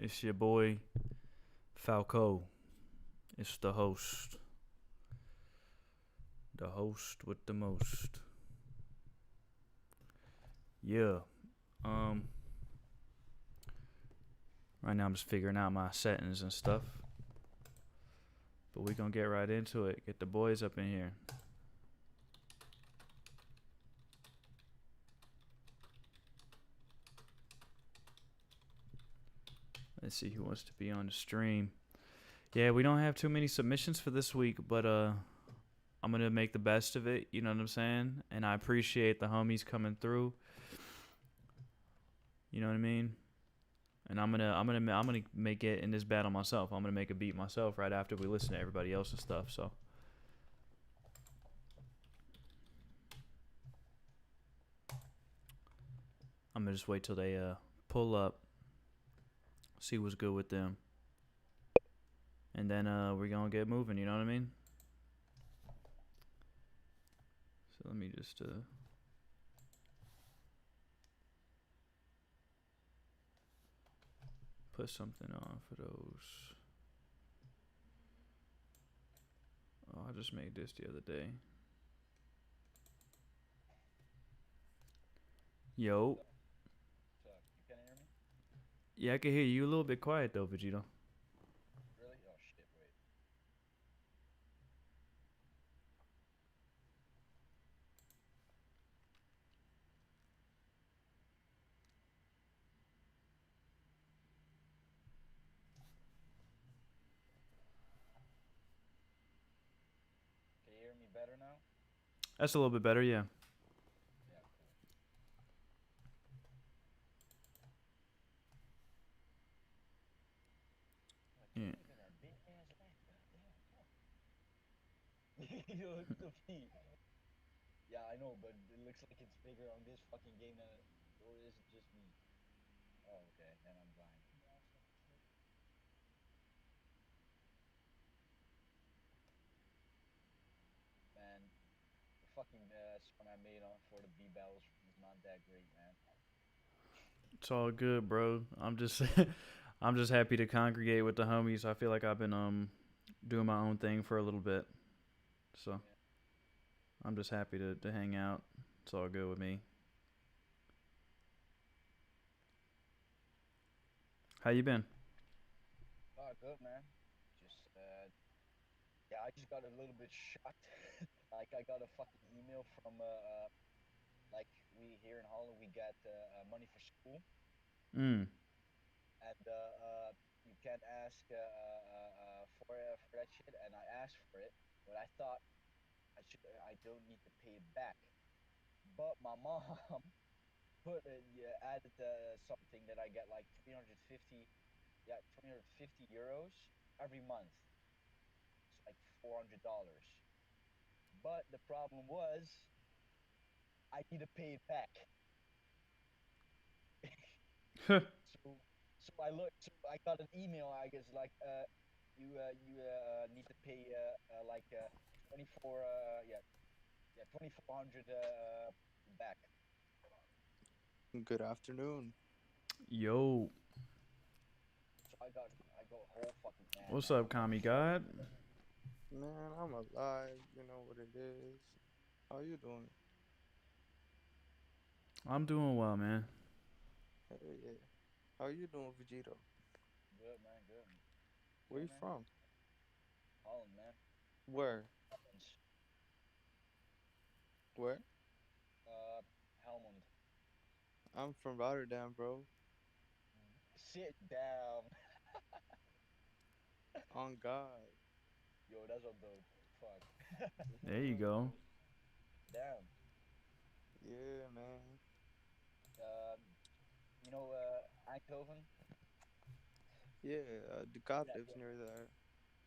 It's your boy Falco. It's the host with the most. Yeah. Um. Right now I'm just figuring out my settings and stuff, but we gonna get right into it. Get the boys up in here. Let's see who wants to be on the stream. Yeah, we don't have too many submissions for this week, but I'm gonna make the best of it. You know what I'm saying? And I appreciate the homies coming through. You know what I mean? And I'm gonna make it in this battle myself. I'm gonna make a beat myself right after we listen to everybody else's stuff. So I'm gonna just wait till they pull up, see what's good with them, and then we're gonna get moving. You know what I mean? So let me just put something on for those. Oh, I just made this the other day. Yo. So, you can hear me? Yeah, I can hear you. A little bit quiet though, Vegito. Really? Oh shit, wait. Can you hear me better now? That's a little bit better, yeah. Yeah, cool. Oh, Yeah. look at that big ass lamp. Goddamn, fuck. You look at the feet. Yeah, I know, but it looks like it's bigger on this fucking game than or is it just me? Oh, okay, then I'm blind. Man, the fucking song I made on for the B battles is not that great, man. It's all good, bro. I'm just I'm just happy to congregate with the homies. I feel like I've been doing my own thing for a little bit. So Yeah. I'm just happy to hang out. It's all good with me. How you been? Oh, good, man. Just yeah, I just got a little bit shocked. Like I got a fucking email from like we here in Holland we get money for school, Mm. and you can't ask for that shit, and I asked for it, but I thought I don't need to pay it back, but my mom put yeah, added something that I get like 350 yeah 350 euros every month. It's like $400, but the problem was I need to pay it back. So so I looked. So I got an email. I guess like you need to pay 24 yeah 2400 back. Good afternoon. Yo. So I got whole fucking mad, What's man. up, I'm like Kami shit. God? Man, I'm alive. You know what it is. How you doing? I'm doing well, man. Hey, yeah. How you doing, Vegito? Good, man. Good. Where Yeah, you man. from? Holland, man. Where? Hollands. Where? Uh, Helmond. I'm from Rotterdam, bro. Sit down. On God. Yo, that's so dope. Fuck. There you go. Damn. Yeah, man. Um, Eindhoven. Yeah, the God Yeah, lives near there.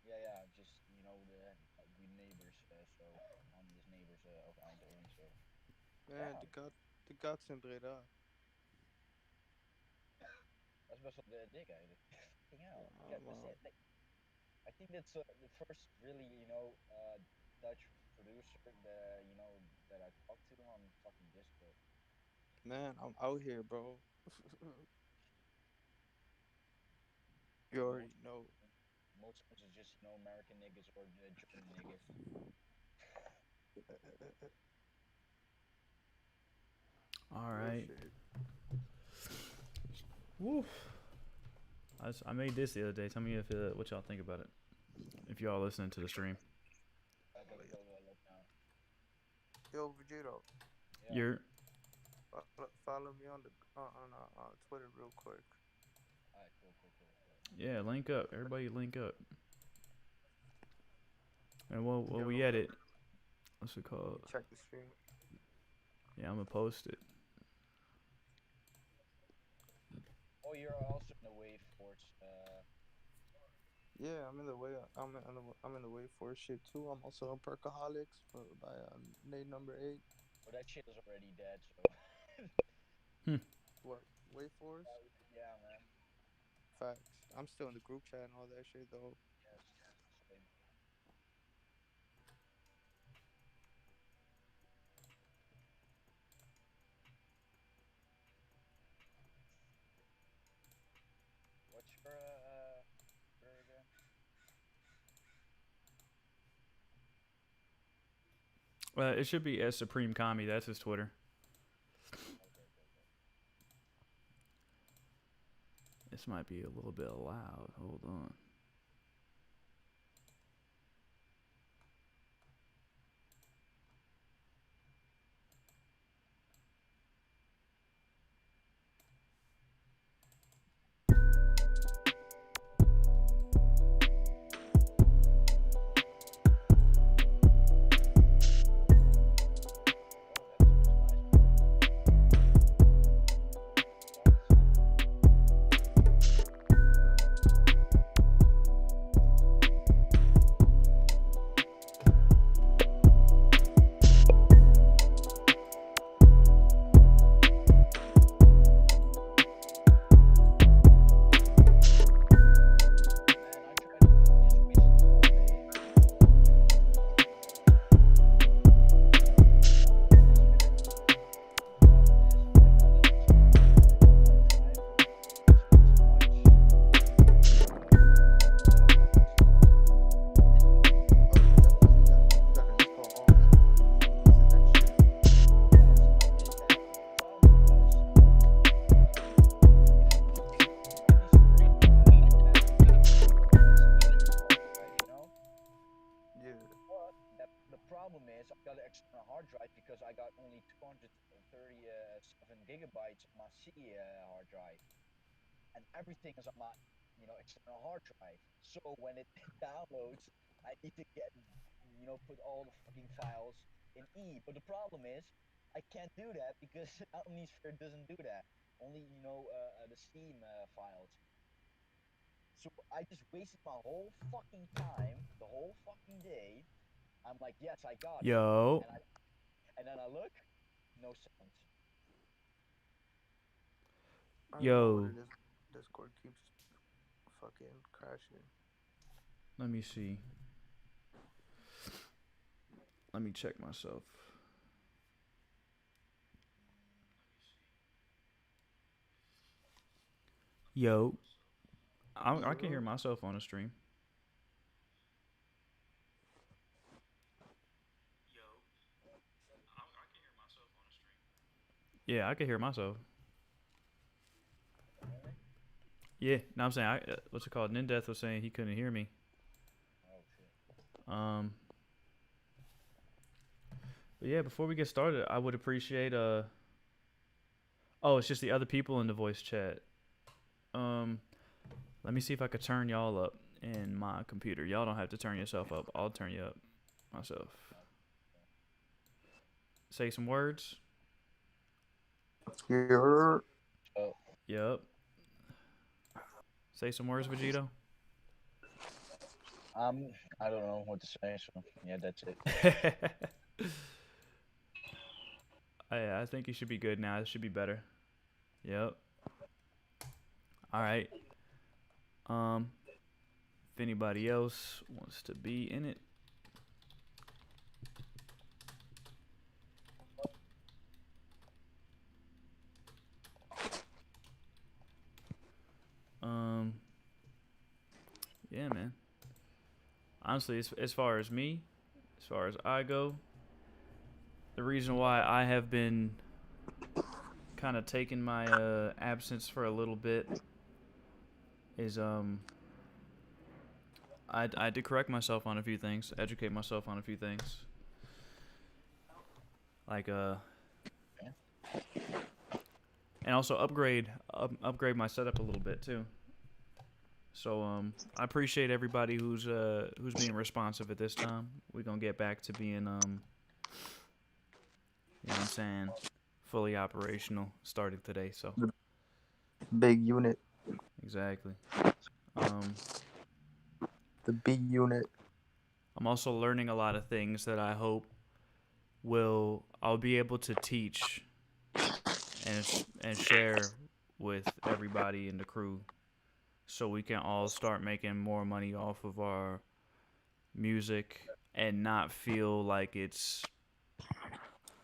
yeah, yeah. Just we neighbors. So I'm just neighbors of Eindhoven. So Man, damn, the God's in Breda. that's best wel dik eigenlijk. Fucking hell. Yeah, Yeah, that's man. it. Like, I think that's the first really Dutch producer that I talked to on fucking Discord. Man, I'm out here, bro. You already know. Most times it's just American niggas or German niggas. All Real right. shit. Woo. I made this the other day. Tell me if what y'all think about it. If y'all listening to the stream. I gotta go look now. Yo, Vegito, Yeah. You're follow me on the on Twitter real quick. Alright, cool. yeah. Link up. Everybody link up. And while Yo, we at it, what's it called? check the stream. Yeah, I'm gonna post it. Oh, you're also in the wave force. Yeah, I'm in the way. I'm in the way for shit too. I'm also on Perkaholics by Nate number 8. Well, that shit is already dead. So. What? Wait for us? Yeah, man. Facts. I'm still in the group chat and all that shit though. Yes. Same. What's your Twitter again? It should be as Supreme Commie. That's his Twitter. Okay. This might be a little bit loud. Hold on. hard drive because I got only 237 gigabytes on my C hard drive, and everything is on my external hard drive. So when it downloads, I need to put all the fucking files in E. But the problem is I can't do that because Omnisphere doesn't do that. Only the Steam files. So I just wasted my whole fucking time, the whole fucking day. I'm like, yes, I got it. Yo. And then I look, no sounds. I don't know Yo. what it is. Discord keeps fucking crashing. Let me see. Let me check myself. Yo. I can hear myself on the stream. Yeah, I can hear myself. Yeah, no, I'm saying, what's it called? Nindeath was saying he couldn't hear me. Oh shit. But yeah, before we get started, I would appreciate oh, it's just the other people in the voice chat. Let me see if I could turn y'all up in my computer. Y'all don't have to turn yourself up. I'll turn you up myself. Say some words. You're... Oh. Yep. Say some words, Vegito. I don't know what to say, so yeah, that's it. I think you should be good now. It should be better. Yep. All right. If anybody else wants to be in it. yeah, man. Honestly, as far as me, as far as I go, the reason why I have been kind of taking my absence for a little bit is I had to correct myself on a few things, educate myself on a few things, like and also upgrade my setup a little bit too. So I appreciate everybody who's being responsive at this time. We're gonna get back to being you know what I'm saying, fully operational starting today. So Big unit. exactly. The B unit. I'm also learning a lot of things that I hope I'll be able to teach and share with everybody in the crew, so we can all start making more money off of our music and not feel like it's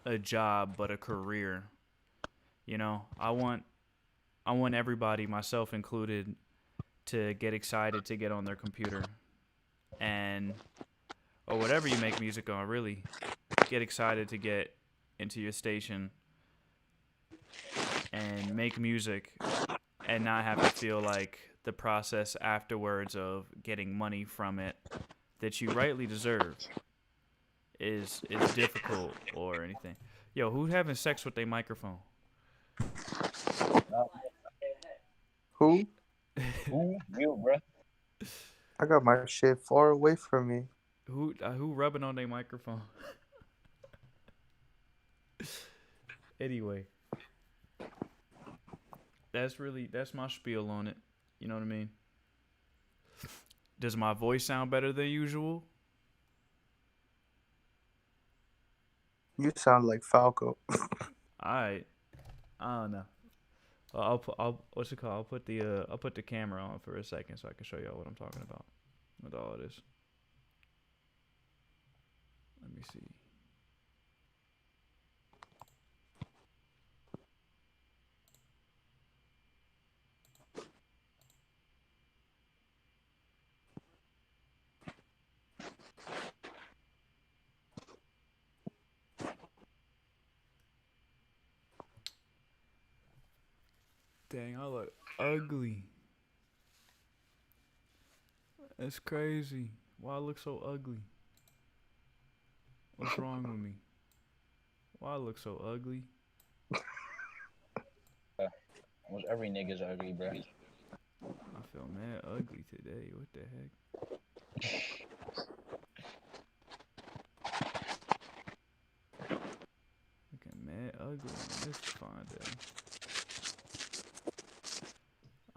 a job but a career. You know, I want everybody, myself included, to get excited to get on their computer and or whatever you make music on, really get excited to get into your station and make music and not have to feel like the process afterwards of getting money from it that you rightly deserve is difficult or anything. Yo, who's having sex with their microphone? Who? Who? You, bro. I got my shit far away from me. Who rubbing on their microphone? Anyway, that's my spiel on it. You know what I mean? Does my voice sound better than usual? You sound like Falco. I don't know. I'll what's it called? I'll put the camera on for a second so I can show y'all what I'm talking about. What all it is. Let me see. Dang, I look ugly. That's crazy. Why I look so ugly? What's wrong with me? Why I look so ugly? Almost every nigga's ugly, bro. I feel mad ugly today. What the heck? Looking mad ugly on this fine day.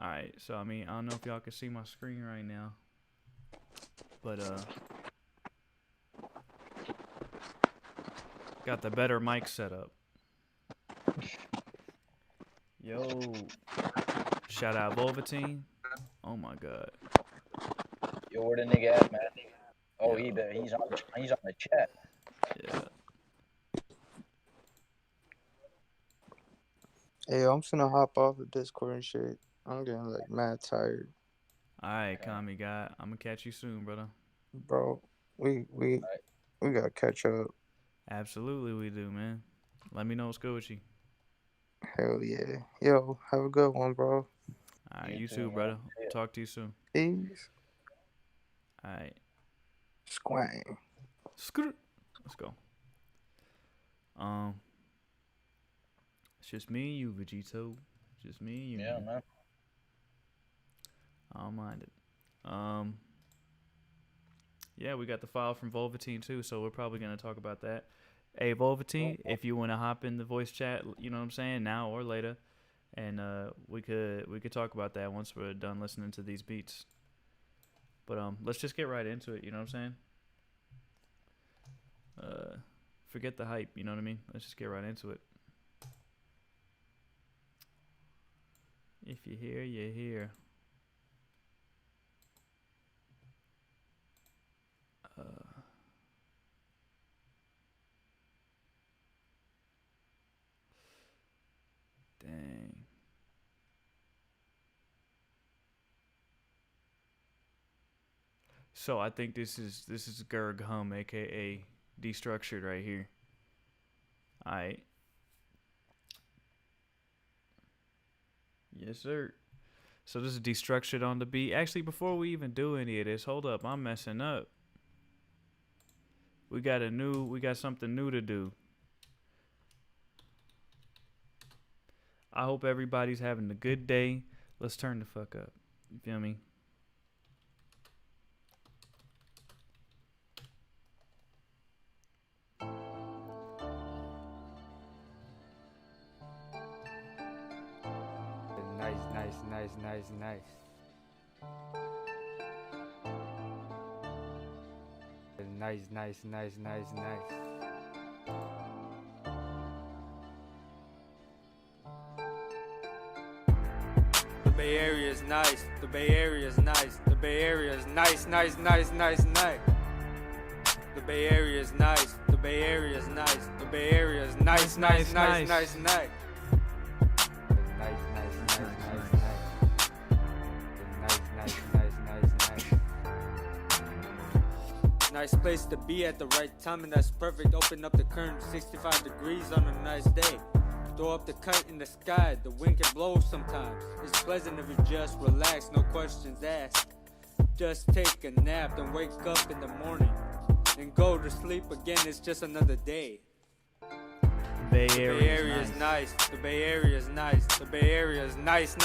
Alright, so I mean, I don't know if y'all can see my screen right now. But got the better mic setup. Yo, shout out Volvatine. Oh my god. Yo, where the nigga at, man? Oh, Yeah. he's on the chat. Yeah. Hey, I'm finna hop off of Discord and shit. I'm getting like mad tired. Alright, Kami guy. I'm gonna catch you soon, brother. Bro, we gotta catch up. Absolutely we do, man. Let me know what's good with you. Hell yeah. Yo, have a good one, bro. Alright, You you too, too, man. brother. See ya. Talk to you soon. Peace. Alright. Squang. Let's go. It's just me and you, Vegito. Just me and you. Yeah, man. I don't mind it. Yeah, we got the file from Volvatine too, so we're probably gonna talk about that. Hey, Volvatine, if you wanna hop in the voice chat, you know what I'm saying, now or later, and we could talk about that once we're done listening to these beats. But let's just get right into it. You know what I'm saying? Forget the hype. You know what I mean? Let's just get right into it. If you're here, you're here. Dang. So I think this is Gerg Hum, aka Destructured, right here. All right. Yes, sir. So this is Destructured on the beat. Actually, before we even do any of this, hold up, I'm messing up. We got something new to do. I hope everybody's having a good day. Let's turn the fuck up. You feel me? Nice. Nice. The Bay Area is nice. The Bay Area is nice. The Bay Area is nice. The Bay Area is nice. The Bay Area is nice. The Bay Area is nice. Nice place to be at the right time, and that's perfect. Open up the curtain, 65 degrees on a nice day. Throw up the kite in the sky, the wind can blow sometimes. It's pleasant if you just relax, no questions asked. Just take a nap, then wake up in the morning and go to sleep again. It's just another day. Bay The Bay Area is nice. The Bay Area is nice. The Bay Area is nice. The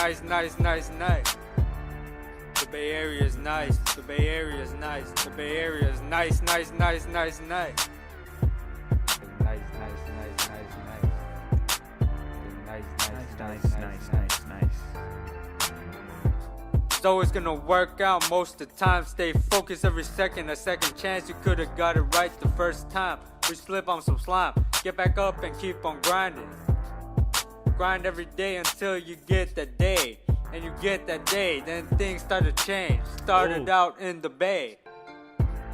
Bay Area is nice. The Bay Area is nice. The Bay Area is nice. Nice. It's always gonna work out most of the time. Stay focused every second. A second chance, you could've got it right the first time. We slip on some slime. Get back up and keep on grinding. Grind every day until you get that day. And you get that day, then things start to change. Started out in the Bay.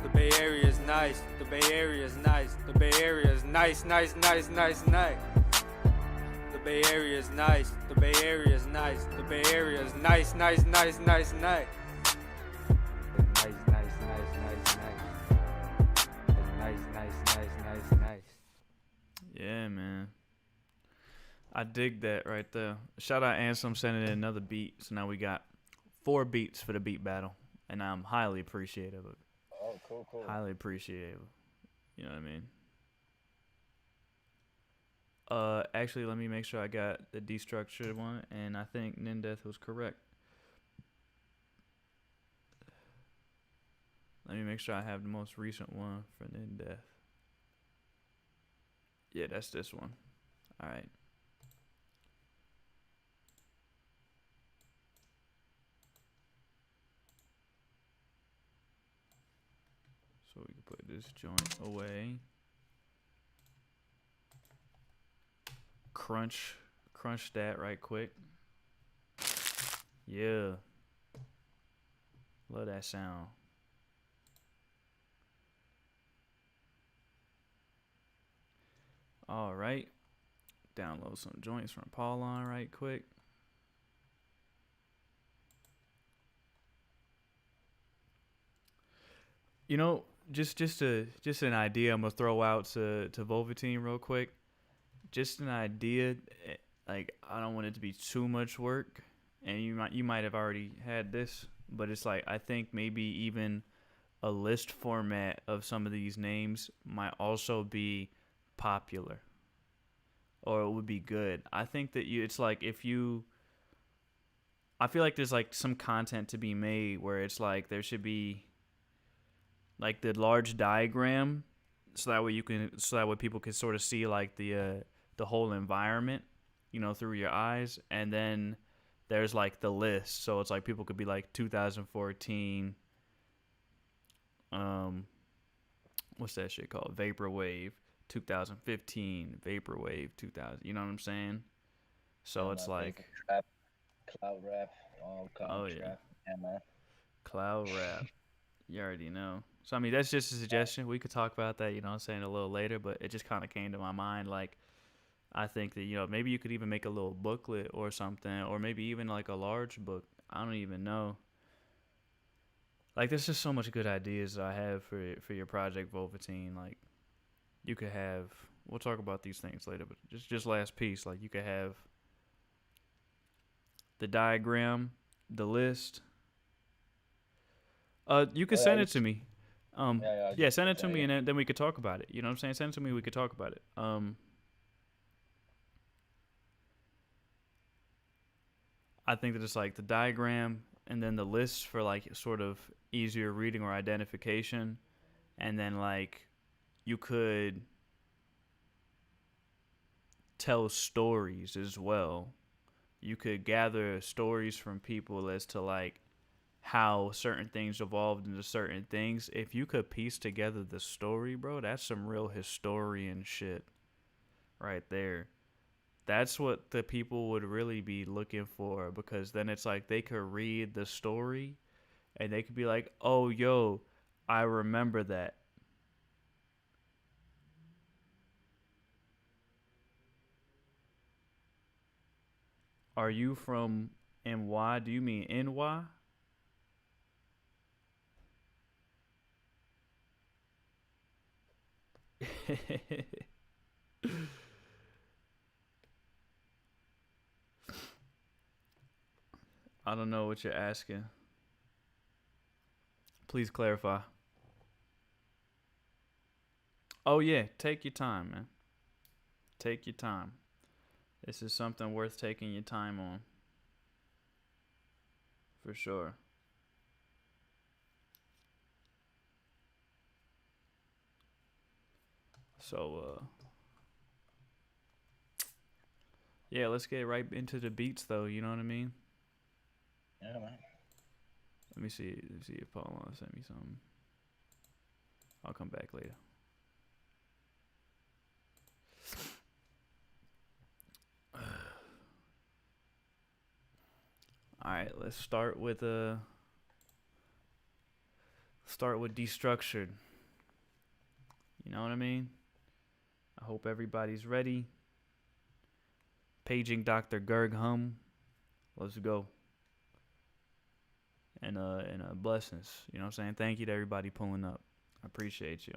The Bay Area is nice. The Bay Area is nice. The Bay Area is nice. The Bay Area is nice. The Bay Area is nice. The Bay Area is nice. Yeah, man. I dig that right there. Shout out Ansem sending in another beat. So now we got 4 beats for the beat battle. And I'm highly appreciative of it. Oh, cool. Highly appreciative. You know what I mean? Actually, let me make sure I got the Destructured one. And I think Nindeth was correct. Let me make sure I have the most recent one for Nindeth. Yeah, that's this one. All right. So we can put this joint away. Crunch that right quick. Yeah. Love that sound. All right. Download some joints from Paulon right quick. You know, just an idea I'm gonna throw out to Volvatine real quick. Just an idea, like I don't want it to be too much work, and you might have already had this, but it's like I think maybe even a list format of some of these names might also be popular, or it would be good. I think that it's like I feel like there's like some content to be made where it's like there should be like the large diagram, so that way people can sort of see like the whole environment, you know, through your eyes, and then there's like the list, so it's like people could be like 2014, what's that shit called, Vaporwave, 2015, Vaporwave 2000, you know what I'm saying? So it's like trap, cloud rap, all kind of yeah. trap. Yeah, man. Cloud rap. You already know. So, I mean, that's just a suggestion. We could talk about that, you know what I'm saying, a little later, but it just kind of came to my mind. Like, I think that, you know, maybe you could even make a little booklet or something, or maybe even like a large book. I don't even know. Like, there's just so much good ideas that I have for your project, Volvatine. Like, you could have. We'll talk about these things later, but just last piece. Like, you could have the diagram, the list. You could Oh, yeah, send it to me. yeah, Send it to me, yeah. and then we could talk about it. You know what I'm saying? Send it to me. We could talk about it. I think that it's like the diagram and then the list for like sort of easier reading or identification, and then like you could tell stories as well. You could gather stories from people as to like how certain things evolved into certain things. If you could piece together the story, bro, that's some real historian shit right there. That's what the people would really be looking for, because then it's like they could read the story and they could be like, "Oh, yo, I remember that." Are you from NY? Do you mean NY? I don't know what you're asking. Please clarify. Oh, yeah, take your time, man. Take your time. This is something worth taking your time on. For sure. So, yeah, let's get right into the beats, though. You know what I mean? Yeah, man. Let me see. If Paul sent me something. I'll come back later. All right, let's start with destructured. You know what I mean? I hope everybody's ready. Paging Dr. Gerghum. Let's go. And blessings. You know what I'm saying? Thank you to everybody pulling up. I appreciate you.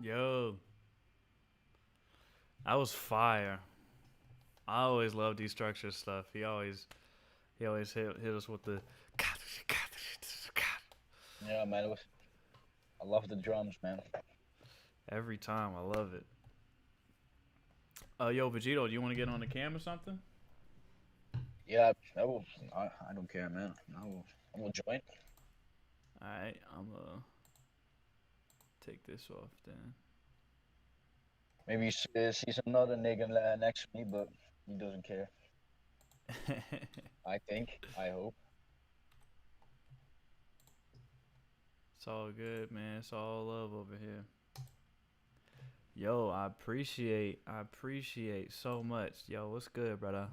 Yo, that was fire. I always love destructured stuff. He always hit us with the. Yeah, man. I love the drums, man. Every time, I love it. Yo, Vegito, do you want to get on the cam or something? Yeah, I don't care, man. I will join. All right, I'm take this off then. Maybe you see another nigga next to me, but He doesn't care. I think. I hope. It's all good, man. It's all love over here. Yo, I appreciate so much. Yo, what's good, brother?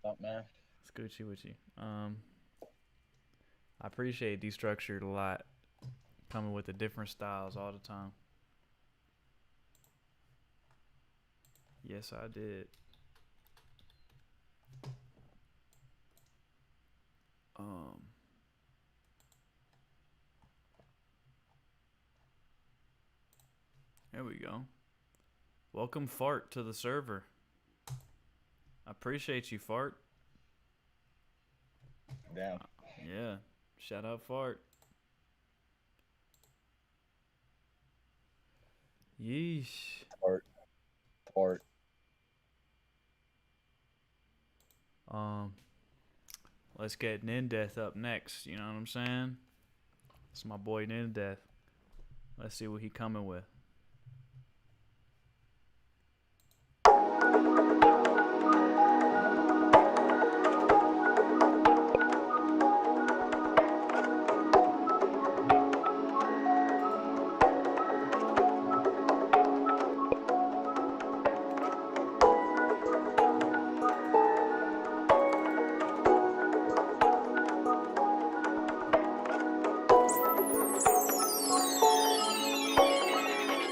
What's up, man? It's Gucci with you. I appreciate Destructured a lot. Coming with the different styles all the time. Yes, I did. There we go. Welcome, Fart, to the server. I appreciate you, Fart. Damn. Yeah. Shout out, Fart. Yeesh. Fart. Let's get Nindeth up next. You know what I'm saying? It's my boy Nindeth. Let's see what he coming with.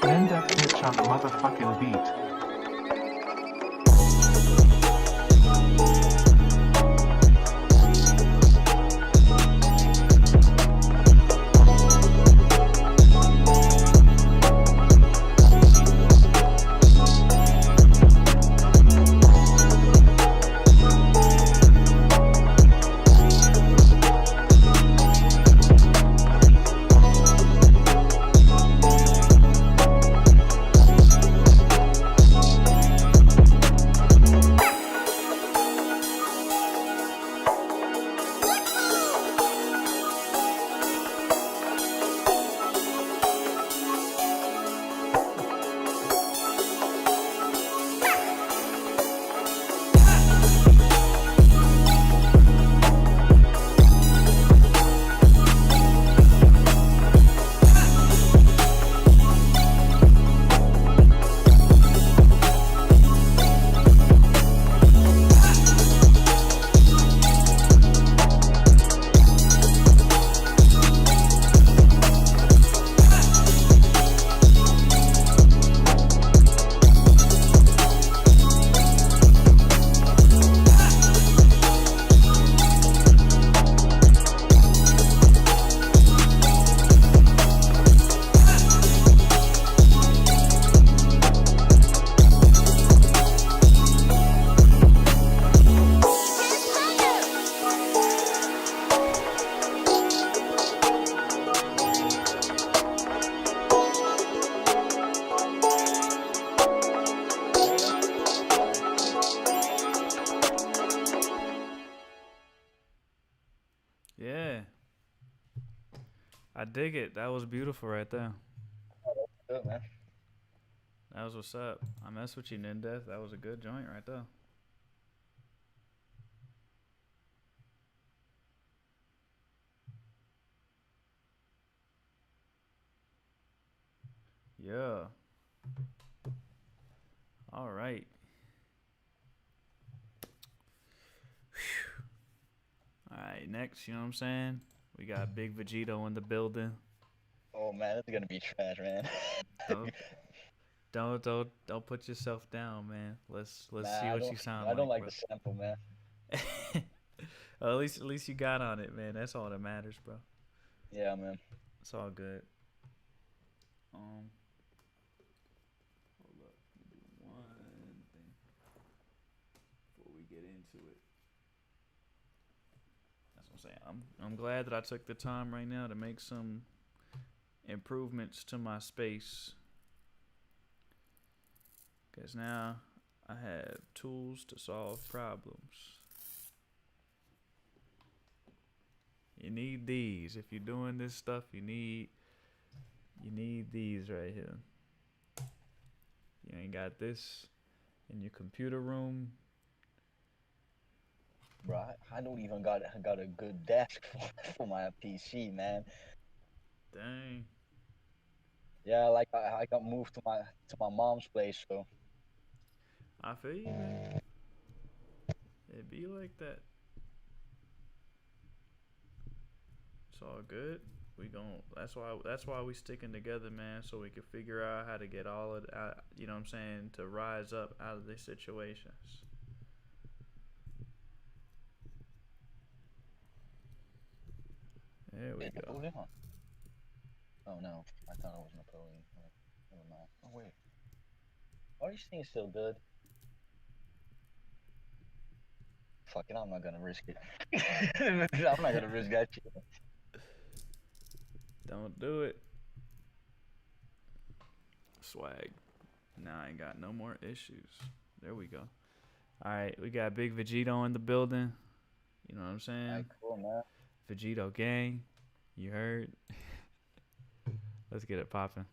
Nindeth bitch on the motherfucking beat. Yeah. I dig it. That was beautiful right there. Good, man. That was what's up. I mess with you, Nindeth. That was a good joint right there. Yeah. All right. Whew. All right, next, you know what I'm saying? We got Big Vegito in the building. Oh man, this is gonna be trash, man. Don't put yourself down, man. Let's Nah, see I what don't- you sound I don't like, like the sample, man. Well, at least you got on it, man. That's all that matters, bro. Yeah, man. It's all good. Hold up. Let me do one thing before we get into it. That's what I'm saying. I'm glad that I took the time right now to make some improvements to my space. Because now I have tools to solve problems. You need these. If you're doing this stuff, you need these right here. You ain't got this. in your computer room. Bro, I don't even got a good desk for my PC, man. Dang. Yeah, like I got moved to my mom's place, so I feel you, man. It be like that. It's all good. We gon' that's why we sticking together, man, so we can figure out how to get all of you know what I'm saying, to rise up out of these situations. There we Wait, go. Napoleon? Oh no, I thought it was Napoleon. Never mind. Oh wait, are these things still good? Fuck it, I'm not gonna risk it. I'm not gonna risk that shit. Don't do it. Swag. Now I ain't got no more issues. There we go. Alright, we got Big Vegito in the building. You know what I'm saying? Alright, cool, man. Vegito gang. You heard? Let's get it popping.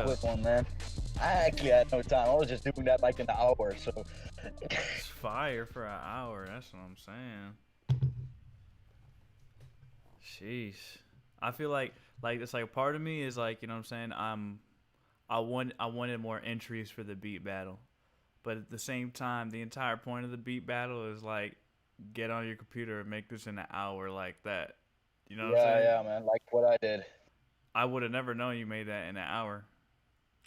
Quick one, man. I actually had no time. I was just doing that like an hour, so. It's fire for an hour. That's what I'm saying. Sheesh. I feel like it's like a part of me is like, you know what I'm saying, I wanted more entries for the beat battle. But at the same time, the entire point of the beat battle is like, get on your computer and make this in an hour like that. You know what I'm saying? Yeah, man, like what I did. I would have never known you made that in an hour.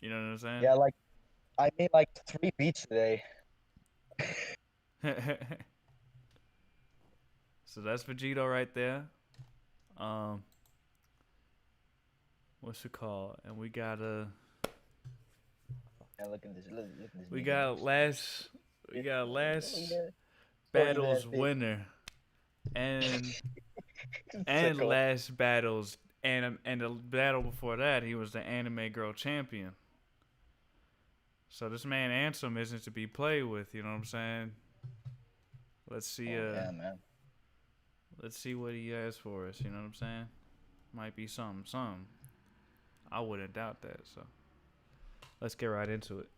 You know what I'm saying? Yeah, like I made like 3 beats today. So that's Vegito right there. What's it called? And we got Yeah, look at this. Look at this. we got last Look battles at that winner, and Tickle. last battles and the battle before that he was the anime girl champion. So this man Ansem isn't to be played with. You know what I'm saying? Let's see. Yeah, man. Let's see what he has for us. You know what I'm saying? Might be something. I wouldn't doubt that. So let's get right into it.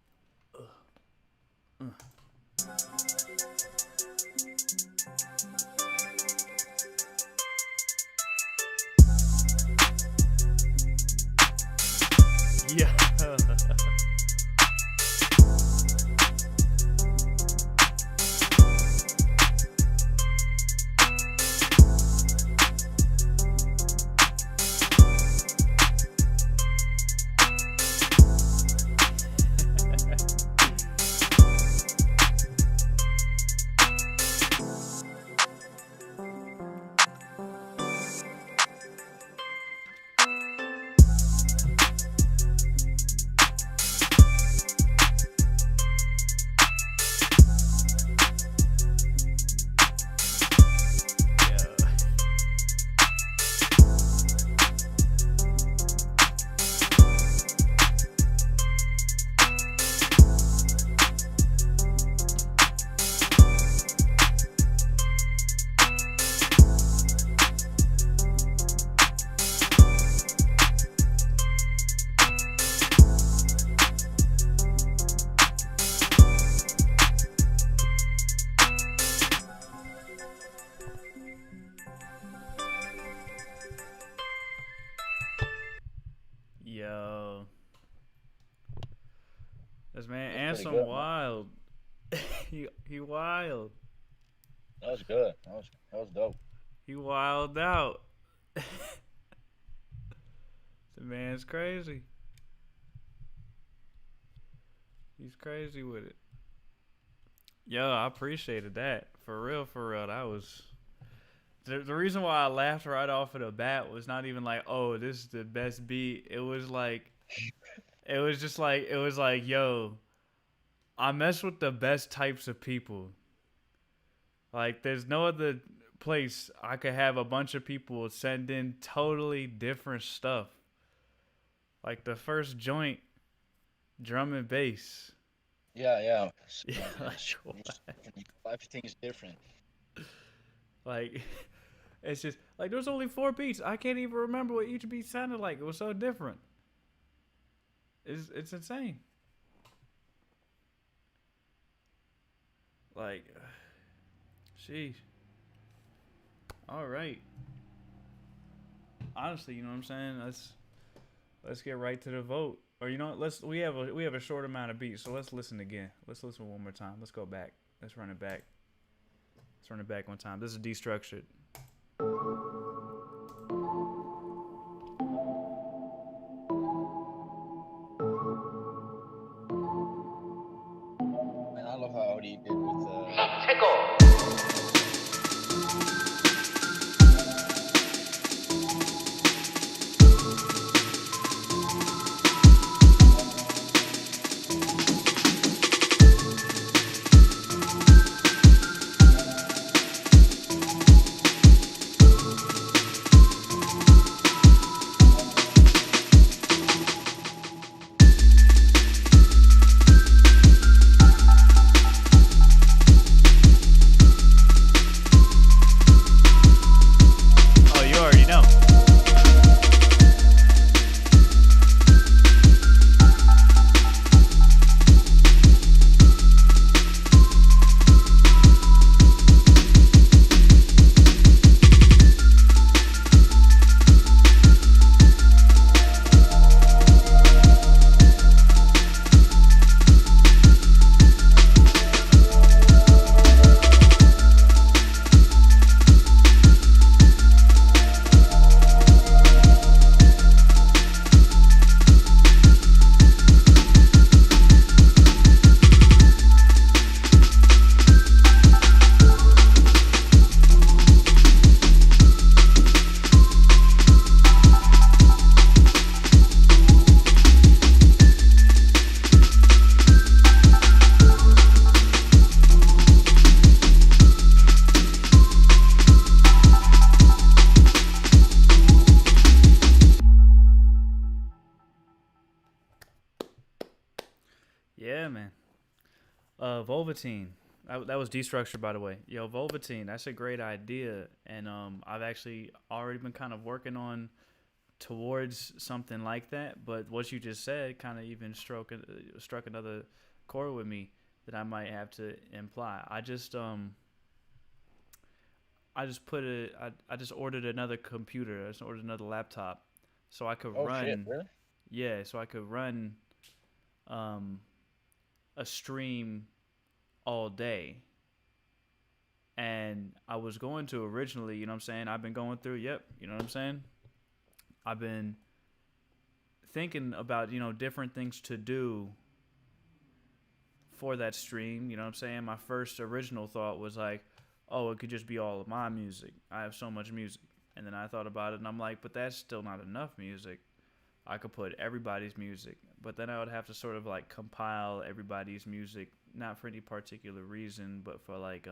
Yeah. This man That's pretty Ansem good, man. wild. he wild. That was good. That was dope. He wild out. The man's crazy. He's crazy with it. Yo, I appreciated that. For real, that was the reason why I laughed right off of the bat was not even like, oh, this is the best beat. It was just like, yo, I mess with the best types of people. Like, there's no other place I could have a bunch of people send in totally different stuff. Like the first joint, drum and bass. Yeah. Yeah, like, Everything is different. like, it's just like there's only 4 beats. I can't even remember what each beat sounded like. It was so different. It's insane. Like, sheesh. All right. Honestly, you know what I'm saying? Let's get right to the vote. Or you know what? We have a short amount of beats, so let's listen again. Let's listen one more time. Let's go back. Let's run it back. Let's run it back one time. This is destructured. And I love how he did with Oh, you already know. Yeah, man. Volvatine. That was destructured, by the way. Yo, Volvatine, that's a great idea. And I've actually already been kind of working on towards something like that. But what you just said kind of even struck another chord with me that I might have to imply. I just ordered another computer. I just ordered another laptop so I could run. Shit, really? Yeah, so I could run a stream all day. And I was going to originally, you know what I'm saying? I've been going through, you know what I'm saying? I've been thinking about, different things to do for that stream, you know what I'm saying? My first original thought was like, oh, it could just be all of my music. I have so much music. And then I thought about it and I'm like, but that's still not enough music. I could put everybody's music, but then I would have to sort of like compile everybody's music, not for any particular reason, but for that's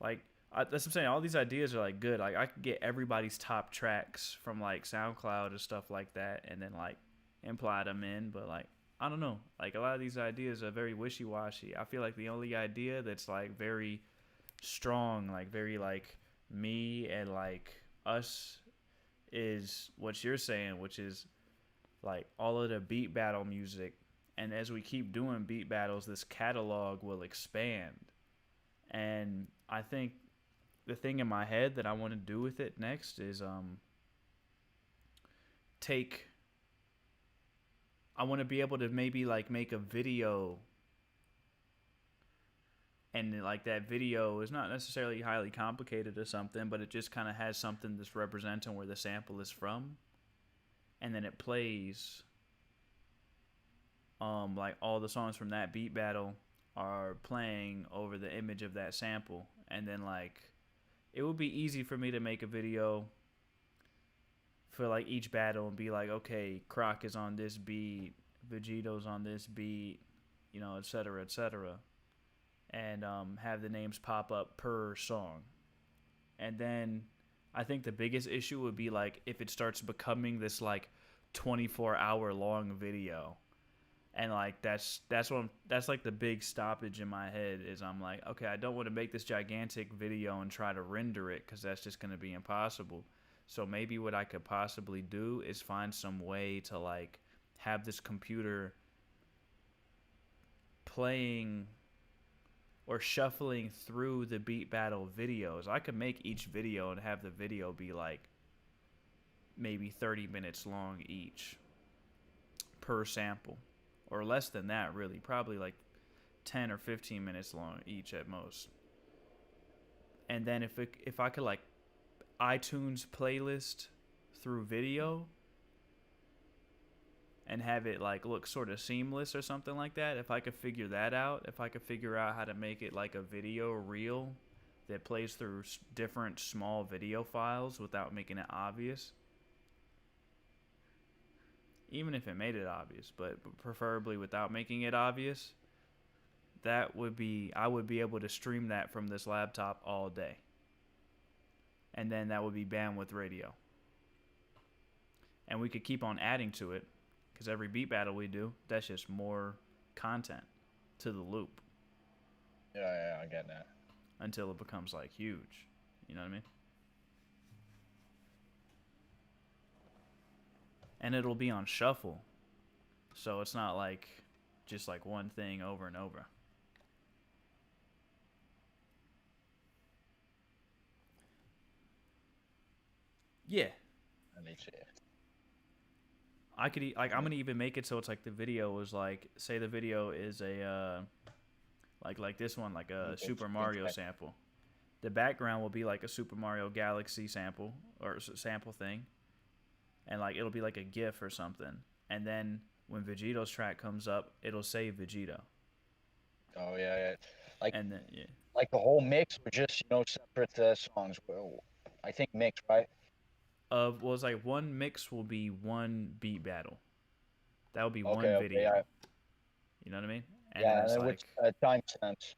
what I'm saying. All these ideas are like good. Like I could get everybody's top tracks from like SoundCloud and stuff like that, and then like imply them in. But like I don't know. Like a lot of these ideas are very wishy-washy. I feel like the only idea that's like very strong, like very like me and like us, is what you're saying, which is like all of the beat battle music. And as we keep doing beat battles, this catalog will expand. And I think the thing in my head that I want to do with it next is take I want to be able to maybe like make a video, and like that video is not necessarily highly complicated or something, but it just kind of has something that's representing where the sample is from, and then it plays like all the songs from that beat battle are playing over the image of that sample, and then like it would be easy for me to make a video for like each battle and be like, okay, Croc is on this beat, Vegito's on this beat, you know, etc., etc., and have the names pop up per song. And then I think the biggest issue would be like if it starts becoming this like 24-hour long video, and like that's like the big stoppage in my head is I'm like, okay, I don't want to make this gigantic video and try to render it because that's just going to be impossible. So maybe what I could possibly do is find some way to like have this computer playing or shuffling through the beat battle videos. I could make each video and have the video be like maybe 30 minutes long each per sample, or less than that really, probably like 10 or 15 minutes long each at most. And then if I could like iTunes playlist through video and have it like look sort of seamless or something like that, if I could figure that out, if I could figure out how to make it like a video reel that plays through different small video files without making it obvious, even if it made it obvious, but preferably without making it obvious, that would be, I would be able to stream that from this laptop all day. And then that would be Bandwidth Radio. And we could keep on adding to it, because every beat battle we do, that's just more content to the loop. Yeah, I get that. Until it becomes like huge. You know what I mean? And it'll be on shuffle. So it's not like just like one thing over and over. Yeah. Let me see. I could like I'm gonna even make it so it's like the video is like, say the video is a like this one, like a Super Mario sample. The background will be like a Super Mario Galaxy sample or sample thing, and like it'll be like a GIF or something. And then when Vegito's track comes up, it'll say Vegito. Oh yeah. Like, and then like the whole mix, or just separate songs. Well, I think mix, right? Well, it's like one mix will be one beat battle. That would be one Okay, video. yeah. You know what I mean? And Yeah, then it's and like, which timestamps?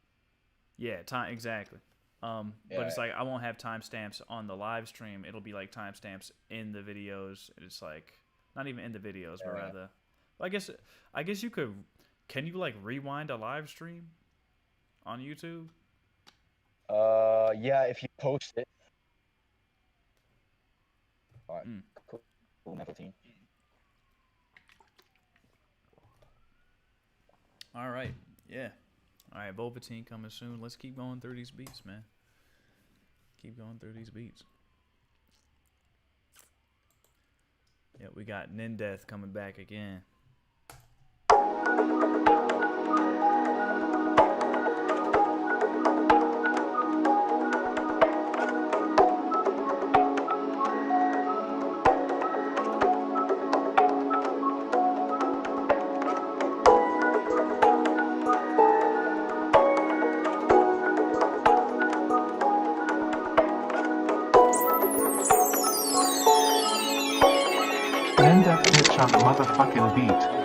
Yeah, time exactly. But it's like I won't have timestamps on the live stream. It'll be like timestamps in the videos. It's like not even in the videos, but rather. Well, I guess you could. Can you like rewind a live stream on YouTube? Yeah, if you post it. All right. Cool. Metal team. All right. Yeah. All right. Volvatine coming soon. Let's keep going through these beats, man. Keep going through these beats. Yeah, we got Nindeth coming back again. End that bitch on the motherfucking beat.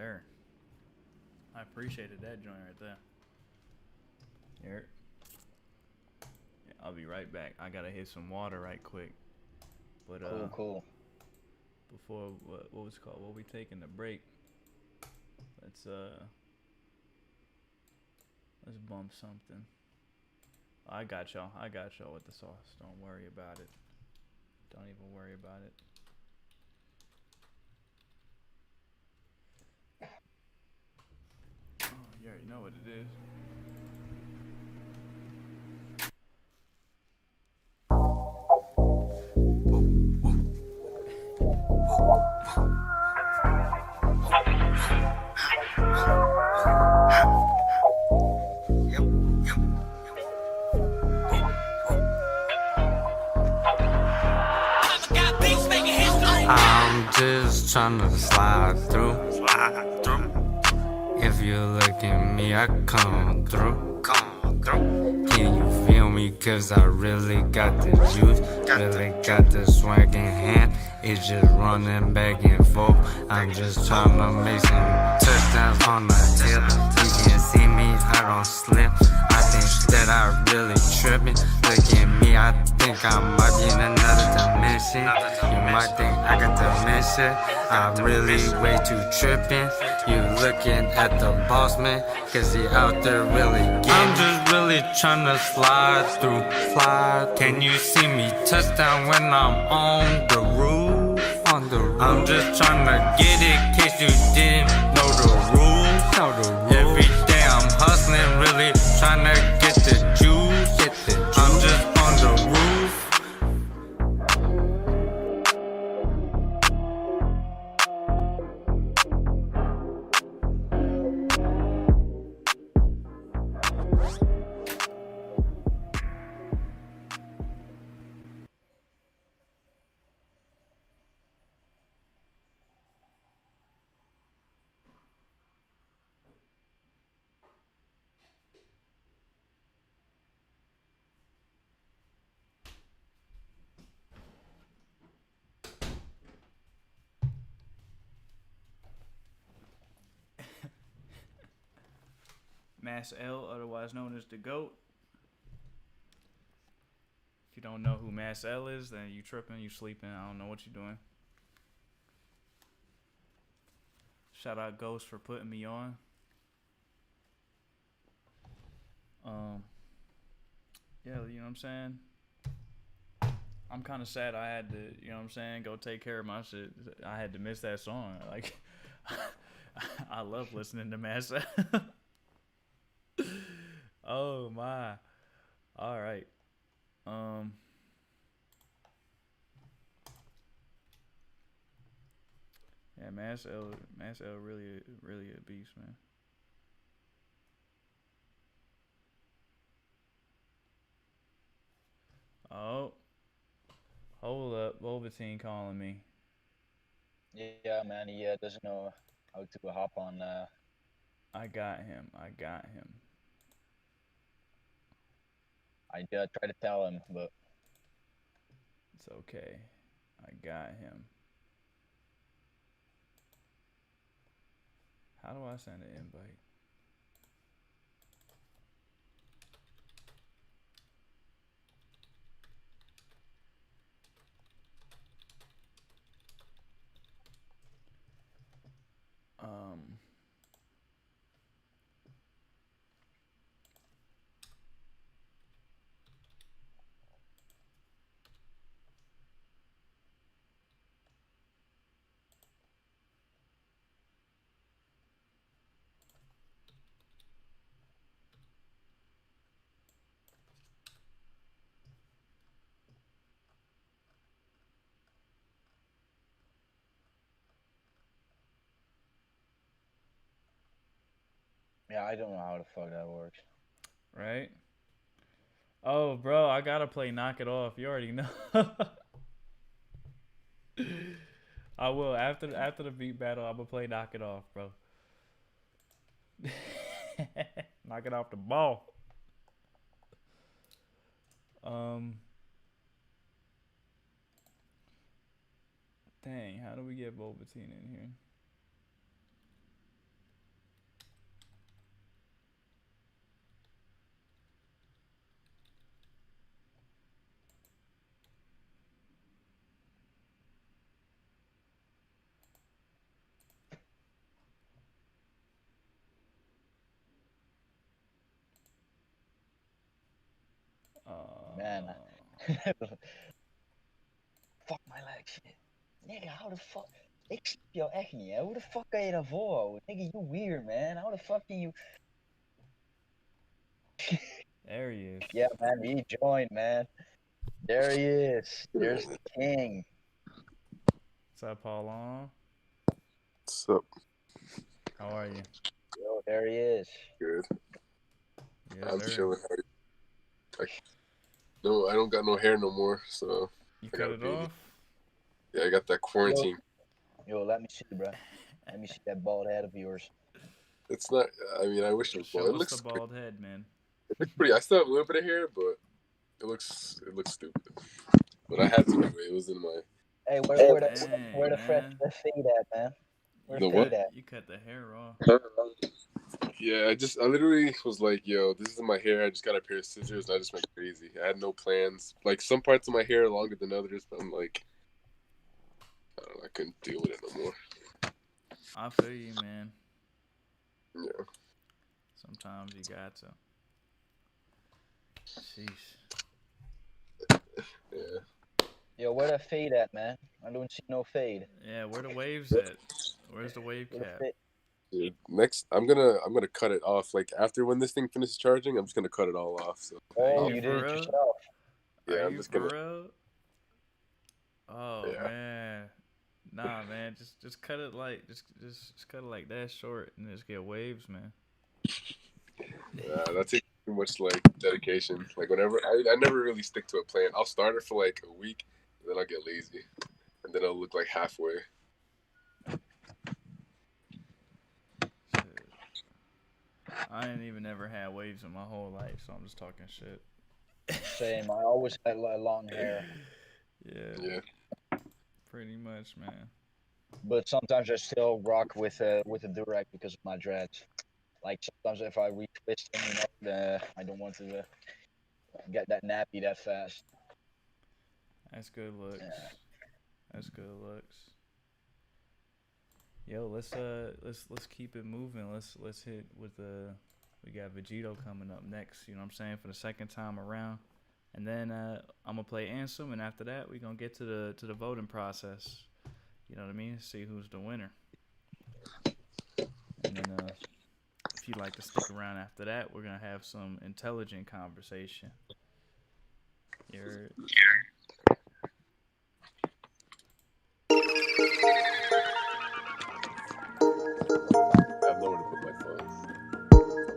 sir. I appreciated that joint right there. Here. Yeah, I'll be right back. I gotta hit some water right quick. But Cool. before what was it called? What we taking the break? Let's bump something. I got y'all with the sauce. Don't worry about it. Don't even worry about it. Oh, you already know what it is. I'm just tryna slide through. If you look at me, I come through. Can you feel me? Cause I really got the juice. Really got the swag in hand. It's just running back and forth. I'm just tryna make some touchdowns on the tip. You can see me, I don't slip. I think that I really trippin'. Look at me, I think I might be in another dimension. You might think I got dementia. I'm really way too trippin'. You looking at the boss man, cause he out there really getting. I'm just really tryna slide through. Can you see me touchdown when I'm on the roof? I'm just tryna get it, case you didn't know the rules. Every day I'm hustling, really tryna get the juice. I'm just on the roof. Mass L, otherwise known as the GOAT. If you don't know who Mass L is, then you tripping, you sleeping, I don't know what you're doing. Shout out Ghost for putting me on. Yeah, you know what I'm saying? I'm kind of sad I had to, you know what I'm saying, go take care of my shit. I had to miss that song. Like, I love listening to Mass L. Oh my. All right. Yeah, Mass L really a beast, man. Oh. Hold up, Volvatine calling me. Yeah, man. He doesn't know how to hop on. I got him. I try to tell him, but It's okay. I got him. How do I send an invite? yeah, I don't know how the fuck that works. Right? Oh, bro, I gotta play Knock It Off. You already know. I will after the beat battle. I'm gonna play Knock It Off, bro. Knock it off the ball. Dang, how do we get Volvatine in here? man. Fuck my leg shit. Nigga, how the fuck? Ik snap jou echt niet, hè? Hoe de fuck kan je dat volhouden? Nigga, you weird, man. How the fuck can you... There he is. Yeah, man, he joined, man. There he is. There's the king. What's up, Paul? What's up? How are you? Yo, there he is. Good. Yes, I'm sir. chilling. No, I don't got no hair no more, so You I cut got a it baby. off? Yeah, I got that quarantine. Yo, let me see, bro. Let me see that bald head of yours. It's not. I mean, I wish it was bald. Show It us looks the bald head, man. It looks pretty. I still have a little bit of hair, but it looks stupid. But I had to anyway. It was in my. Hey, where the Dang, fresh man. fade at, man? Where The the what? fade at? You cut the hair off. Yeah, I literally was like, yo, this is my hair. I just got a pair of scissors, and I just went crazy. I had no plans. Like, some parts of my hair are longer than others, but I'm like, I don't know, I couldn't deal with it no more. I feel you, man. Yeah. Sometimes you got to. Sheesh. Yeah. Yo, where the fade at, man? I don't see no fade. Yeah, where the waves at? Where's the wave Where the cap? fade? Dude, next, I'm gonna cut it off. Like, after when this thing finishes charging, I'm just gonna cut it all off. So Oh, Are you you did for it real? yourself. yeah, Are I'm you just for gonna. real? Oh Yeah. man. Nah, man. Just cut it like just cut it like that short and just get waves, man. That takes too much like dedication. Like whenever I never really stick to a plan. I'll start it for like a week, and then I'll get lazy, and then I'll look like halfway. Shit. I ain't even ever had waves in my whole life, so I'm just talking shit. Same. I always had long hair, Yeah. Yeah. Pretty much, man. but sometimes I still rock with a durag because of my dreads. Like sometimes if I retwist them, I don't want to get that nappy that fast. That's good looks. Yeah. That's good looks. Yo, let's keep it moving. Let's hit with we got Vegito coming up next, you know what I'm saying, for the second time around. And then I'm gonna play Ansem, and after that we're gonna get to the voting process. You know what I mean? See who's the winner. And then if you'd like to stick around after that, we're gonna have some intelligent conversation. You're I have nowhere to put my phone.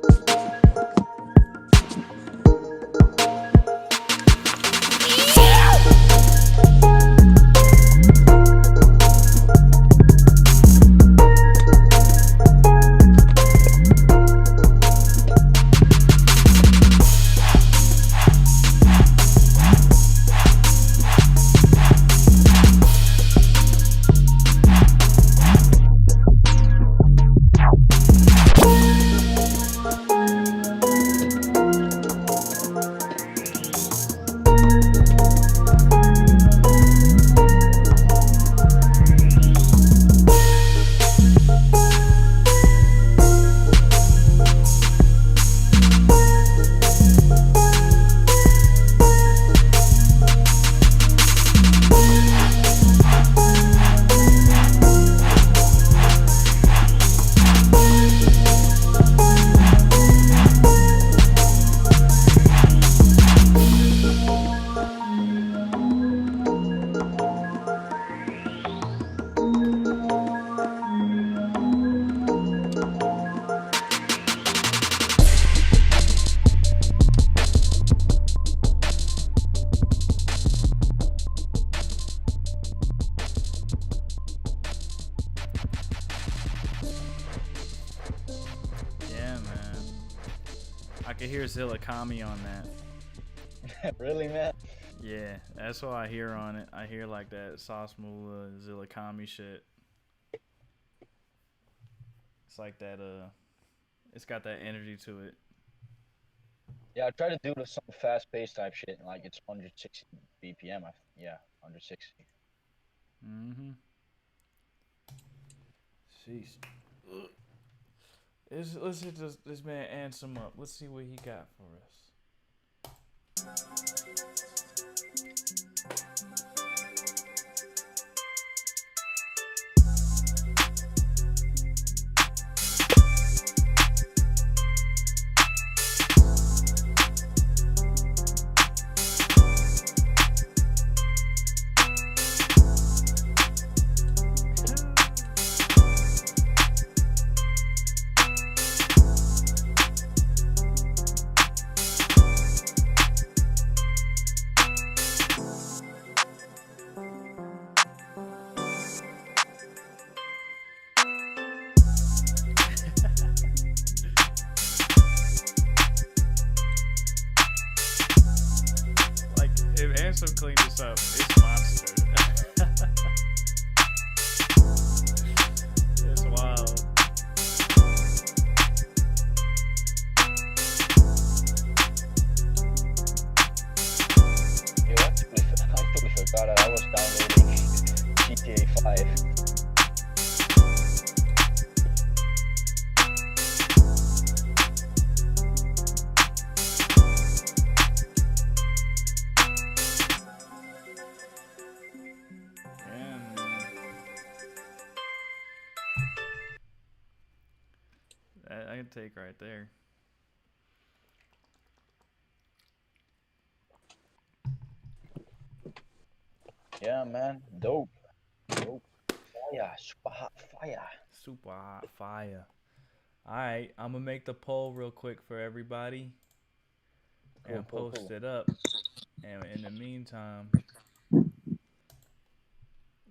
I could hear Zillakami on that. Really, man? Yeah, that's what I hear on it. I hear like that Sauce Moolah Zillakami shit. It's like that, it's got that energy to it. Yeah, I try to do some fast-paced type shit. Like it's 160 BPM. Yeah, 160. Mm-hmm. Jeez. Let's hit this man Ansem up. Let's see what he got for us. Ansem clean this up. It's monster. It's wild. Yo, I totally forgot that I was downloading GTA 5. Yeah, man. That I can take right there. Yeah, man. Dope. Dope. Fire. Super hot fire. Super hot fire. Alright, I'm gonna make the poll real quick for everybody and Cool, post cool. it up. And in the meantime,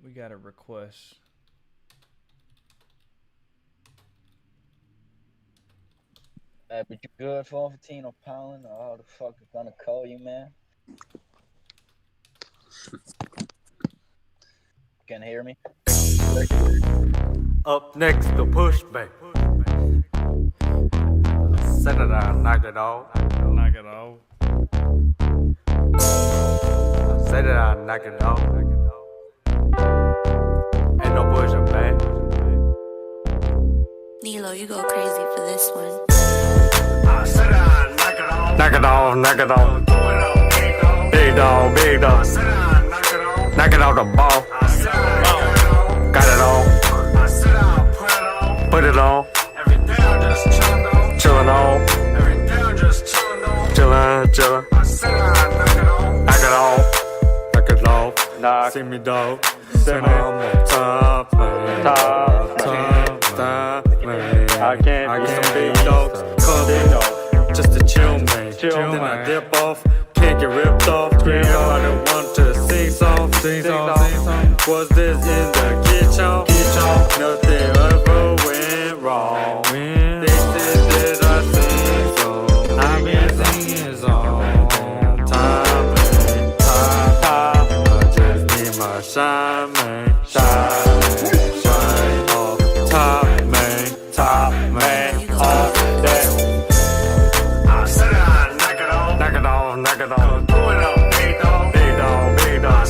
we got a request. But you good for 15 or pound? Or how the fuck is gonna call you, man? Can hear me? Up next, the pushback. Set it down, knock it off. Knock it off. Set it down, knock it off. Ain't no pushing back. Nilo, you go crazy for this one. Knock it off, knock it off. Big dog, big dog. Knock it off the ball. Got it on. Put it on. Chillin' on. Chillin', chillin'. Knock it off. Knock it off. Knock. See me dog. See me top man. Top man. I can't big dogs. Big dog. Just a chill man. Then I dip off. Can't get ripped off. Everybody want to sing song. Was this in the kitchen? Nothing ever went wrong. They said that I sing song. I've been singing song. Time, man. Time. I just need my shine, man. Shine off. Top, man. Top, man. Off that. Knock it off, knock it off. Big dog, big dog.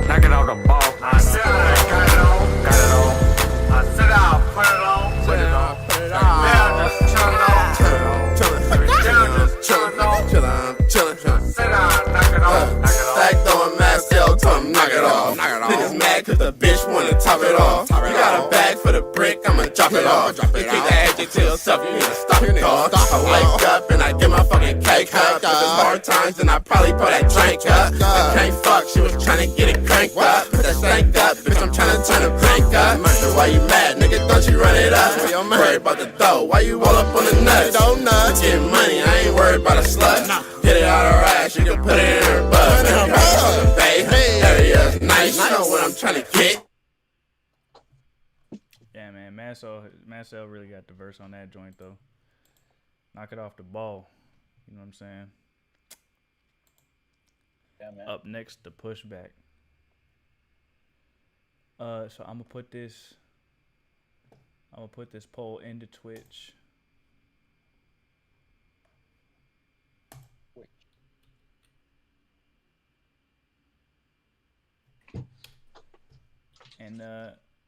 Knock it off the ball. Got it on. Put it on. Stack throwing mad sell to him, knock it off. Niggas mad cause the bitch wanna top it off. You got a bag for the brick, I'ma drop it off. You keep that adjective to yourself, you need to stop it, dog. I wake up and I get my fucking cake up. If it's hard times, then I probably pour that drink up. I can't fuck, she was tryna get it cranked up. Put that stank up, bitch, I'm tryna turn the bank up. So why you mad, nigga, don't you run it up? Worried about the dough, why you all up on the nuts? To get money, I ain't worried about a slut. Get it out of her ass, you can put it in her butt. Area's nice, you know what I'm trying to get. Yeah, man. Marcel really got the verse on that joint, though. Knock it off the ball. You know what I'm saying? Yeah, man. Up next, the pushback. So I'm gonna put this poll into Twitch. And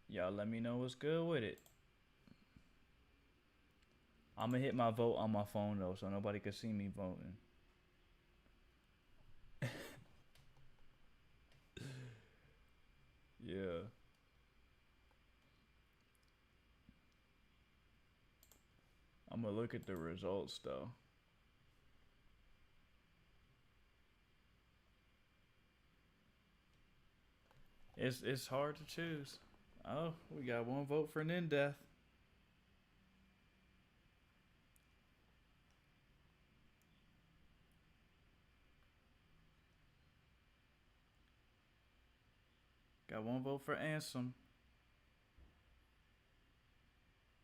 y'all let me know what's good with it. I'm gonna hit my vote on my phone though, so nobody can see me voting. Yeah. I'm gonna look at the results though. It's hard to choose. Oh, we got one vote for an in-death. Got one vote for Ansem.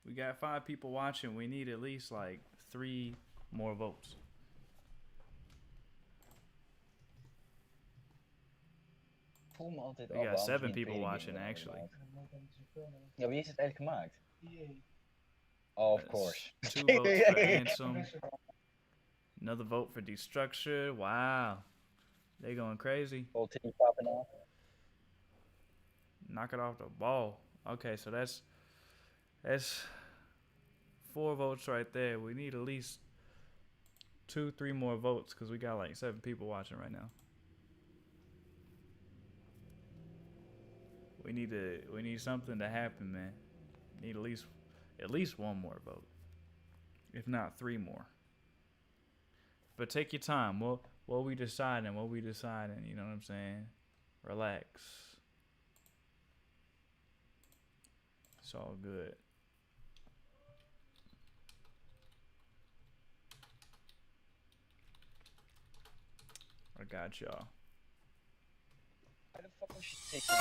We got 5 people watching. We need at least like 3 more votes. voel me altijd We af got waarom ze 7 geen people tweede watching game hebben actually. gemaakt. Ja, wie heeft het eigenlijk gemaakt? Oh, of That's course. 2 votes for Ansem. Another vote for Destructure. Wow. They going crazy. Whole titty popping off. Knock it off the ball. Okay, so that's 4 votes right there. We need at least 2-3 more votes because we got like 7 people watching right now. We need something to happen, man. Need at least 1 more vote. If not 3 more. But take your time. What we deciding, you know what I'm saying? Relax. It's all good. I got y'all. Why the fuck was she taking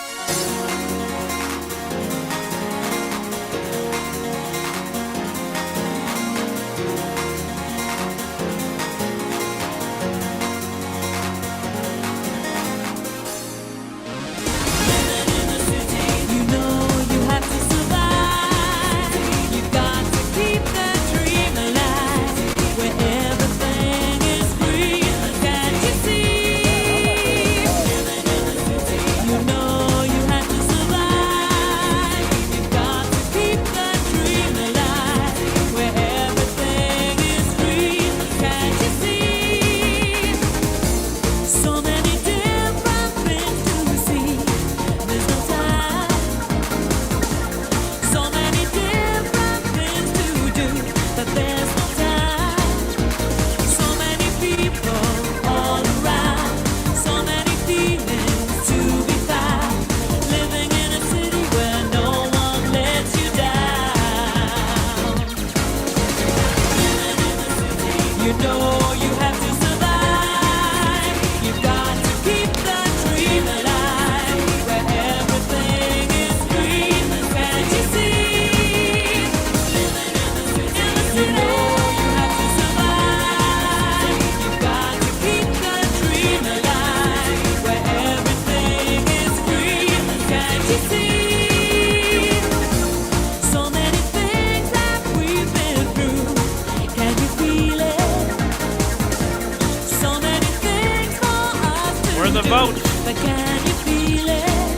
The vote. But can you feel it?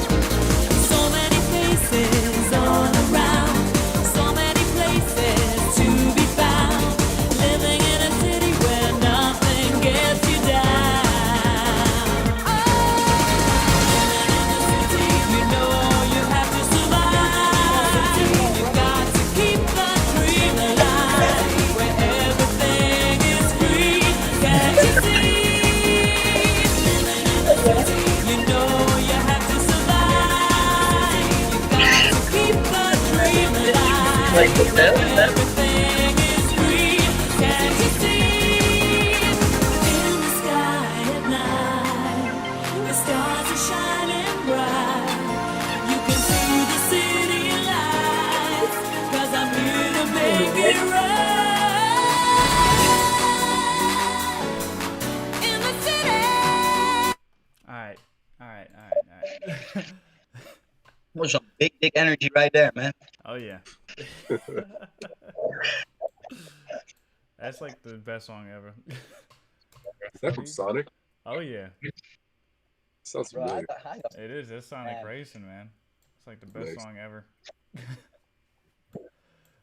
So many faces all around, so many places to be found. Living in a city where nothing gets you down. Oh, you know you have to survive. You got to keep the dream alive, where everything is free. Can't you see? You know you have to survive. You got to keep the dream alive. Everything is free. Can't you see? In the sky at night, the stars are shining bright. You can see the city lights, 'cause I'm here to make it right. In the city. Alright. was some big dick energy right there, man. Oh yeah. That's like the best song ever. Is that from Sonic? Oh yeah. Sounds Bro, familiar. It is. It's Sonic Man. Racing, man. It's like the best Nice. song ever.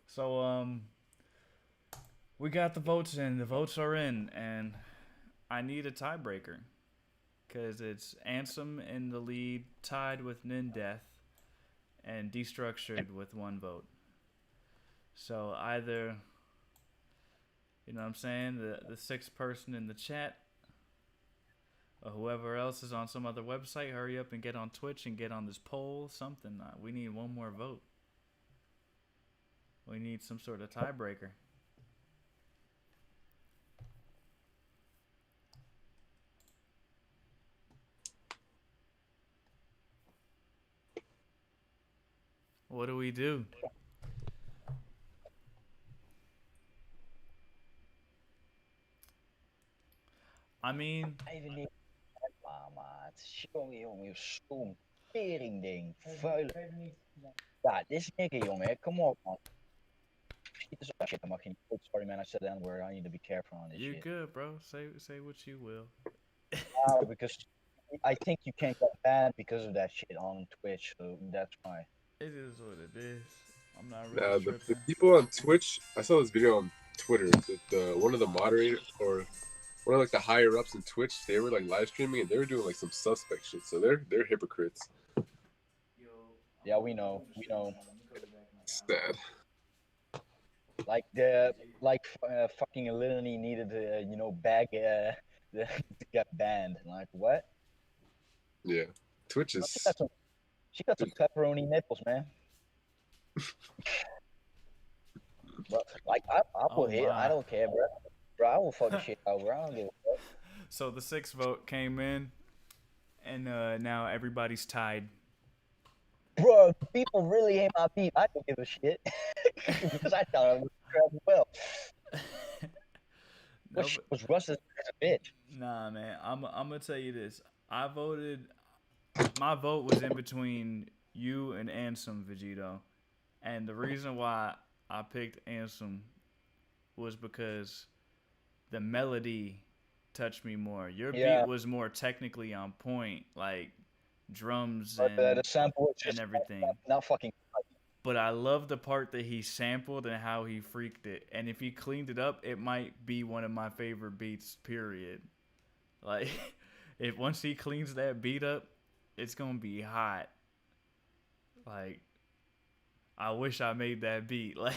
So we got the votes in. The votes are in, and I need a tiebreaker because it's Ansem in the lead, tied with Nindeath, and Destructured with 1 vote. So either, you know what I'm saying, the 6th person in the chat, or whoever else is on some other website, hurry up and get on Twitch and get on this poll, something. We need 1 more vote. We need some sort of tiebreaker. What do we do? I mean, I even need man. Jongen, stom. Teringding. Vuile. Ja, this nigga, jongen. Come on, man. Shit is shit. I'm fucking. Sorry, man. I said the N-word. I need to be careful on this You're shit. good, bro. Say what you will. Because I think you can't get banned because of that shit on Twitch, so that's why. It is what it is. I'm not really Nah, the tripping. people on Twitch, I saw this video on Twitter that one of the moderators or one of like the higher ups in Twitch, they were like live streaming and they were doing like some suspect shit. So they're hypocrites. Yeah, we know. Sad. Like fucking Eleni needed to bag to get banned. Like what? Yeah, Twitch is. She got some pepperoni nipples, man. Bro, like I will hit. I don't care, bro. Bro, I will fuck the shit out, bro. I don't give a fuck. So the 6th vote came in, and now everybody's tied. Bro, people really hate my beat. I don't give a shit because I thought I was as well. Nope. Was Russ as a bitch? Nah, man. I'm gonna tell you this. I voted. My vote was in between you and Ansem, Vegito, and the reason why I picked Ansem was because the melody touched me more. Your beat was more technically on point, like drums and the sample was just everything. Not fucking. But I love the part that he sampled and how he freaked it. And if he cleaned it up, it might be one of my favorite beats, period. Like, if once he cleans that beat up, it's gonna be hot. Like, I wish I made that beat. Like,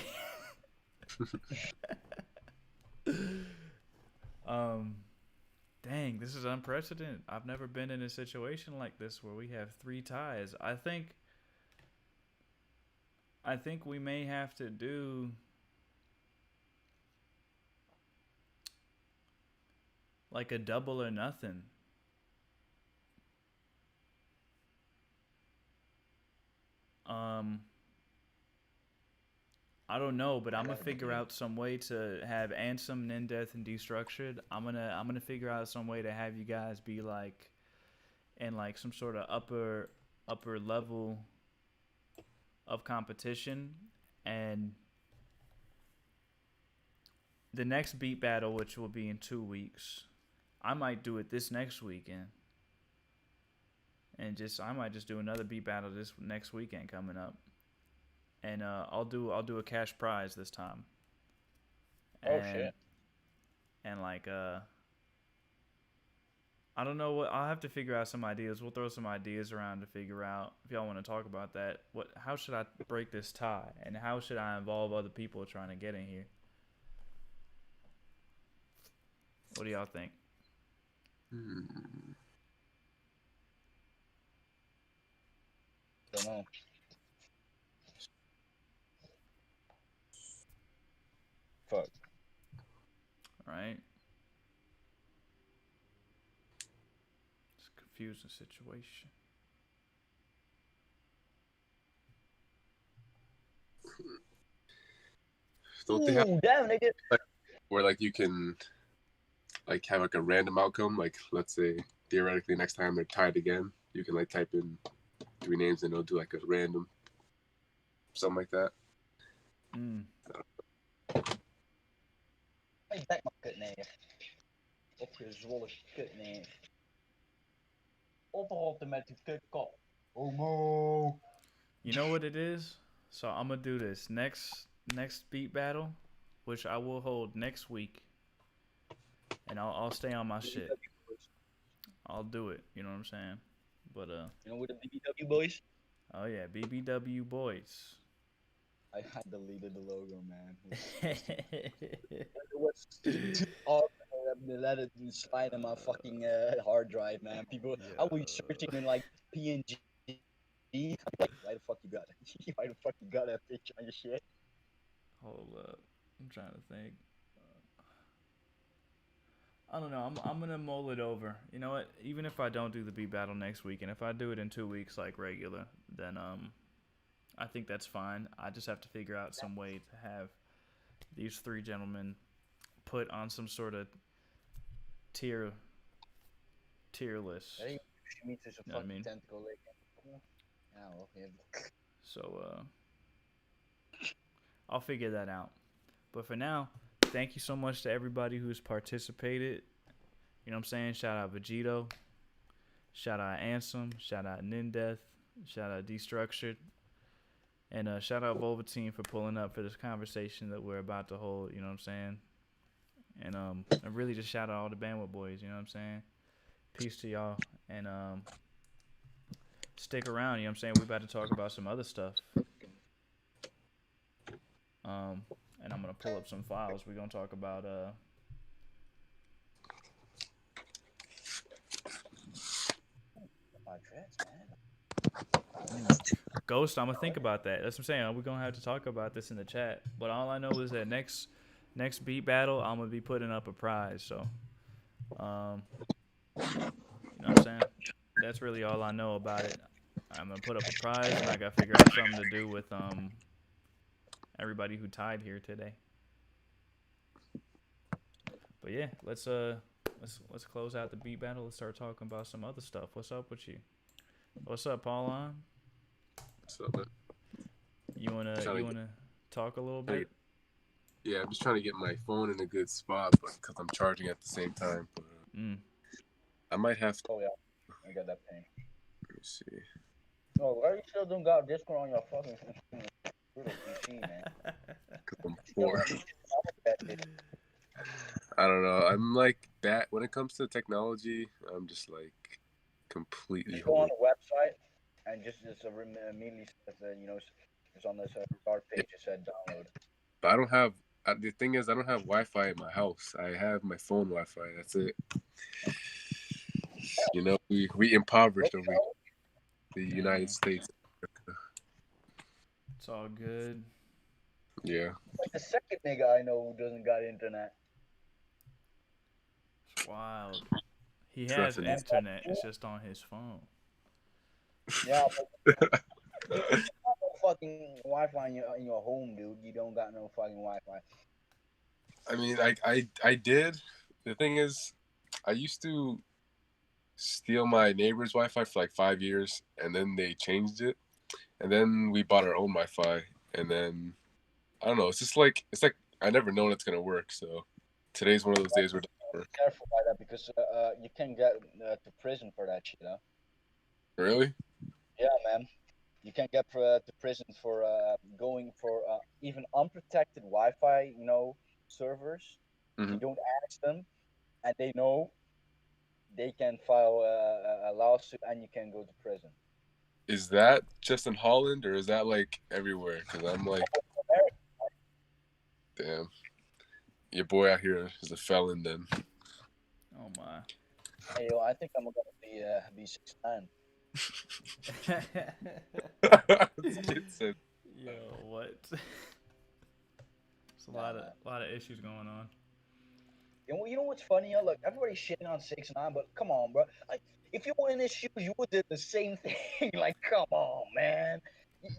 dang, this is unprecedented. I've never been in a situation like this where we have 3 ties. I think we may have to do like a double or nothing. I don't know, but I'm gonna figure out some way to have Ansem, Nindeth, and Destructured. I'm gonna figure out some way to have you guys be like in like some sort of upper level of competition, and the next beat battle, which will be in 2 weeks, I might do it this next weekend, and I might just do another beat battle this next weekend coming up, and I'll do a cash prize this time. Oh shit! And like I don't know what. I'll have to figure out some ideas. We'll throw some ideas around to figure out if y'all want to talk about that. How should I break this tie, and how should I involve other people trying to get in here? What do y'all think? Don't know. Fuck. Right. It's a confusing situation. Don't they have damn, nigga. where like you can like have like a random outcome? Like let's say theoretically next time they're tied again, you can like type in 3 names and it'll do like a random something like that. Hey, back my kut neer. Opgezwollen kut neer. Oprotten met die kutkop. Homo. You know what it is? So I'm gonna do this next beat battle, which I will hold next week, and I'll stay on my shit. I'll do it. You know what I'm saying? But You know what the BBW boys? Oh yeah, BBW boys. I deleted the logo, man. It was too awesome. Let it slide in my fucking hard drive, man. People, I was searching in like PNG. Like, why the fuck you got it? Why the fuck you got that picture on your shit? Hold up, I'm trying to think. I don't know. I'm gonna mull it over. You know what? Even if I don't do the beat battle next week, and if I do it in 2 weeks like regular, then I think that's fine. I just have to figure out some way to have these 3 gentlemen put on some sort of tier list. Hey, he meets is a You know what I fucking mean? tentacle leg. Yeah, well, yeah. So I'll figure that out. But for now, thank you so much to everybody who's participated. You know what I'm saying? Shout out Vegito. Shout out Ansem. Shout out Nindeth. Shout out Destructured. And shout out Volvatine for pulling up for this conversation that we're about to hold. You know what I'm saying? And really just shout out all the Bandwidth boys. You know what I'm saying? Peace to y'all. And stick around. You know what I'm saying? We about to talk about some other stuff. And I'm gonna pull up some files. We're gonna talk about My dreads, man. Ghost. I'm gonna think about that. That's what I'm saying. We're gonna have to talk about this in the chat. But all I know is that next beat battle, I'm gonna be putting up a prize. So, you know what I'm saying? That's really all I know about it. I'm gonna put up a prize, and I gotta figure out something to do with everybody who tied here today. But yeah, let's close out the beat battle. Let's start talking about some other stuff. What's up with you? What's up, Paulon? What's up, man? You wanna talk a little bit? Yeah, I'm just trying to get my phone in a good spot, but because I'm charging at the same time. But, I might have to. Oh yeah, I got that pain. Let me see. No, why you still don't got Discord on your fucking PC, man? Because I'm poor. I don't know. I'm like that when it comes to technology. I'm just like completely. Just go on the website and just immediately says it's on this start page. It said download. But I don't have. The thing is, I don't have Wi-Fi in my house. I have my phone Wi-Fi. That's it. You know, we impoverished over the United States. It's all good. Yeah. Like the second nigga I know who doesn't got internet. It's wild. He has internet. It's just on his phone. Yeah, but you don't got no fucking Wi-Fi in your home, dude. You don't got no fucking Wi-Fi. I mean, I did. The thing is, I used to steal my neighbor's Wi-Fi for like 5 years, and then they changed it, and then we bought our own Wi-Fi, and then I don't know. It's like I never know when it's gonna work. So today's one of those days where it doesn't work. Careful by that because you can get to prison for that shit, huh? Really? Yeah, man. You can get to prison for going for even unprotected Wi-Fi, servers. Mm-hmm. You don't ask them, and they know. They can file a lawsuit, and you can go to prison. Is that just in Holland, or is that like everywhere? Because I'm like, damn, your boy out here is a felon then. Oh my. Hey, yo, I think I'm gonna be 6'9". Yo, what? There's a lot of issues going on. You know what's funny? Yo? Look, everybody's shitting on 6'9", but come on, bro. Like, if you were in his shoes, you would do the same thing. Like, come on, man.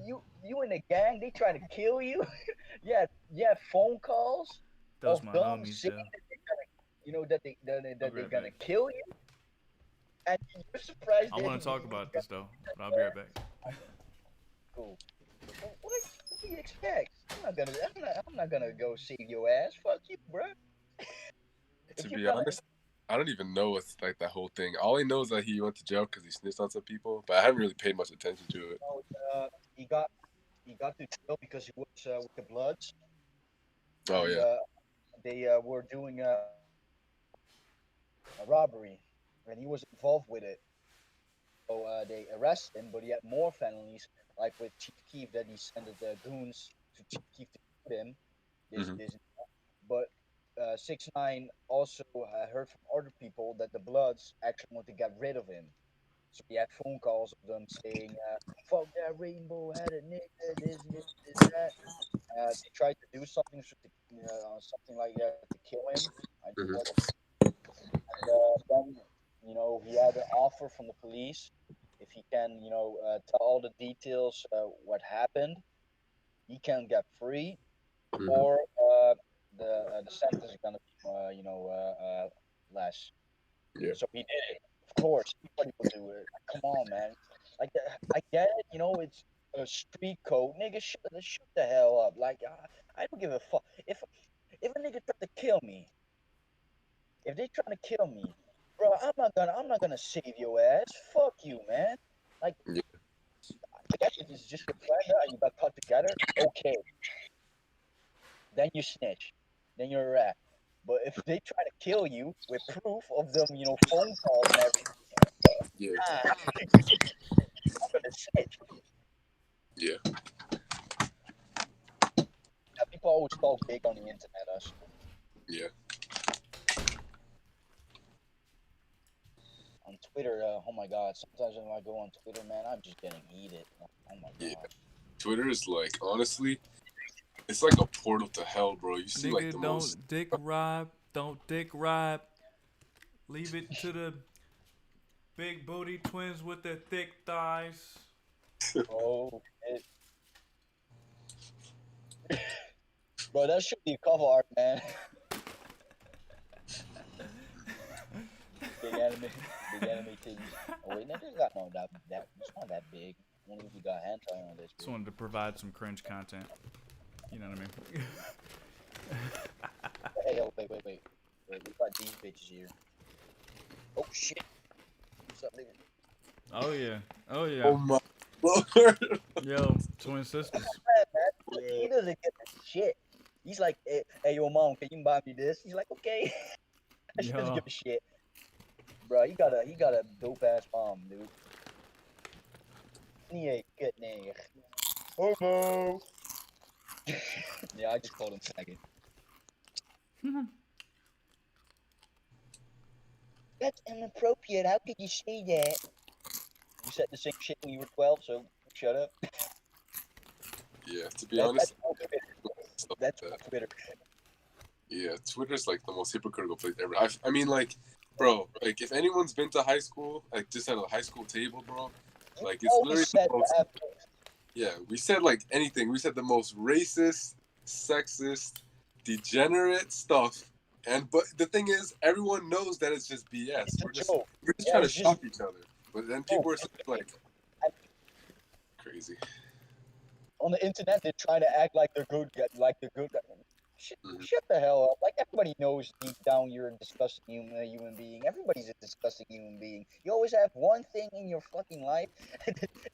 You in the gang? They try to kill you? yeah, phone calls. Those of my them homies, saying though. that they're gonna kill you. And you're surprised. I want to talk about this though, but I'll be right back. Cool. What do you expect? I'm not gonna go save your ass. Fuck you, bro. To be honest, I don't even know what's like that whole thing. All I know is that he went to jail because he snitched on some people, but I haven't really paid much attention to it. He got to jail because he was with the Bloods. Oh and, yeah. They were doing a robbery, and he was involved with it. So they arrested him, but he had more felonies, like with Chief Keef, that he sent the goons to Chief Keef to shoot him. But 6ix9ine also heard from other people that the Bloods actually want to get rid of him. So he had phone calls of them saying, fuck that rainbow-headed nigga, this, that. They tried to do something like that to kill him. And then, he had an offer from the police. If he can, tell all the details what happened, he can get free, or the sentence is gonna be, less. Yeah. So he did it. Of course, anybody would do it. street code, nigga, shut the hell up. Like, I don't give a fuck. If a nigga try to kill me, if they trying to kill me, bro, I'm not gonna save your ass. Fuck you, man. Like, Yeah. I guess if it's just your friend and you got caught together, okay. Then you snitch. Then you're a rat. But if they try to kill you with proof of them, phone calls and everything, Yeah. I'm gonna snitch. Yeah. Yeah, people always talk big on the internet, us. Yeah. On Twitter, oh my god, sometimes when I go on Twitter, man, I'm just getting heated. Oh my Yeah. god. Twitter is like, honestly, it's like a portal to hell, bro. You see like Nigga, the don't most. dick ride. Don't dick ride. Leave it to the big booty twins with their thick thighs. Oh, bro, that should be cover art, man. Big anime things. Oh wait, no, there's not no that it's not that big. Only if we got hentai on this. Just wanted to provide some cringe content. You know what I mean? Hey, yo, wait. We got these bitches here. Oh shit. What's up, nigga? Oh yeah. Oh yeah. Oh my lord. Yo, twin sisters. Man, he doesn't get the shit. He's like, hey, yo, mom, can you buy me this? He's like, okay. She doesn't Yo. give a shit. Bro, he got a dope ass mom, dude. He ain't good nigga. Homo. Yeah, I just called him faggot. That's inappropriate. How could you say that? You said the same shit when you were 12, so shut up. Yeah, to be honest, That's Twitter. yeah, Twitter's like the most hypocritical place ever. I mean, like, bro, like if anyone's been to high school, like just at a high school table, bro, like it's literally the most, yeah. We said like anything. We said the most racist, sexist, degenerate stuff. But the thing is, everyone knows that it's just BS. We're just trying to shock each other. But then people are like crazy. On the internet, they try to act like they're good, Shut the hell up. Like, everybody knows deep down you're a disgusting human being. Everybody's a disgusting human being. You always have one thing in your fucking life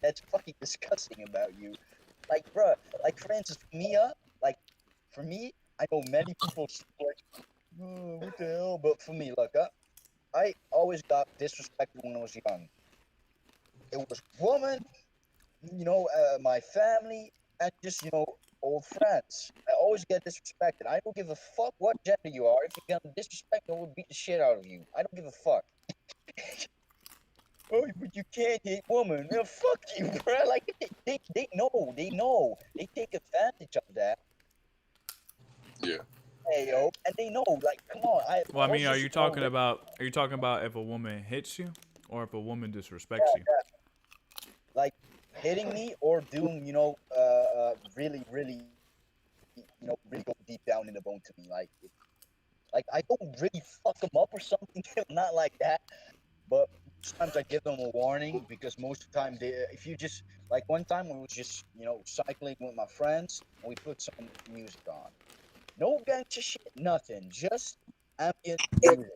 that's fucking disgusting about you. Like, bruh, like, for instance, for me, I know many people like, oh, what the hell? But for me, look, I always got disrespected when I was young. It was woman, my family, and just, old friends. I always get disrespected. I don't give a fuck what gender you are. If you're gonna disrespect me, I will beat the shit out of you. I don't give a fuck. Oh, but you can't hit woman. Man, fuck you, bro. Like, they know. They take advantage of that. Yeah. Hey, yo, and they know, like, come on. Well, I mean, are you talking about if a woman hits you or if a woman disrespects you? Yeah. Like, hitting me or doing, really, really, really go deep down in the bone to me. Like I don't really fuck them up or something, not like that. But sometimes I give them a warning because most of the time if you just, like one time we was just, cycling with my friends and we put some music on. No gangster shit, nothing, just ambient music.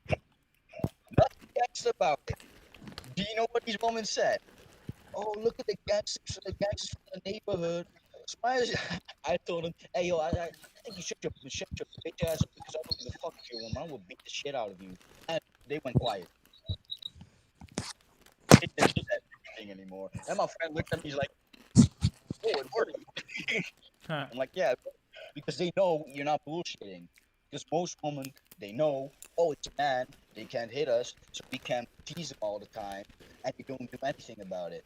Nothing gangster about it. Do you know what these women said? Oh, look at the gangsters from the neighborhood. So I told him, hey, yo, I think you shut your bitch ass up because I don't give a fuck if you're a woman. I will beat the shit out of you. And they went quiet. They didn't do that thing anymore. And my friend looked at me, he's like, oh, it worked. I'm like, yeah, because they know you're not bullshitting. Because most women, they know, oh, it's a man, they can't hit us, so we can't tease them all the time, and they don't do anything about it.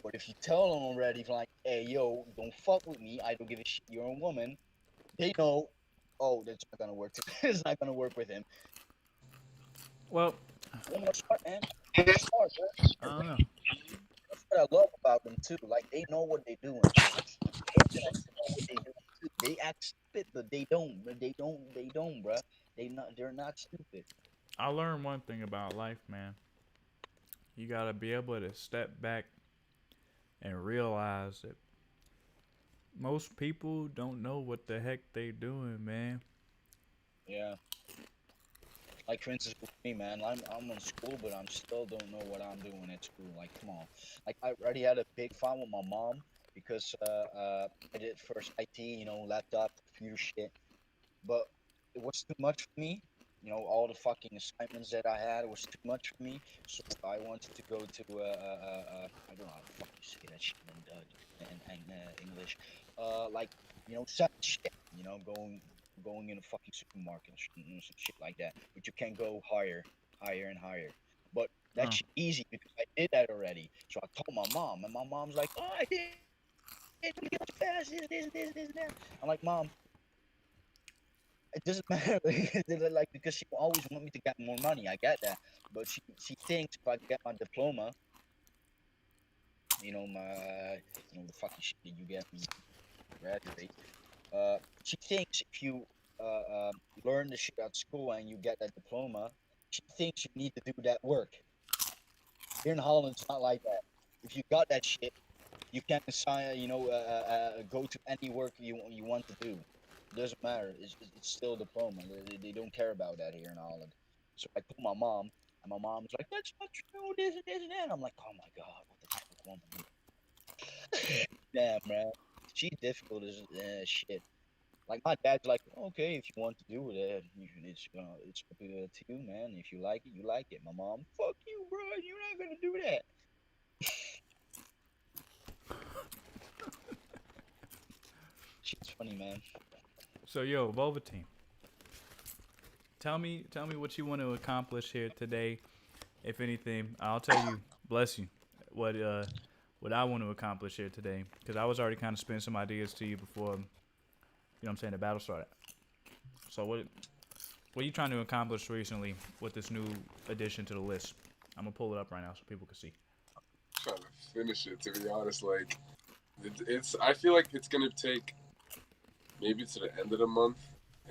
But if you tell them already, like, hey, yo, don't fuck with me, I don't give a shit, you're a woman, they know, oh, that's not gonna work. It's not gonna work with him. Well, Women are smart, man. They're smart, bro. I don't know. That's what I love about them too. Like, they know what they're doing. They act stupid, but they don't. They don't, bro. They're not stupid. I learned one thing about life, man. You gotta be able to step back and realize that most people don't know what the heck they doing, man. Yeah. Like for instance with me, man, I'm in school, but I'm still don't know what I'm doing at school. Like, come on. Like I already had a big fight with my mom because I did first IT, laptop, computer shit. But it was too much for me. All the fucking assignments that I had was too much for me. So I wanted to go to I don't know how to fucking say that shit in English. Like such shit. Going in a fucking supermarket and some shit like that. But you can go higher and higher. But that's easy because I did that already. So I told my mom, and my mom's like, "Oh, I did it fast. This, that." I'm like, "Mom, it doesn't matter." Like because she always want me to get more money. I get that, but she thinks if I get my diploma, the fucking shit that you get when you graduate. She thinks if you learn the shit at school and you get that diploma, she thinks you need to do that work. Here in Holland, it's not like that. If you got that shit, you can assign, go to any work you want to do. It doesn't matter. It's still a diploma. They don't care about that here in Holland. So I told my mom, and my mom's like, "That's not true. This and that." I'm like, "Oh my god, what the fuck woman do?" Damn, man. She's difficult as shit. Like my dad's like, "Okay, if you want to do it, it's up to you, man. If you like it, you like it." My mom, "Fuck you, bro. You're not gonna do that." Shit's funny, man. So yo, Velveteen, tell me what you want to accomplish here today, if anything. I'll tell you, bless you, what I want to accomplish here today, because I was already kind of spitting some ideas to you before. You know what I'm saying? The battle started. So what are you trying to accomplish recently with this new addition to the list? I'm gonna pull it up right now so people can see. Trying to finish it, to be honest. Like, it's. I feel like it's gonna take maybe to the end of the month,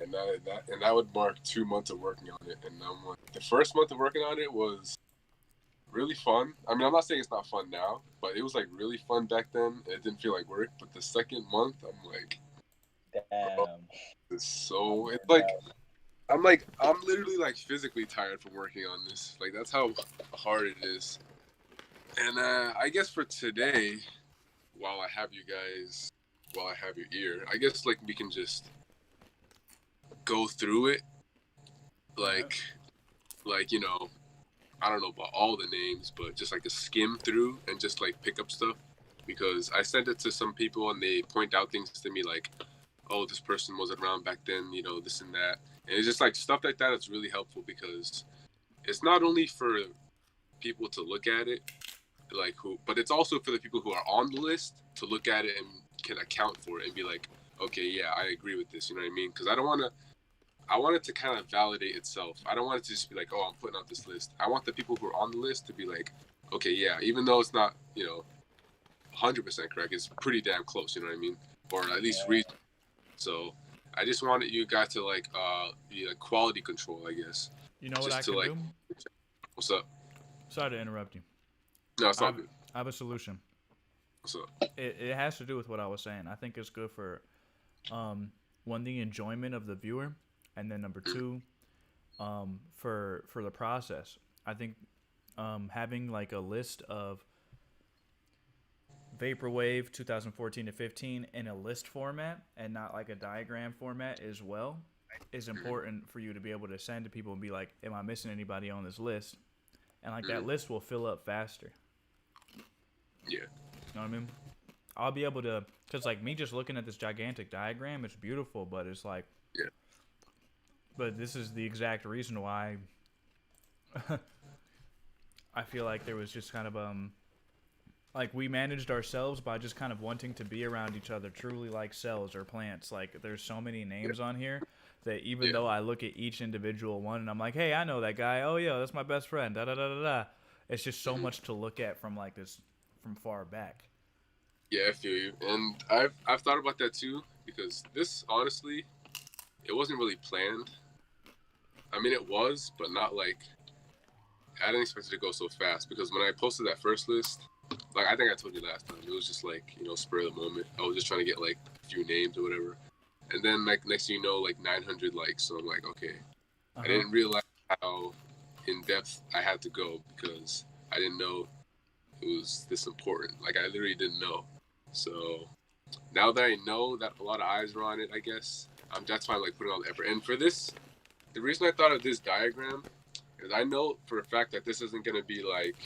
and that would mark 2 months of working on it. And the first month of working on it was really fun. I mean, I'm not saying it's not fun now, but it was like really fun back then. It didn't feel like work. But the second month, I'm like, damn. It's I'm literally like physically tired from working on this. Like that's how hard it is. And I guess for today, while I have your ear, I guess like we can just go through it. Like I don't know about all the names, but just like a skim through and just like pick up stuff, because I sent it to some people and they point out things to me like, "Oh, this person wasn't around back then, this and that." And it's just like stuff like that that's really helpful, because it's not only for people to look at it, but it's also for the people who are on the list to look at it and can account for it and be like, "Okay, yeah, I agree with this," you know what I mean? Because I want it to kind of validate itself. I don't want it to just be like, "Oh, I'm putting out this list." I want the people who are on the list to be like, "Okay, yeah, even though it's not, 100% correct, it's pretty damn close," you know what I mean? Or at least reasonable. So I just wanted you guys to be like quality control, I guess. You know what just I can do? What's up? Sorry to interrupt you. No, it's not good. I have a solution. What's up? It has to do with what I was saying. I think it's good for one, the enjoyment of the viewer, and then number two, for the process. I think having like a list of Vaporwave 2014 to 15 in a list format and not like a diagram format as well is important for you to be able to send to people and be like, "Am I missing anybody on this list?" And like that list will fill up faster. Yeah. You know what I mean? I'll be able to, because like me just looking at this gigantic diagram, it's beautiful, but it's like, yeah. But this is the exact reason why I feel like there was just kind of like we managed ourselves by just kind of wanting to be around each other, truly like cells or plants. Like there's so many names on here that even though I look at each individual one and I'm like, "Hey, I know that guy. Oh yeah, that's my best friend." Da da da da da. It's just so much to look at from like this from far back. Yeah, I feel you, and I've thought about that too, because this honestly, it wasn't really planned. I mean, it was, but not like I didn't expect it to go so fast, because when I posted that first list, like I think I told you last time, it was just like, you know, spur of the moment. I was just trying to get like a few names or whatever. And then like next thing you know, like 900 likes. So I'm like, okay. I didn't realize how in depth I had to go because I didn't know it was this important. Like I literally didn't know. So now that I know that a lot of eyes were on it, I guess that's why I'm like putting all the effort. And for this, the reason I thought of this diagram is I know for a fact that this isn't gonna be like,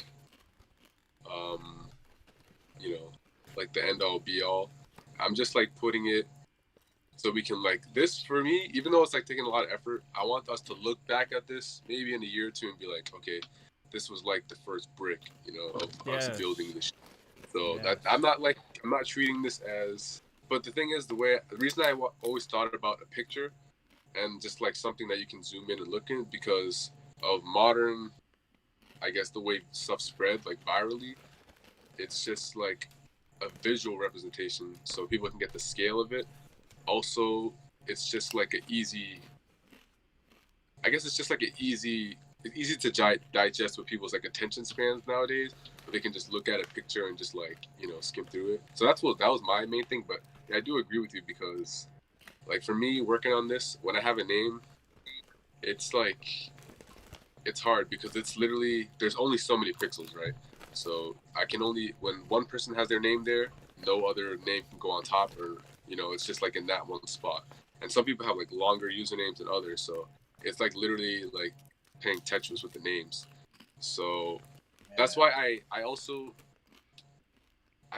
you know, like the end all be all. I'm just like putting it so we can like this for me, even though it's like taking a lot of effort. I want us to look back at this maybe in a year or two and be like, okay, this was like the first brick, you know, of us building this. So that I'm not treating this as. But the thing is, the reason I always thought about a picture and just like something that you can zoom in and look in because of modern, I guess the way stuff spread like virally, it's just like a visual representation so people can get the scale of it. Also, it's just like an easy. I guess it's just like it's easy to digest with people's like attention spans nowadays. Where they can just look at a picture and just like, you know, skim through it. So that was my main thing. But yeah, I do agree with you because, like for me working on this, when I have a name, it's like it's hard because it's literally there's only so many pixels, right? So I can only when one person has their name there, no other name can go on top or. You know, it's just like in that one spot. And some people have like longer usernames than others. So it's like literally like playing Tetris with the names. So that's why I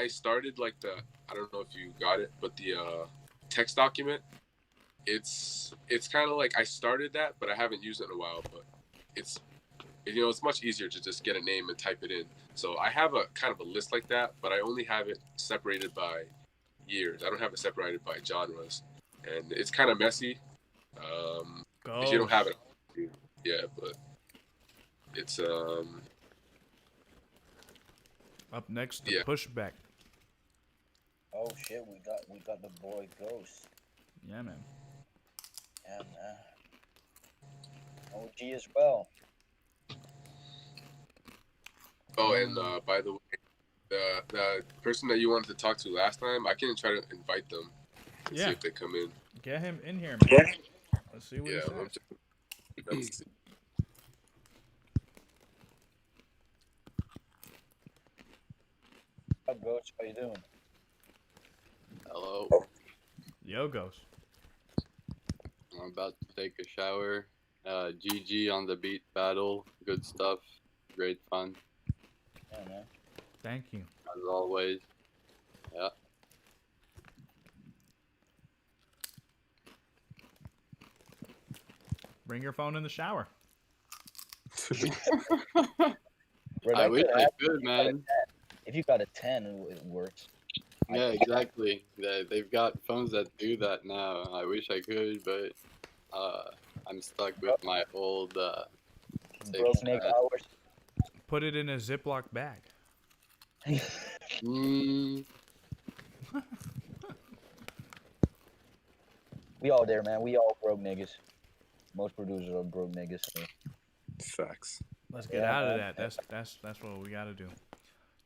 started like I don't know if you got it, but the text document, it's kind of like I started that, but I haven't used it in a while. But it's, you know, it's much easier to just get a name and type it in. So I have a kind of a list like that, but I only have it separated by years. I don't have it separated by genres, and it's kind of messy. If you don't have it, yeah, but it's up next the pushback. Oh shit, we got the boy Ghost. Yeah, man. And OG as well. Oh, and by the way, the person that you wanted to talk to last time, I can try to invite them and see if they come in. Get him in here, man. Let's see what he says. Let's see. What's up, Ghost? How you doing? Hello. Yo, Ghost. I'm about to take a shower. GG on the beat battle. Good stuff. Great fun. Yeah, man. Thank you. As always. Yeah. Bring your phone in the shower. I wish I could, man. If you got a 10, it works. Yeah, exactly. They've got phones that do that now. I wish I could, but I'm stuck with my old Snake hours. Put it in a Ziploc bag. We all there, man. We all broke niggas. Most producers are broke niggas. So. Facts. Let's get out of that. That's what we gotta do.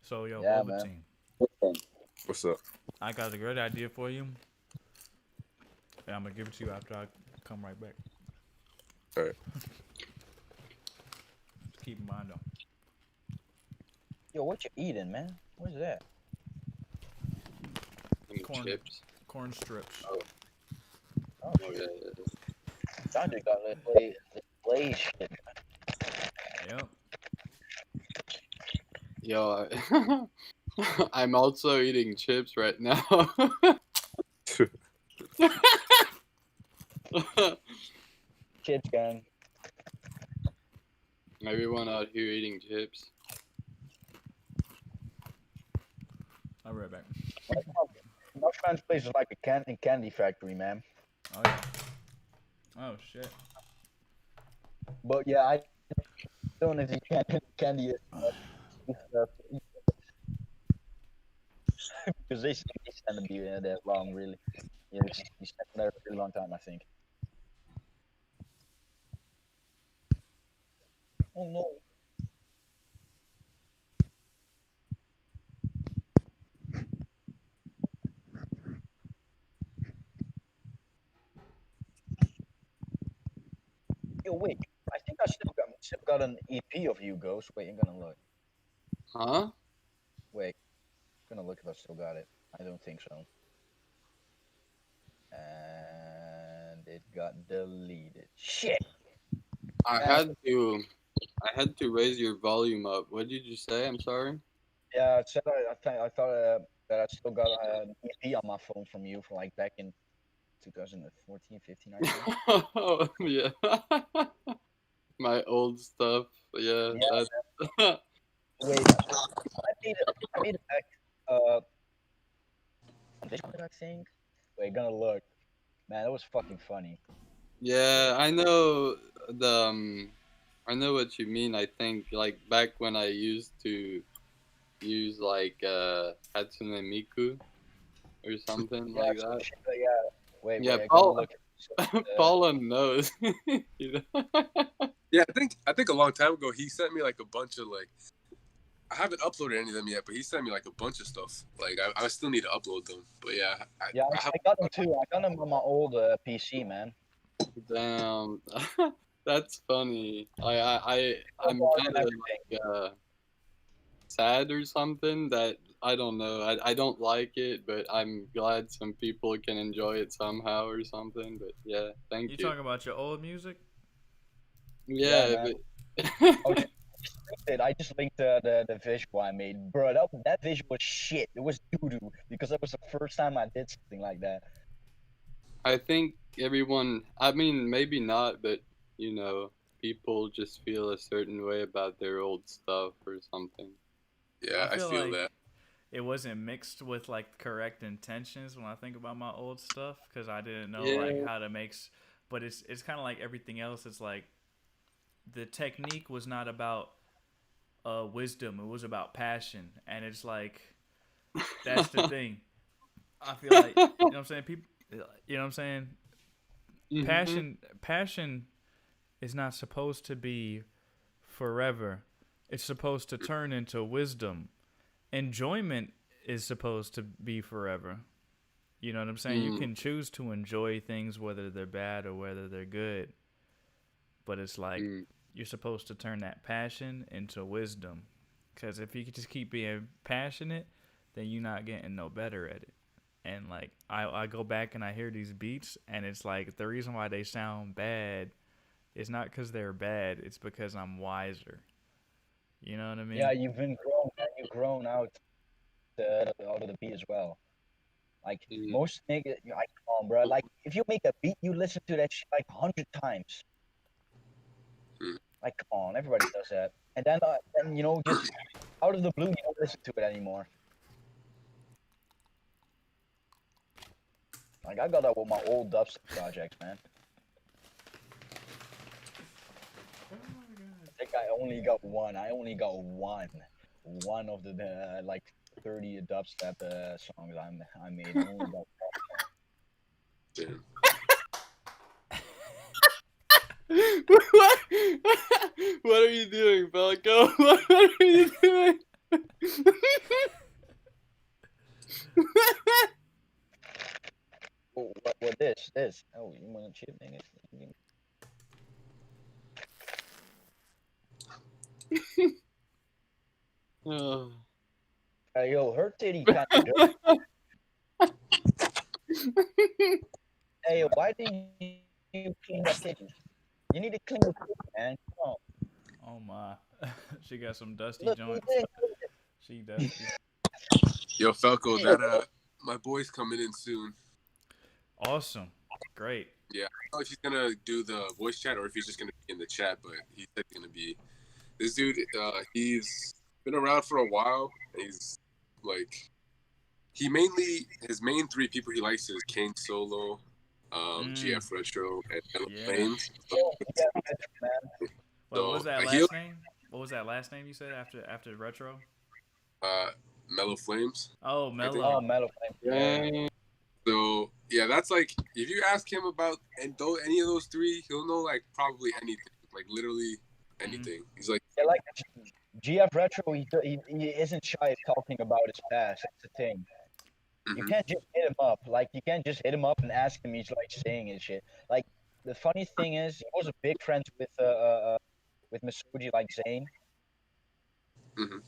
So yo, Yeah, team. What's up? I got a great idea for you. And I'm gonna give it to you after I come right back. All right. Just keep in mind though. Yo, what you eating, man? What's that? Chips. Corn strips. Oh, yeah. I just got that Blaze shit. Yep. Yo, I'm also eating chips right now. Chips, gang. Everyone out here eating chips. I'll be right back. My friend's place is like a candy factory, man. Oh yeah. Oh shit. But yeah, I don't know if you candy is because they stand to be that long, really. Yeah, you spent there for a really long time, I think. Oh no. Yo, wait. I think I still got an EP of you, Ghost. Wait, I'm gonna look. Huh? Wait, I'm gonna look if I still got it. I don't think so. And it got deleted. Shit. I had to raise your volume up. What did you say? I'm sorry. Yeah, I said I thought that I still got an EP on my phone from you from like back in 2014, 15, I think. Oh yeah. My old stuff. Yeah. Yeah, That's wait, I made it back. I think. Wait, gonna look. Man, that was fucking funny. Yeah, I know I know what you mean. I think like back when I used to use like Hatsune Miku or something Yeah, like some that. shit, yeah. Wait, Yeah, I gotta Paul look. Paula knows. You know? Yeah, I think a long time ago he sent me like a bunch of like. I haven't uploaded any of them yet, but he sent me like a bunch of stuff. Like I still need to upload them. But yeah, Yeah, I got them too. I got them on my old PC, man. Damn. That's funny. I'm Well, kind and of everything. like sad or something that I don't know. I don't like it, but I'm glad some people can enjoy it somehow or something. But yeah, thank You you. talking about your old music? Yeah, man. but I just linked the visual I made, bro. That visual was shit. It was doo doo because that was the first time I did something like that. I think everyone, I mean, maybe not, but you know, people just feel a certain way about their old stuff or something. Yeah, I feel like that. it wasn't mixed with like correct intentions when I think about my old stuff because I didn't know Yeah. like how to but it's kind of like everything else. It's like the technique was not about wisdom, it was about passion, and it's like that's the thing. I feel like you know what I'm saying. People, you know what I'm saying. Mhm. Passion is not supposed to be forever. It's supposed to turn into wisdom. Enjoyment is supposed to be forever. You know what I'm saying? You Mm. can choose to enjoy things whether they're bad or whether they're good. But it's like Mm. you're supposed to turn that passion into wisdom. Because if you just keep being passionate, then you're not getting no better at it. And like I go back and I hear these beats, and it's like the reason why they sound bad is not because they're bad. It's because I'm wiser. You know what I mean? Yeah, you've been grown, man. You've grown out of the beat as well. Like Mm. most niggas, like, come on, bro. Like if you make a beat, you listen to that shit like 100 times. Hmm. Like, come on, everybody does that. And then you know, just out of the blue, you don't listen to it anymore. Like I got that with my old dubstep projects, man. I think I only got one. I only got one of the like 30 dubstep songs I made. I only got Damn. what? What are you doing, Falco? What are you doing? oh, what this? Oh, you want a chip, nigga? Oh. Hey, yo, her titty kind of dirty. Hey, yo, why didn't you clean that titty? You need to clean the titty, man. Come on. Oh my, she got some dusty Look, you joints. didn't She dusty. Yo, Falco, that my boy's coming in soon. Awesome, great. Yeah, I don't know if he's gonna do the voice chat or if he's just gonna be in the chat, but he said he's gonna be. This dude, he's been around for a while. And he's like, his main three people he likes is Kane Solo, GF Retro, and Mellow Yeah. Flames. yeah, man. Wait, So, what was that he'll- last name? What was that last name you said after retro? Mellow Flames. Oh, Oh, Mellow. Mellow Flame. Yeah. So yeah, that's like if you ask him about any of those three, he'll know like probably anything, like literally anything. He's like, Yeah, like GF Retro, he isn't shy of talking about his past. That's the thing. You mhm. can't just hit him up. Like you can't just hit him up and ask him. He's like saying his shit. Like the funny thing is, he was a big friend with Masuji like Zayn. Mhm.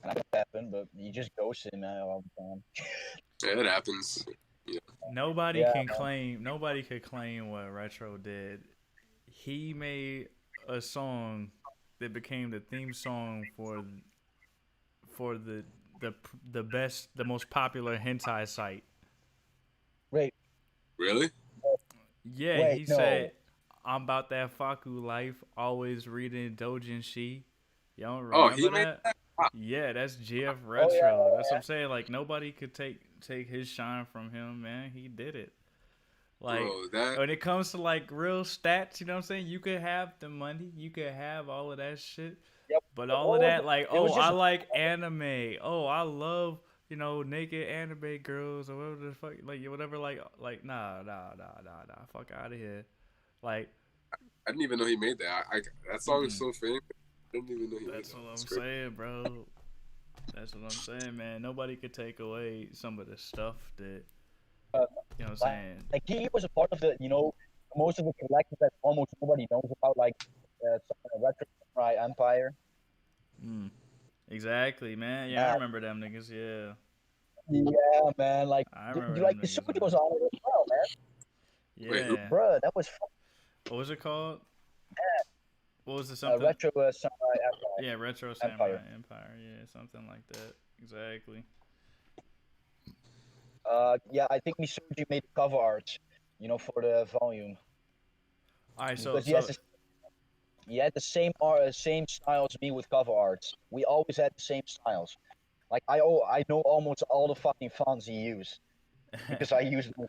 And that happened, but he just ghosted him all the time. Yeah, it happens. Nobody Yeah, can man. claim. Nobody could claim what Retro did. He made a song that became the theme song for the best, the most popular hentai site. Wait, Really? Yeah, wait, he no. said, "I'm about that Faku life, always reading Doujinshi." Y'all Oh, remember he made that? that? Wow. Yeah, that's GF Oh, Retro. yeah, That's what I'm saying. Like nobody could take his shine from him, man. He did it. Like Bro, that when it comes to like real stats, you know what I'm saying? You could have the money, you could have all of that shit, Yep. but What all of was that, it? like, It was oh, I just like anime. Oh, I love naked anime girls or whatever the fuck, like whatever, like nah, fuck out of here. Like I didn't even know he made that. That song is so famous. I didn't even know he made that's that. what I'm It's great. saying, bro. That's what I'm saying, man. Nobody could take away some of the stuff that you know what I'm saying. like he was a part of the most of the collections that almost nobody knows about, like Retro Samurai Empire. Exactly, man. Yeah, I remember them niggas. Yeah, Yeah, man. Like, I remember like them the niggas, Suki was man. on it as well, man. Wait, who? Yeah. Bruh, that was What was it called? What was the something? Retro Samurai Empire. Yeah, Retro Samurai Empire. Yeah, something like that. Exactly. Yeah, I think Misuji made the cover art, for the volume. All right, so Because so he had the same art, same style as me with cover arts. We always had the same styles. Like I know almost all the fucking fonts he used because I used them.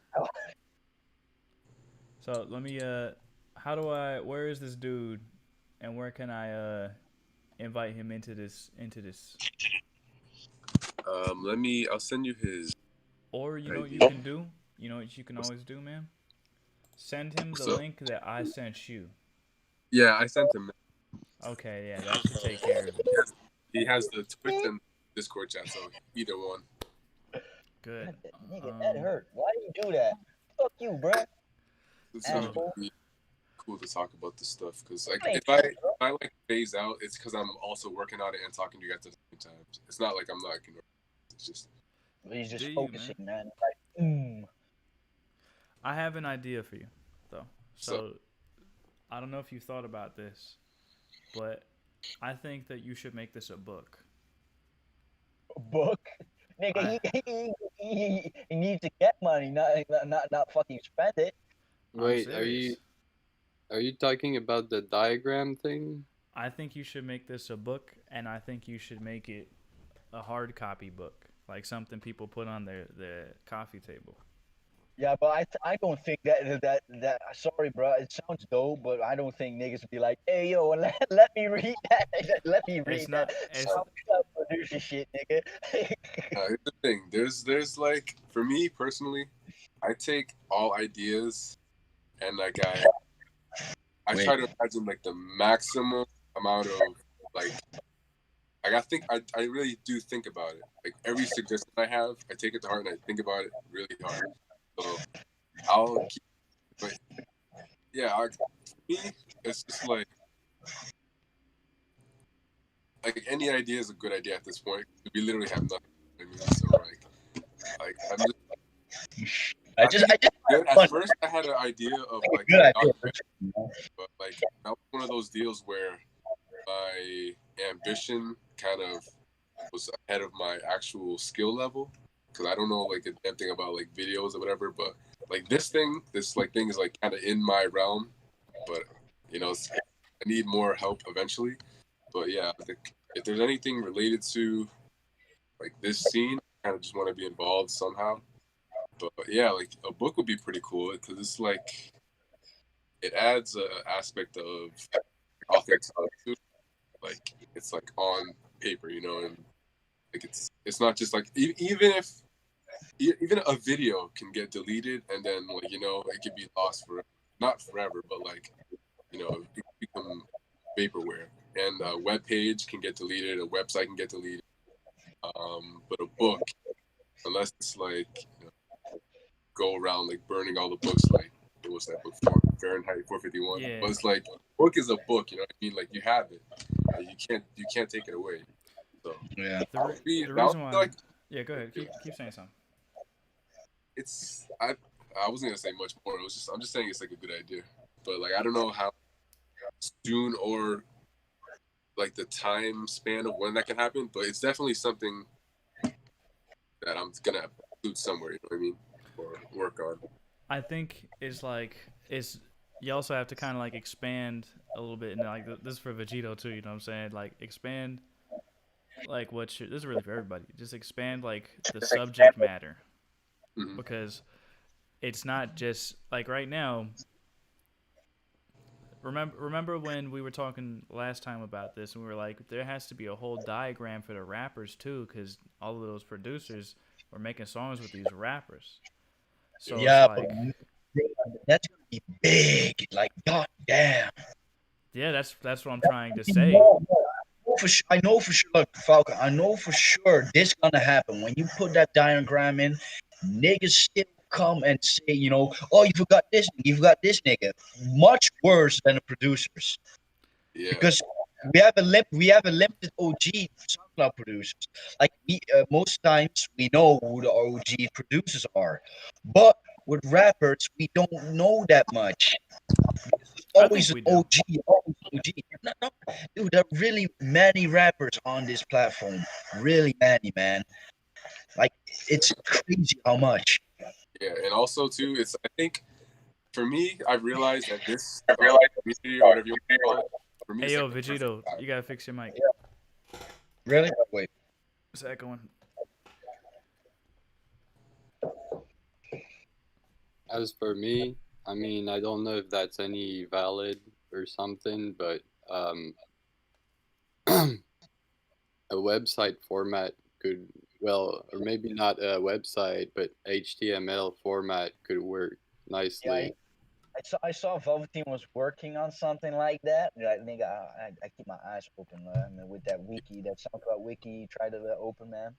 so let me where is this dude and where can I invite him into this I'll send you his. or you know what you ID. can do? You know what you can always do, man? Send him the So- link that I sent you. Yeah, I sent him. Okay, yeah, that should take care of it. He has the Twitch and Discord chat, so either one. Good. Nigga, that hurt. Why do you do that? Fuck you, bruh. It's Asshole. really cool to talk about this stuff because like Thanks, if I bro. like phase out, it's because I'm also working on it and talking to you guys at the same time. It's not like I'm not ignoring. It's just He's just Do you, focusing, man. Like, I have an idea for you, though. So, So- I don't know if you thought about this, but I think that you should make this a book. book. Nigga, he needs to get money, not fucking spend it. I'm Wait, are serious. you talking about the diagram thing? I think you should make this a book, and I think you should make it a hard copy book, like something people put on their coffee table. Yeah, but I don't think that sorry, bro. It sounds dope, but I don't think niggas would be like, hey, yo, let me read that. Let me read not- that. it's- Soundcloud producer shit, nigga. here's the thing. There's like for me personally, I take all ideas and like I try to imagine like the maximum amount of like I really do think about it. Like every suggestion I have, I take it to heart and I think about it really hard. So I'll keep, but yeah, for me, it's just like any idea is a good idea at this point. We literally have nothing. I mean, so like I'm just. At first, I had an idea of like, good idea. but like that was one of those deals where my ambition kind of was ahead of my actual skill level because I don't know like a damn thing about like videos or whatever. But like this thing is like kind of in my realm, but I need more help eventually. But yeah, if there's anything related to like this scene, I kind of just want to be involved somehow. But yeah, like a book would be pretty cool because it's like it adds an aspect of authenticity. Like it's like on paper, and like it's not just like even a video can get deleted and then like it could be lost for not forever, but like it can become vaporware. And a web page can get deleted, a website can get deleted, but a book, unless it's like go around like burning all the books, like it was that book for. Fahrenheit 451. Yeah. But it's like book is a book, you know what I mean? Like you have it, you can't take it away. So Yeah. The reason why. Yeah, go ahead. Keep saying something. It's I wasn't gonna say much more. I'm just saying it's like a good idea, but like I don't know how soon or like the time span of when that can happen, but it's definitely something that I'm gonna include somewhere. You know what I mean? Or work on. I think it's you also have to kind of like expand a little bit, and like this is for Vegito too. You know what I'm saying? Like expand, like this is really for everybody. Just expand like the subject matter, because it's not just like right now. Remember when we were talking last time about this, and we were like, there has to be a whole diagram for the rappers too, because all of those producers were making songs with these rappers. So Yeah, it's like, but that's gonna be big. Like, god damn. yeah, that's what I'm trying to say. I know for sure, look, Falco, I know for sure this gonna happen. When you put that diagram in, niggas still come and say, you know, oh, you forgot this, nigga. Much worse than the producers. Yeah. Because we have a limited OG SoundCloud producers. Like most times we know who the OG producers are, but with rappers we don't know that much. Always an OG, always OG. No, dude, there are really many rappers on this platform. Really many, man. Like it's crazy how much. Yeah, and also too, I think for me, I've realized that this community or whatever you want to call it, for me, Hey it's yo, like the perfect Vegito, time. you gotta fix your mic. Really? Wait. It's echoing. As for me, I mean, I don't know if that's any valid or something, but a website format could, well, or maybe not a website, but HTML format could work nicely. I saw Velveteen was working on something like that. Like, nigga, I keep my eyes open, man. With that wiki, that SoundCloud wiki, try to open, man.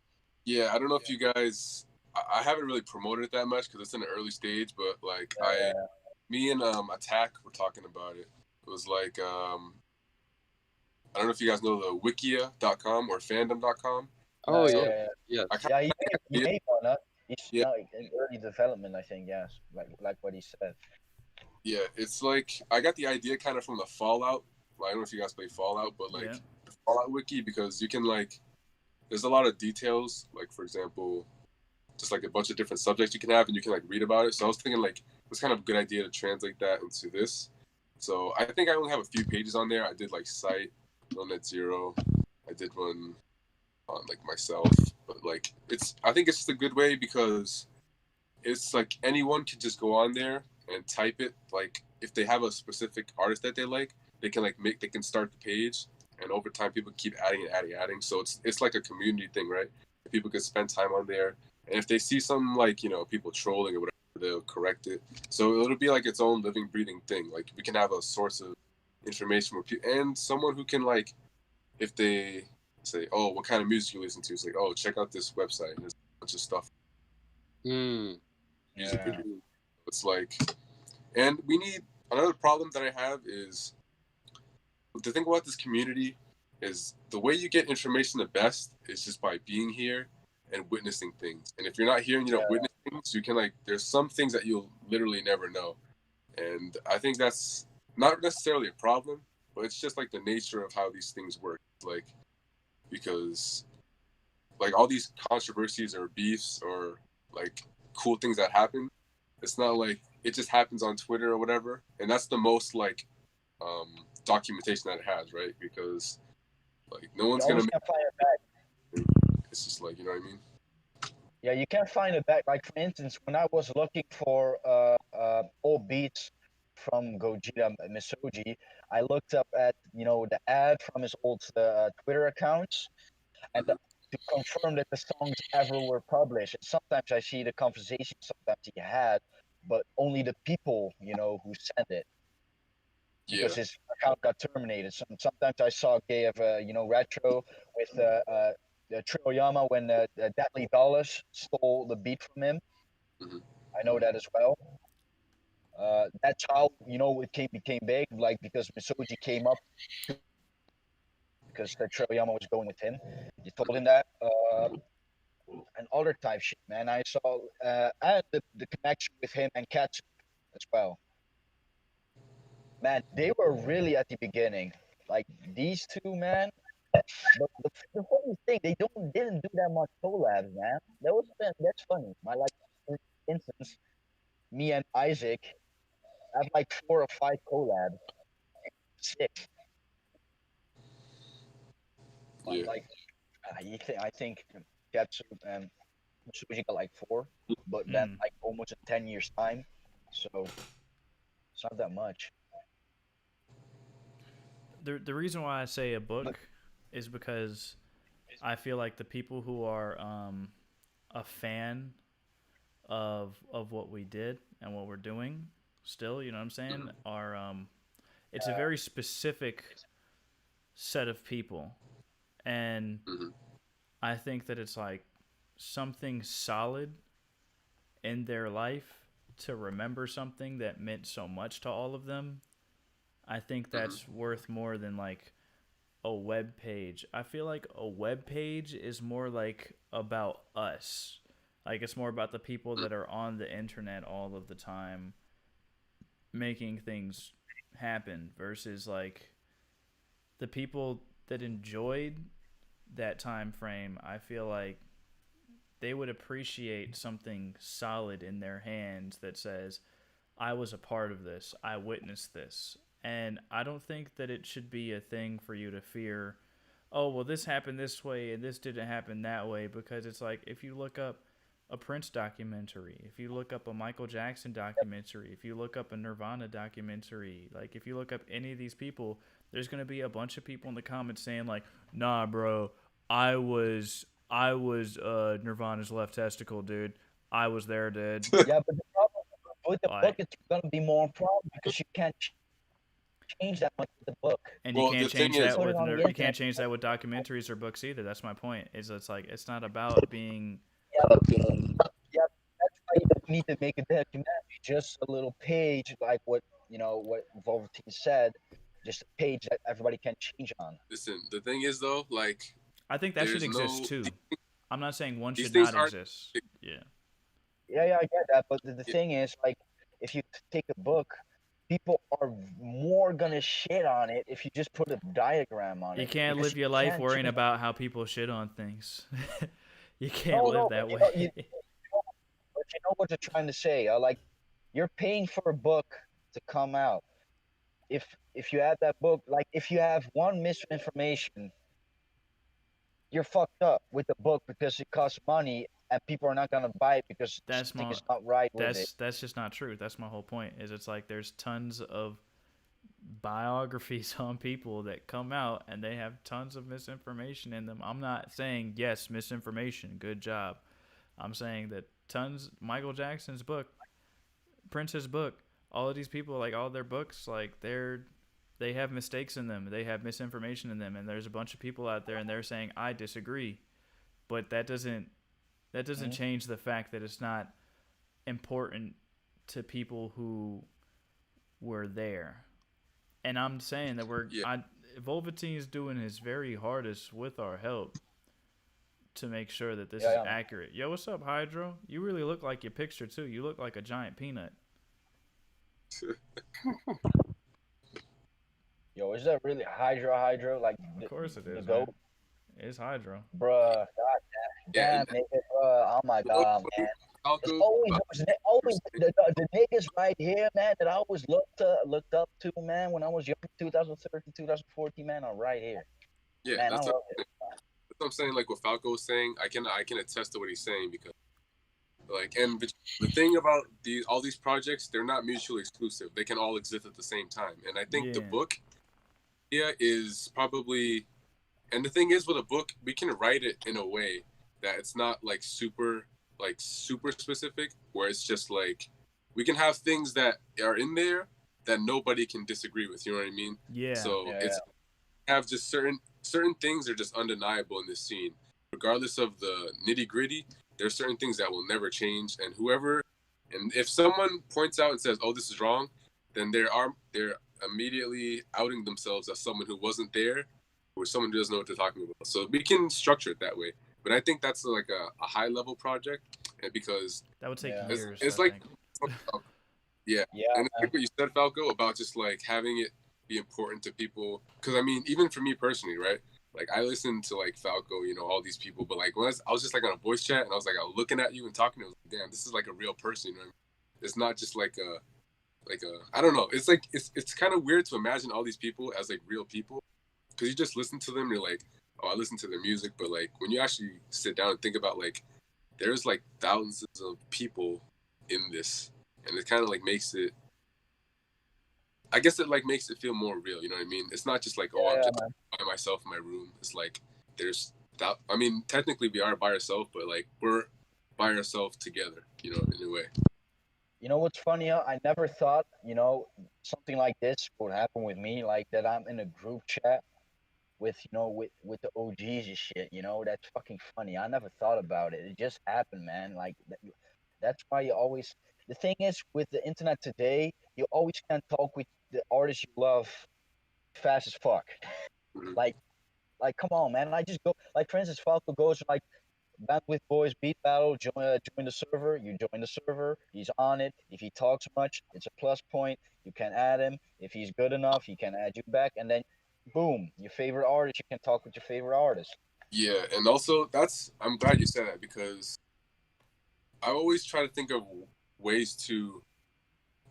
Yeah, I don't know if you guys. I haven't really promoted it that much because it's in an early stage, but like me and Attack were talking about it. It was like I don't know if you guys know the wikia.com or fandom.com. Oh So, yeah, yeah. He made one, huh? He's now in early development, I think. Yes, like what he said. Yeah, it's like I got the idea kind of from the Fallout. I don't know if you guys play Fallout, but like the Fallout wiki, because you can like, there's a lot of details. Like for example, just like a bunch of different subjects you can have, and you can like read about it. So I was thinking like it's kind of a good idea to translate that into this. So I think I only have a few pages on there. I did like Site, No Net Zero. I did one on like myself, but like I think it's just a good way because it's like anyone can just go on there and type it. Like if they have a specific artist that they like, they can start the page, and over time people keep adding and adding. So it's like a community thing, right? People can spend time on there, and if they see some like people trolling or whatever, they'll correct it. So it'll be like its own living, breathing thing. Like we can have a source of information where and someone who can like, if they say, oh, what kind of music you listen to, it's like, oh, check out this website. There's a bunch of stuff. Music video. It's like, and we need another problem that I have is the thing about this community is the way you get information the best is just by being here and witnessing things. And if you're not here and you don't witness things, you can like, there's some things that you'll literally never know. And I think that's not necessarily a problem, but it's just like the nature of how these things work. Like, because like all these controversies or beefs or like cool things that happen, it's not like it just happens on Twitter or whatever. And that's the most like documentation that it has, right? Because like no one's gonna can't find it back. It's just like, you know what I mean? Yeah, you can't find it back. Like for instance, when I was looking for old beats from Gojira Misoji, I looked up at the ad from his old Twitter accounts, and to confirm that the songs ever were published. And sometimes I see the conversation sometimes he had, but only the people who sent it, because his account got terminated. Sometimes I saw Gay of retro with Trioyama when Deadly Dollars stole the beat from him. I know that as well. That's how it became big. Like because Misoji came up because Trilliyama was going with him. He told him that. And other type shit, man. I saw and the connection with him and Katsu as well. Man, they were really at the beginning. Like these two, man. But the funny thing, they didn't do that much collabs, man. That's funny. Like for instance, me and Isaac have like 4 or 5 collabs. 6. Yeah. Like I think Katsu and Suji got like 4, but then like almost in 10 years time, so it's not that much. The reason why I say a book is because I feel like the people who are a fan of what we did and what we're doing still, you know what I'm saying, are it's a very specific set of people, and I think that it's like something solid in their life to remember something that meant so much to all of them. I think that's worth more than like a web page. I feel like a web page is more like about us. Like it's more about the people that are on the internet all of the time making things happen versus like the people that enjoyed that time frame. I feel like they would appreciate something solid in their hands that says, I was a part of this, I witnessed this. And I don't think that it should be a thing for you to fear, oh, well, this happened this way and this didn't happen that way, because it's like if you look up a Prince documentary, if you look up a Michael Jackson documentary, if you look up a Nirvana documentary, like if you look up any of these people, there's going to be a bunch of people in the comments saying like, nah, bro, I was Nirvana's left testicle, dude. I was there, dude. Yeah, but the problem with the book, it's going to be more problem because you can't change that much with the book. And you can't change that with you can't change that with documentaries or books either. That's my point. It's like it's not about being. Yeah, that's why you don't need to make a documentary. Just a little page, like what Volvertine said. Just a page that everybody can change on. Listen, the thing is though, like I think that should exist too. I'm not saying one should things not exist. Yeah. Yeah, I get that. But the thing is, like, if you take a book, people are more gonna shit on it if you just put a diagram on it. You can't live your life worrying about how people shit on things. You can't live that way. But you know what they're trying to say. Like, you're paying for a book to come out. If you have that book, like, if you have one misinformation, you're fucked up with the book because it costs money and people are not gonna buy it because something is not right with it. That's just not true. That's my whole point. Is it's like there's tons of biographies on people that come out and they have tons of misinformation in them. I'm not saying yes, misinformation, good job. I'm saying that Michael Jackson's book, Prince's book, all of these people, like all their books, like they have mistakes in them. They have misinformation in them, and there's a bunch of people out there and they're saying I disagree. But that doesn't change the fact that it's not important to people who were there. And I'm saying that Volvatine's doing his very hardest with our help to make sure that this is accurate. Yo, what's up, Hydro? You really look like your picture too. You look like a giant peanut. Yo, is that really Hydro? Like, of course it is. Goat? It's Hydro. Bruh, god damn, nigga, bruh. Oh my god, man. It's always the niggas right here, man, that I always looked up to, man, when I was young, 2013, 2014, man, are right here. Yeah, man, that's what I'm saying. Like what Falco was saying, I can attest to what he's saying because, like, and the thing about all these projects, they're not mutually exclusive. They can all exist at the same time, and I think the book, is probably. And the thing is, with a book, we can write it in a way that it's not like super specific, where it's just like we can have things that are in there that nobody can disagree with. You know what I mean? Yeah. So have just certain things are just undeniable in this scene, regardless of the nitty gritty. There's certain things that will never change, and whoever And if someone points out and says, "Oh, this is wrong," then they're immediately outing themselves as someone who wasn't there, or someone who doesn't know what they're talking about. So we can structure it that way. But I think that's like a high level project, and because That would take Yeah. years. it's I like, think. yeah, Yeah, and it's like what you said, Falco, about just like having it be important to people. Because I mean, even for me personally, right? Like I listened to like Falco, you know, all these people, but like when I was just like on a voice chat, and I was looking at you and talking, I was like, damn, this is like a real person. You know what I mean? It's not just like a I don't know. It's like it's kind of weird to imagine all these people as like real people, because you just listen to them, you're like, oh, I listen to their music, but like when you actually sit down and think about like there's like thousands of people in this, and it kind of like makes it, I guess it like makes it feel more real. You know what I mean? It's not just like, oh, I'm just by myself in my room. It's like there's that. I mean, technically we are by ourselves, but like we're by ourselves together. You know, in a way. You know what's funny? I never thought, something like this would happen with me, like that I'm in a group chat with, with the OGs and shit. That's fucking funny. I never thought about it. It just happened, man. Like that's why you always. The thing is, with the internet today, you always can talk with the artists you love fast as fuck. Mhm. Like, come on, man. I just go, like, for instance, Falco goes like, Bandwidthboys beat battle, join the server. You join the server. He's on it. If he talks much, it's a plus point. You can add him. If he's good enough, he can add you back. And then, boom, your favorite artist. You can talk with your favorite artist. Yeah, and also I'm glad you said that, because I always try to think of ways to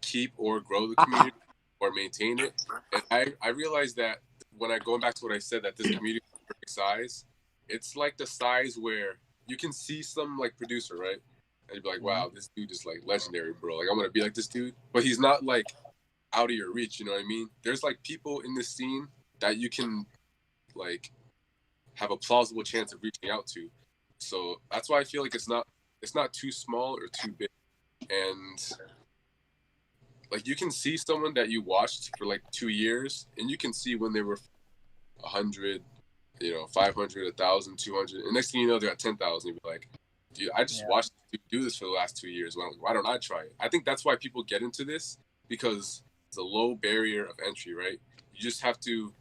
keep or grow the community or maintain it. And I realized that when going back to what I said, that this community is the perfect size, it's like the size where you can see some like producer, right? And you'd be like, wow, this dude is like legendary, bro. Like, I want to be like this dude. But he's not like out of your reach, you know what I mean? There's like people in this scene that you can like have a plausible chance of reaching out to. So that's why I feel like it's not too small or too big. And like you can see someone that you watched for like 2 years, and you can see when they were 100, 500, 1,000, 200, and next thing you know they're at 10,000. You'd be like, dude, I just watched you do this for the last 2 years. Why don't I try it? I think that's why people get into this, because it's a low barrier of entry, right? You just have to,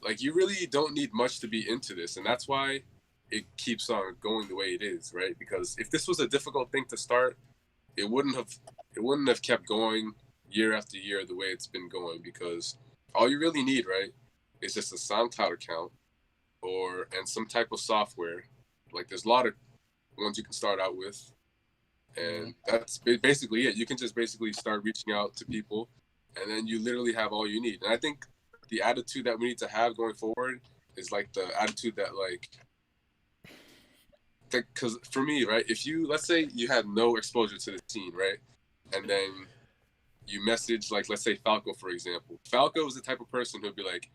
like, you really don't need much to be into this, and that's why it keeps on going the way it is, right? Because if this was a difficult thing to start, it wouldn't have kept going year after year the way it's been going, because all you really need, right, is just a SoundCloud account and some type of software. Like, there's a lot of ones you can start out with, and that's basically it. You can just basically start reaching out to people, and then you literally have all you need. And I think the attitude that we need to have going forward is like the attitude that, like, because for me, right, if you, let's say you had no exposure to the scene, right, and then you message, like, let's say Falco, for example. Falco is the type of person who'll be like,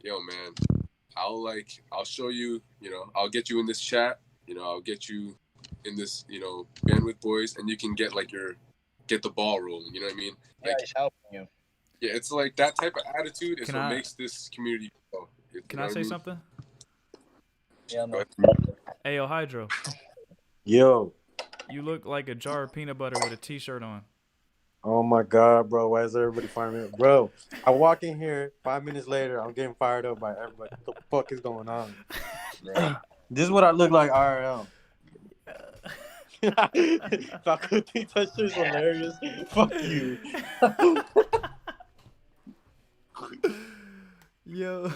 yo, man, I'll show you, I'll get you in this chat, I'll get you in this, Bandwidthboys, and you can get the ball rolling, you know what I mean? Yeah, Like, he's helping you. yeah, it's like that type of attitude is Can what I- makes this community grow. Can I say something? Yeah, Go man. ahead. Hey, yo, Hydro, Yo, you look like a jar of peanut butter with a T-shirt on. oh my God, bro. Why is everybody firing me up? Bro, I walk in here 5 minutes later. I'm getting fired up by everybody. What the fuck is going on? This is what I look like IRL. Falco thinks that shit's hilarious. Fuck you. Yo.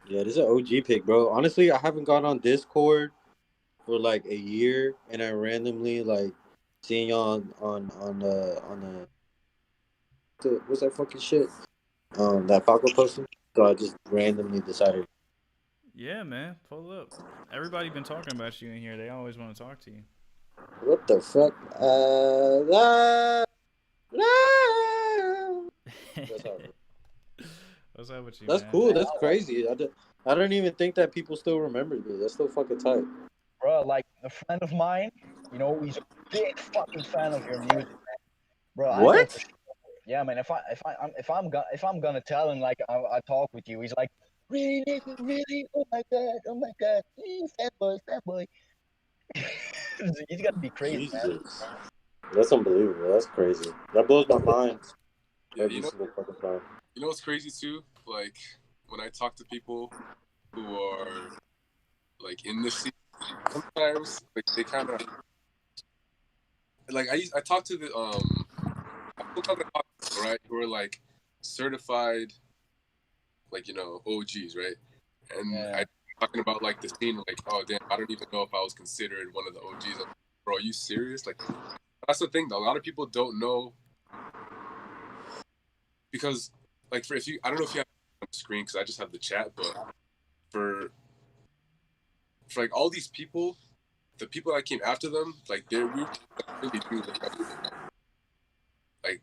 Yeah, this is an OG pick, bro. Honestly, I haven't gone on Discord for like a year, and I randomly like seeing y'all on the what's that fucking shit? That Falco posting. So I just randomly decided. Yeah, man, pull up. Everybody been talking about you in here. They always want to talk to you. What the fuck? What's up? What's up with you? That's man? cool. That's crazy. I don't even think that people still remember me. That's so fucking tight. Bro, like a friend of mine, he's a big fucking fan of your music, man. Bro, I know What? for sure. Yeah, man. If I'm gonna tell him like I talk with you, he's like, really, nigga, really? Oh my god, fat boy. You gotta be crazy, man. Jesus. That's unbelievable. That's crazy. That blows my mind Yeah, every single fucking time. you know what's crazy too? Like when I talk to people who are like in this scene, sometimes like they kind of like I talk to the right who are like certified like OGs, right? And Yeah. I talking about like the scene, like, oh damn, I don't even know if I was considered one of the OGs. Like, bro, are you serious? Like, that's the thing though. A lot of people don't know because, like, I don't know if you have it on the screen because I just have the chat, but for like all these people, the people that came after them, like we really do look up to them. Like,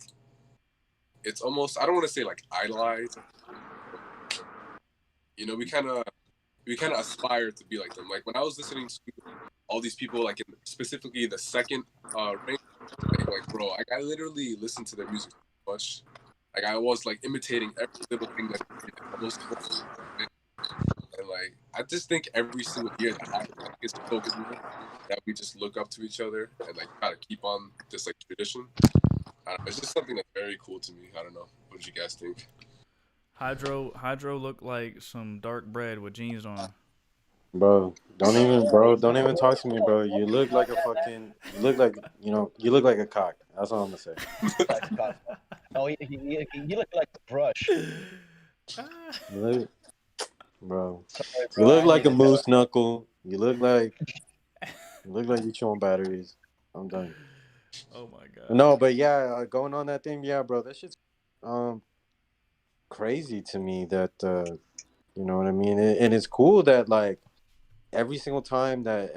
it's almost, I don't want to say like idolize. We kind of aspire to be like them. Like when I was listening to all these people, like specifically the second rank, like bro, I literally listened to their music so much. Like I was like imitating every little thing that they did, almost. And like I just think every single year that happens, like, it's so cool that we just look up to each other and like try to keep on this like tradition. It's just something that's very cool to me. I don't know. What do you guys think? Hydro looked like some dark bread with jeans on. Bro, don't even talk to me, bro. You look like a fucking, you look like a cock. That's all I'm gonna say. No, you look like a brush. Bro, Sorry, you bro, look I like a needed moose knuckle. You look like you're chewing batteries. I'm done. Oh my god. No, but yeah, going on that thing, yeah, bro. That shit's crazy to me. That you know what I mean, and it's cool that like every single time that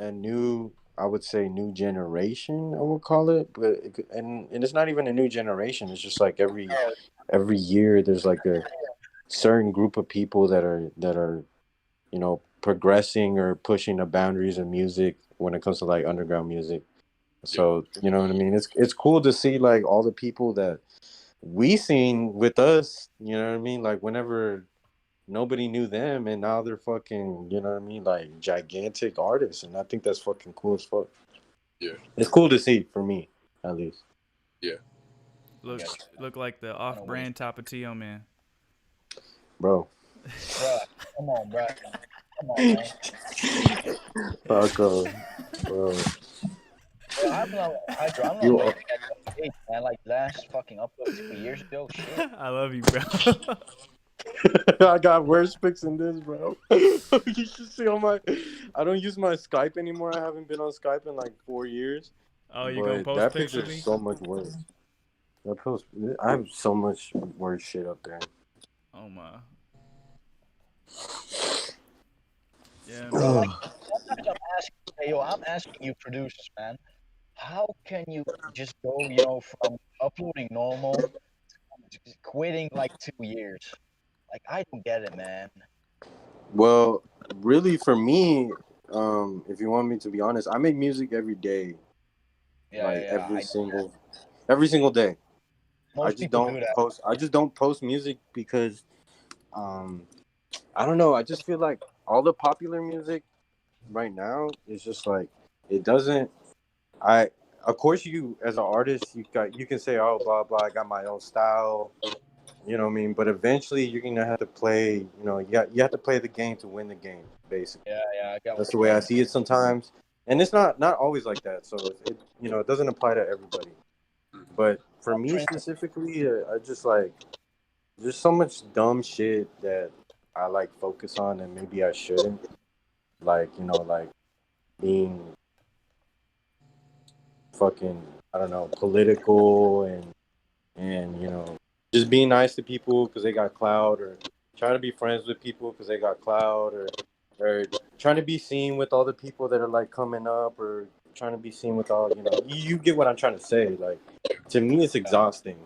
I would say new generation, I would call it, but and it's not even a new generation. It's just like every year there's like a certain group of people that are progressing or pushing the boundaries of music when it comes to like underground music. So you know what I mean. It's cool to see like all the people that we seen with us. You know what I mean. Like whenever nobody knew them, and now they're fucking. You know what I mean. Like gigantic artists, and I think that's fucking cool as fuck. Yeah, it's cool to see for me, at least. Yeah. Look like the off-brand Tapatio man. Bro. Bruh, come on, bruh. Come on, man. Falco, bro. I'm not waiting at the page, man. Like last fucking upload 2 years ago. Shit. I love you, bro. I got worse pics than this, bro. You should see I don't use my Skype anymore. I haven't been on Skype in like 4 years. Oh, you gonna post that pics picture of me? is so much worse. I have so much worse shit up there. Oh my. Yeah. Bro, like, I'm asking you, producers, man. How can you just go, from uploading normal to quitting like 2 years? Like, I don't get it, man. Well, really, for me, if you want me to be honest, I make music every day. Every single day. Most I just people don't do that. post. I just don't post music because, I don't know. I just feel like all the popular music right now is just like it doesn't. Of course, you as an artist, you can say, oh, blah blah. I got my own style. You know what I mean? But eventually, you're gonna have to play. You have to play the game to win the game. Basically, Yeah. I got that's the way I see it sometimes. And it's not always like that. So it doesn't apply to everybody. But for me specifically, I just like there's so much dumb shit that I like focus on, and maybe I shouldn't. Like being fucking, I don't know, political and just being nice to people because they got clout, or trying to be friends with people because they got clout, or trying to be seen with all the people that are like coming up, or trying to be seen with all you get what I'm trying to say. Like, to me, it's exhausting.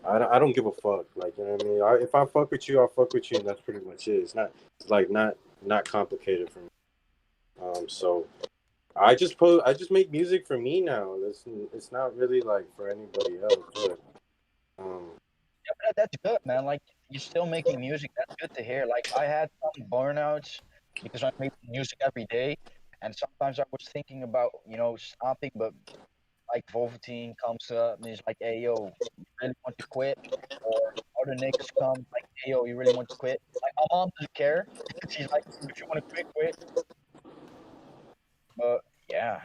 I don't give a fuck. Like, you know what I mean? If I fuck with you, I'll fuck with you, and that's pretty much it. It's not complicated for me. So I just make music for me now. It's not really like for anybody else. But, Yeah, but that's good, man. Like, you're still making music. That's good to hear. Like, I had some burnouts because I make music every day, And sometimes I was thinking about, stopping, but like Wolverine comes up and he's like, "Hey, yo, you really want to quit?" Or other niggas come like, "Hey, yo, you really want to quit?" Like my mom doesn't care. She's like, "If you want to quit, quit." But yeah,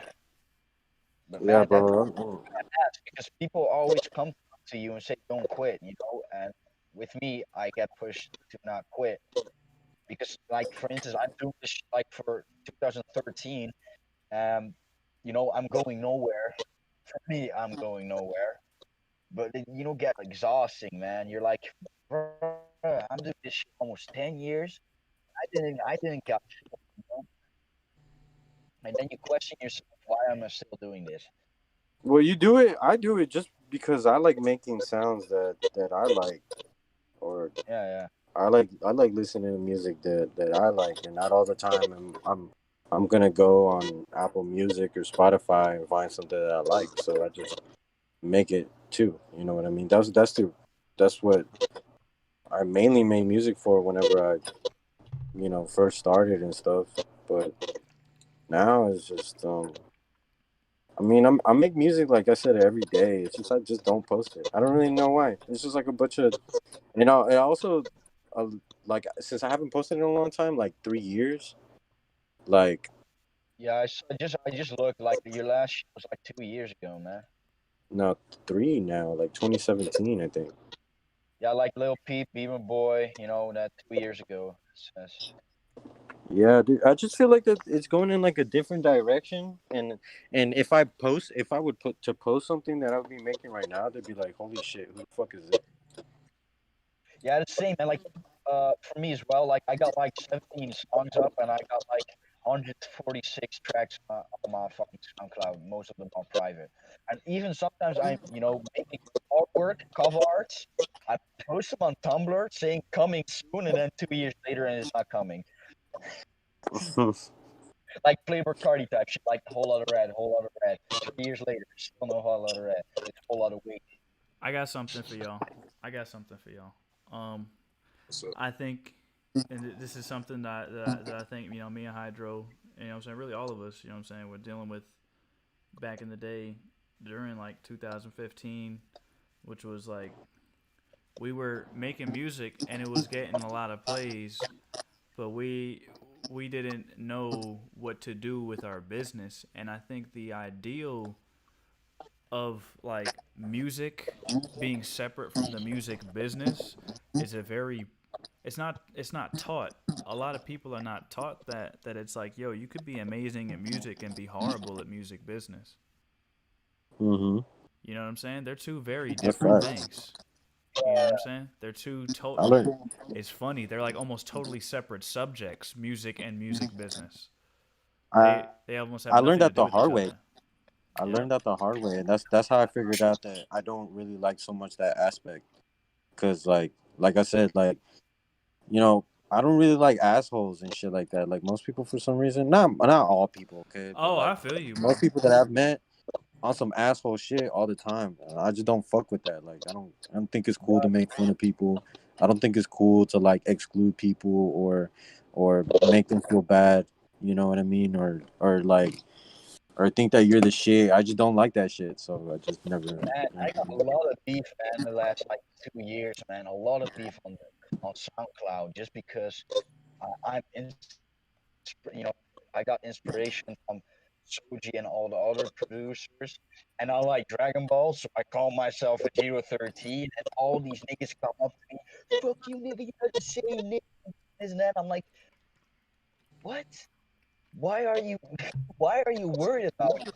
but Yeah, man, bro. that's because people always come to you and say, "Don't quit," And with me, I get pushed to not quit because, like, for instance, I'm doing this like for 2013. Um, I'm going nowhere. For me, I'm going nowhere. But it, get exhausting, man. You're like, "Bruh, I'm doing this shit almost 10 years. I didn't get, you know? And then you question yourself, why am I still doing this? Well, you do it. I do it just because I like making sounds that I like, or Yeah, I like listening to music that I like, and not all the time. I'm gonna go on Apple Music or Spotify and find something that I like. So I just make it too. You know what I mean? That's what I mainly made music for whenever I first started and stuff. But now it's just I mean, I make music like I said every day. It's just I just don't post it. I don't really know why. It's just like a bunch of, and also, uh, like since I haven't posted in a long time, like 3 years, like yeah. I just looked like your last shit was like 2 years ago, man. no, three now, like 2017, I think. Yeah, like Lil Peep, Beamer Boy, that 2 years ago. Yeah, dude. I just feel like that it's going in like a different direction, and if I would post something that I would be making right now, they'd be like, "Holy shit, who the fuck is this?" Yeah, the same, man. Like, for me as well. Like, I got like 17 songs up, and I got like 146 tracks on my fucking SoundCloud. Most of them are private, and even sometimes I'm, making artwork, cover arts. I post them on Tumblr saying "coming soon," and then 2 years later, and it's not coming. Like Playboy Cardi type shit, like Whole Lot of Red, Whole Lot of Red. 3 years later, still no Whole Lot of Red. It's Whole Lot of Weight. I got something for y'all. I got something for y'all. Um, So I think, and this is something that I think me and Hydro, I'm saying, really all of us, I'm saying, we're dealing with back in the day during like 2015, which was like we were making music and it was getting a lot of plays, but we didn't know what to do with our business. And I think the ideal of like music being separate from the music business is a very it's not taught. A lot of people are not taught that it's like, yo, you could be amazing at music and be horrible at music business. Mm-hmm. You know what I'm saying? They're two very That's different right. things. You know what I'm saying? They're two I learned. it's funny. They're like almost totally separate subjects, music and music business. I They almost have I learned nothing to that do the with each hard way. other. I Yeah. learned that the hard way, and that's how I figured out that I don't really like so much that aspect. Cause like I said, like I don't really like assholes and shit like that. Like most people, for some reason, not all people, okay, but Oh, like I feel you, bro. most people that I've met on some asshole shit all the time. I just don't fuck with that. Like I don't think it's cool to make fun of people. I don't think it's cool to like exclude people or make them feel bad. You know what I mean? Or think that you're the shit. I just don't like that shit. So I just never. Man, I got a lot of beef, man, the last like 2 years, man. A lot of beef on SoundCloud just because I'm in, you know, I got inspiration from Soji and all the other producers, and I like Dragon Ball, so I call myself a Vegito 13, and all these niggas come up to me, fuck you, nigga, you got the same nigga, this and that. I'm like, what? Why are you, why are you worried about it?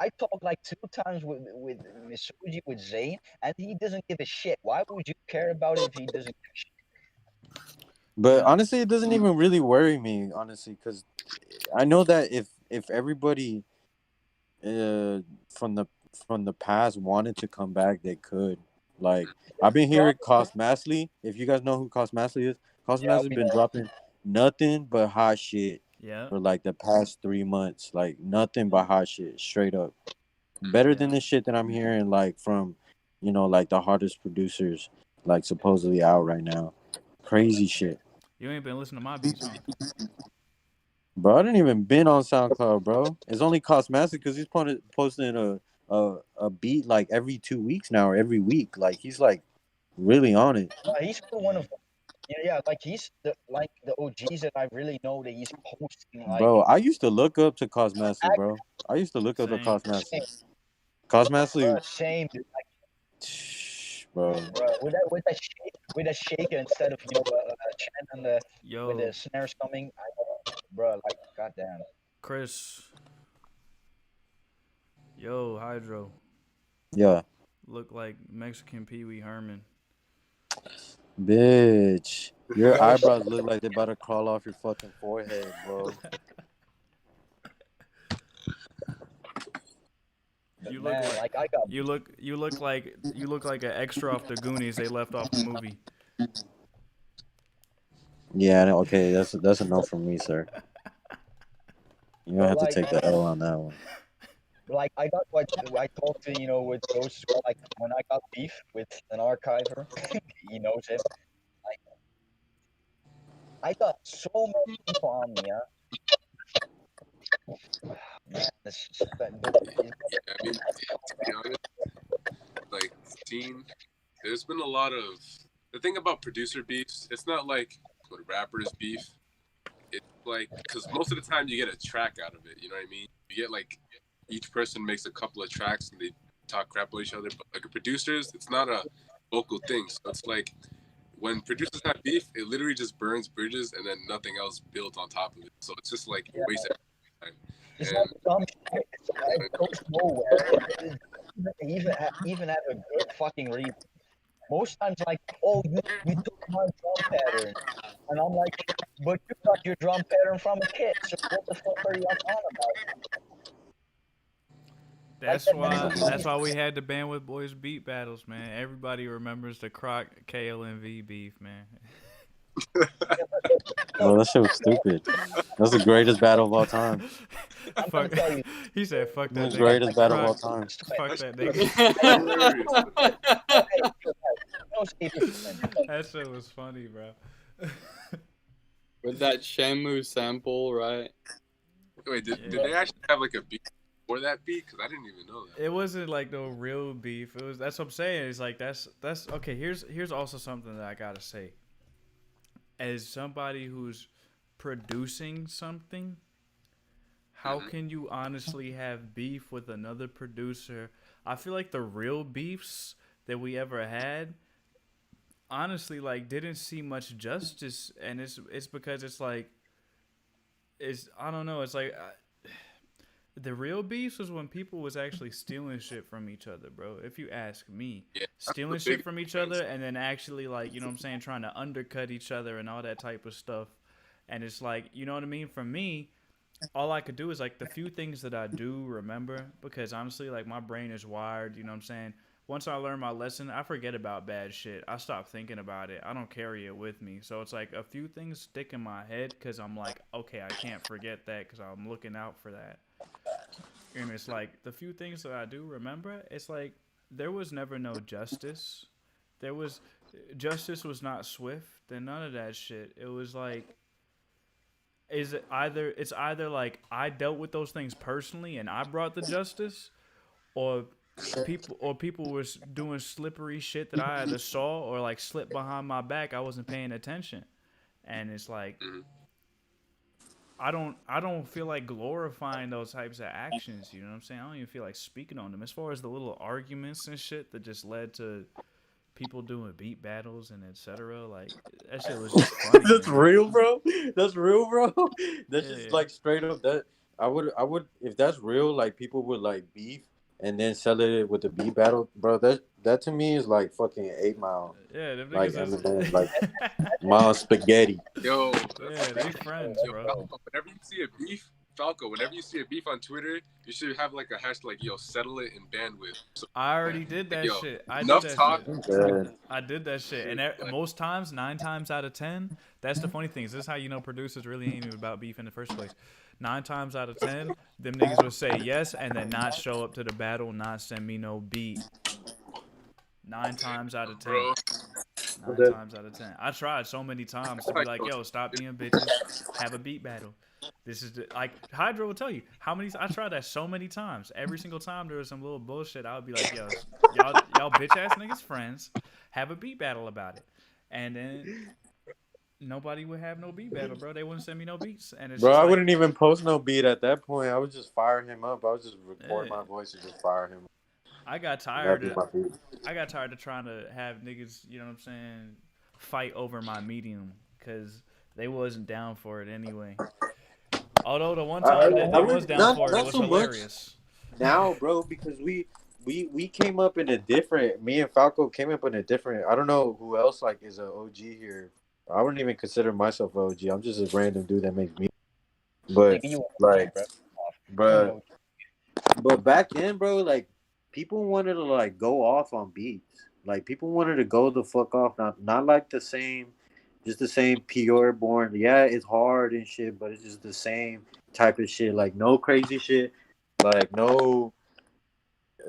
I talked like 2 times with Misuji with Zayn, and he doesn't give a shit. Why would you care about it if he doesn't give a shit? But honestly, it doesn't even really worry me, honestly, because I know that if everybody uh, from the past wanted to come back, they could. Like I've been hearing Cost Masley. If you guys know who Cost Masley is, Cost Yeah, Masley's we been know. dropping nothing but hot shit Yeah. for like the past 3 months. Like nothing but hot shit, straight up. Better than the shit that I'm hearing like from, like the hardest producers like supposedly out right now. Crazy shit. You ain't been listening to my beats, huh? Bro, I didn't even been on SoundCloud, bro. It's only Cosmatic because he's posting a beat like every 2 weeks now or every week. Like he's like really on it. He's one of yeah, like he's the OGs that I really know that he's posting like. Bro, I used to look up to Cosmatic, bro. I used to look up to Same. Cosmatic. Cosmatic, Same, dude, like, bro. with that shaker instead of a chant on the Yo, with the snares coming, bro, like goddamn. Chris. Yo, Hydro. Yeah. Look like Mexican Pee Wee Herman. Bitch. Your eyebrows look like they're about to crawl off your fucking forehead, bro. You look Man, like I got you look like an extra off the Goonies they left off the movie. Yeah, okay, that's enough for me, sir. You don't have to take the L on that one. like I got what I talked to with those like when I got beef with an archiver, he knows it. Like I got so many people on me, Man, this is I mean, to be honest, like there's been a lot of the thing about producer beefs. It's not like what rappers beef. It's like because most of the time you get a track out of it. You know what I mean? You get like each person makes a couple of tracks and they talk crap about each other. But like producers, it's not a vocal thing. So it's like when producers have beef, it literally just burns bridges and then nothing else built on top of it. So it's just like a waste of time. It's not dumb shit. It goes nowhere. Even have a good fucking reason. Most times, like, oh, you took my drum pattern, and I'm like, but you got your drum pattern from a kid. So what the fuck are you on about? That's why we had the Bandwidthboys beat battles, man. Everybody remembers the Croc KLMV beef, man. Bro, that shit was stupid. That's the greatest battle of all time. Fuck, he said, "Fuck that." The greatest battle of all time. Fuck that nigga. That shit was funny, bro. With that Shamu sample, right? Wait, did they actually have like a beat for that beat? Because I didn't even know that. It wasn't like no real beef. It was. That's what I'm saying. It's like that's okay. Here's also something that I gotta say. As somebody who's producing something, how can you honestly have beef with another producer? I feel like the real beefs that we ever had, honestly, like didn't see much justice, and it's because it's like, I don't know. It's like the real beefs was when people was actually stealing shit from each other, bro. If you ask me, stealing shit from each other, and then actually like you know what I'm saying, trying to undercut each other and all that type of stuff. And it's like, you know what I mean? For me, all I could do is like the few things that I do remember, because honestly, like my brain is wired, you know what I'm saying? Once I learn my lesson, I forget about bad shit. I stop thinking about it. I don't carry it with me. So it's like a few things stick in my head because I'm like, okay, I can't forget that because I'm looking out for that. And it's like the few things that I do remember, it's like there was never no justice. Justice was not swift and none of that shit. It was like, it's either like I dealt with those things personally and I brought the justice, or people were doing slippery shit that I either saw or like slipped behind my back. I wasn't paying attention, and it's like I don't feel like glorifying those types of actions. You know what I'm saying? I don't even feel like speaking on them. As far as the little arguments and shit that just led to people doing beat battles and etc. Like that shit was just funny. That's real, bro. That's real, bro. That's just like straight up. That I would if that's real. Like people would like beef and then sell it with the beat battle, bro. That to me is like fucking 8 Mile. Yeah, them like niggas like Mile Spaghetti. Yo, yeah, they friends, bro. Falco, whenever you see a beef, Falco, whenever you see a beef on Twitter, you should have like a hashtag like, yo, settle it in bandwidth. So, I already did that shit. I did that shit. And most times, 9 times out of 10, that's the funny thing. This is how you know producers really ain't even about beef in the first place. 9 times out of 10, them niggas would say yes and then not show up to the battle, not send me no beat. 9 times out of 10. Bro, Nine Okay. times out of 10. I tried so many times to be like, yo, stop being bitches, have a beat battle. This is like Hydra will tell you how many. I tried that so many times. Every single time there was some little bullshit, I would be like, yo, y'all bitch ass niggas friends, have a beat battle about it, and then nobody would have no beat battle, bro. They wouldn't send me no beats, and it's Bro, just I like, wouldn't even post no beat at that point. I would just fire him up. I would just record yeah. my voice and just fire him. I got That'd tired be of my beat. trying to have niggas, you know what I'm saying, fight over my medium because they wasn't down for it anyway. Although the one time that they was down for it, it was so much hilarious. now, bro, because we came up in a different. Me and Falco came up in a different. I don't know who else like is an OG here. I wouldn't even consider myself an OG. I'm just a random dude that makes music. But Nigga, you like, bro. but back then, bro, like people wanted to like go off on beats. Like people wanted to go the fuck off. Not like the same, just the same pure born. Yeah, it's hard and shit, but it's just the same type of shit. Like no crazy shit. Like no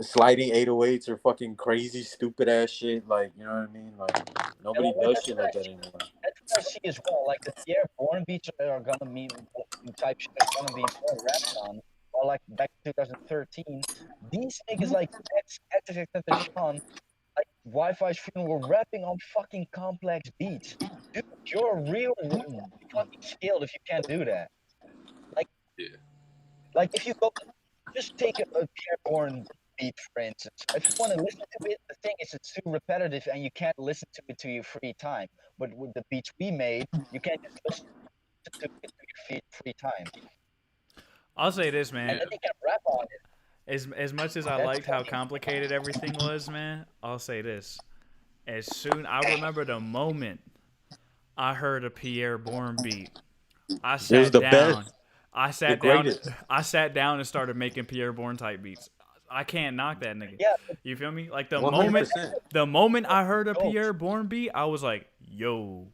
sliding 808s or fucking crazy stupid ass shit. Like you know what I mean? Like nobody does shit like that anymore. That's what I see as well. Like the Pierre Bourne beats are gonna be type shit is gonna be more rapped on. Or like back in 2013, these niggas like Sean, like Wi-Fi's freedom were rapping on fucking complex beats. Dude, you're real fucking skilled if you can't do that. Like, like if you go, just take a Pierre Bourne beat for instance. If you want to listen to it, the thing is it's too repetitive and you can't listen to it to your free time. But with the beats we made, you can't just listen to it to your free time. I'll say this, man. And then they can rap on it. As much as I liked how complicated everything was, man, I'll say this. I remember the moment I heard a Pierre Bourne beat, I sat the down. best. I sat down. I sat down and started making Pierre Bourne type beats. I can't knock that nigga. Yeah. You feel me? Like the 100%. moment I heard a Pierre Bourne beat, I was like, yo,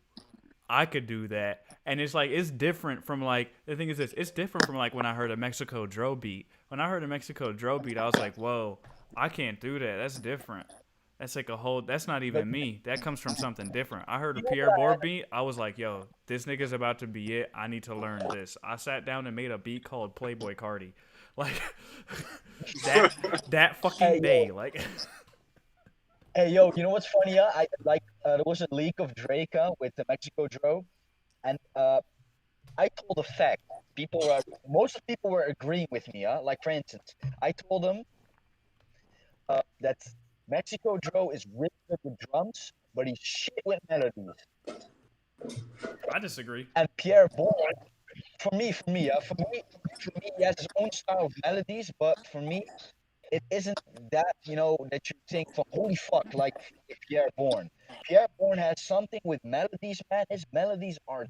I could do that. And it's like it's different from like the thing is this, it's different from like when I heard a Mexico Dro beat. When I heard a Mexico Dro beat, I was like, whoa, I can't do that. That's different. That's like a whole that's not even me. That comes from something different. I heard a Pierre Bourne beat, I was like, yo, this nigga's about to be it. I need to learn this. I sat down and made a beat called Playboy Cardi. Like that fucking day. Like Hey yo, you know what's funny? I like there was a leak of Drake with the Mexico Dro, and I told a fact. Most of the people were agreeing with me. Like for instance, I told them that Mexico Dro is really good with drums, but he's shit with melodies. I disagree. And Pierre Bourne, for me, he has his own style of melodies, but for me, it isn't that, that you think, holy fuck, like Pierre Bourne. Pierre Bourne has something with melodies, man. His melodies are,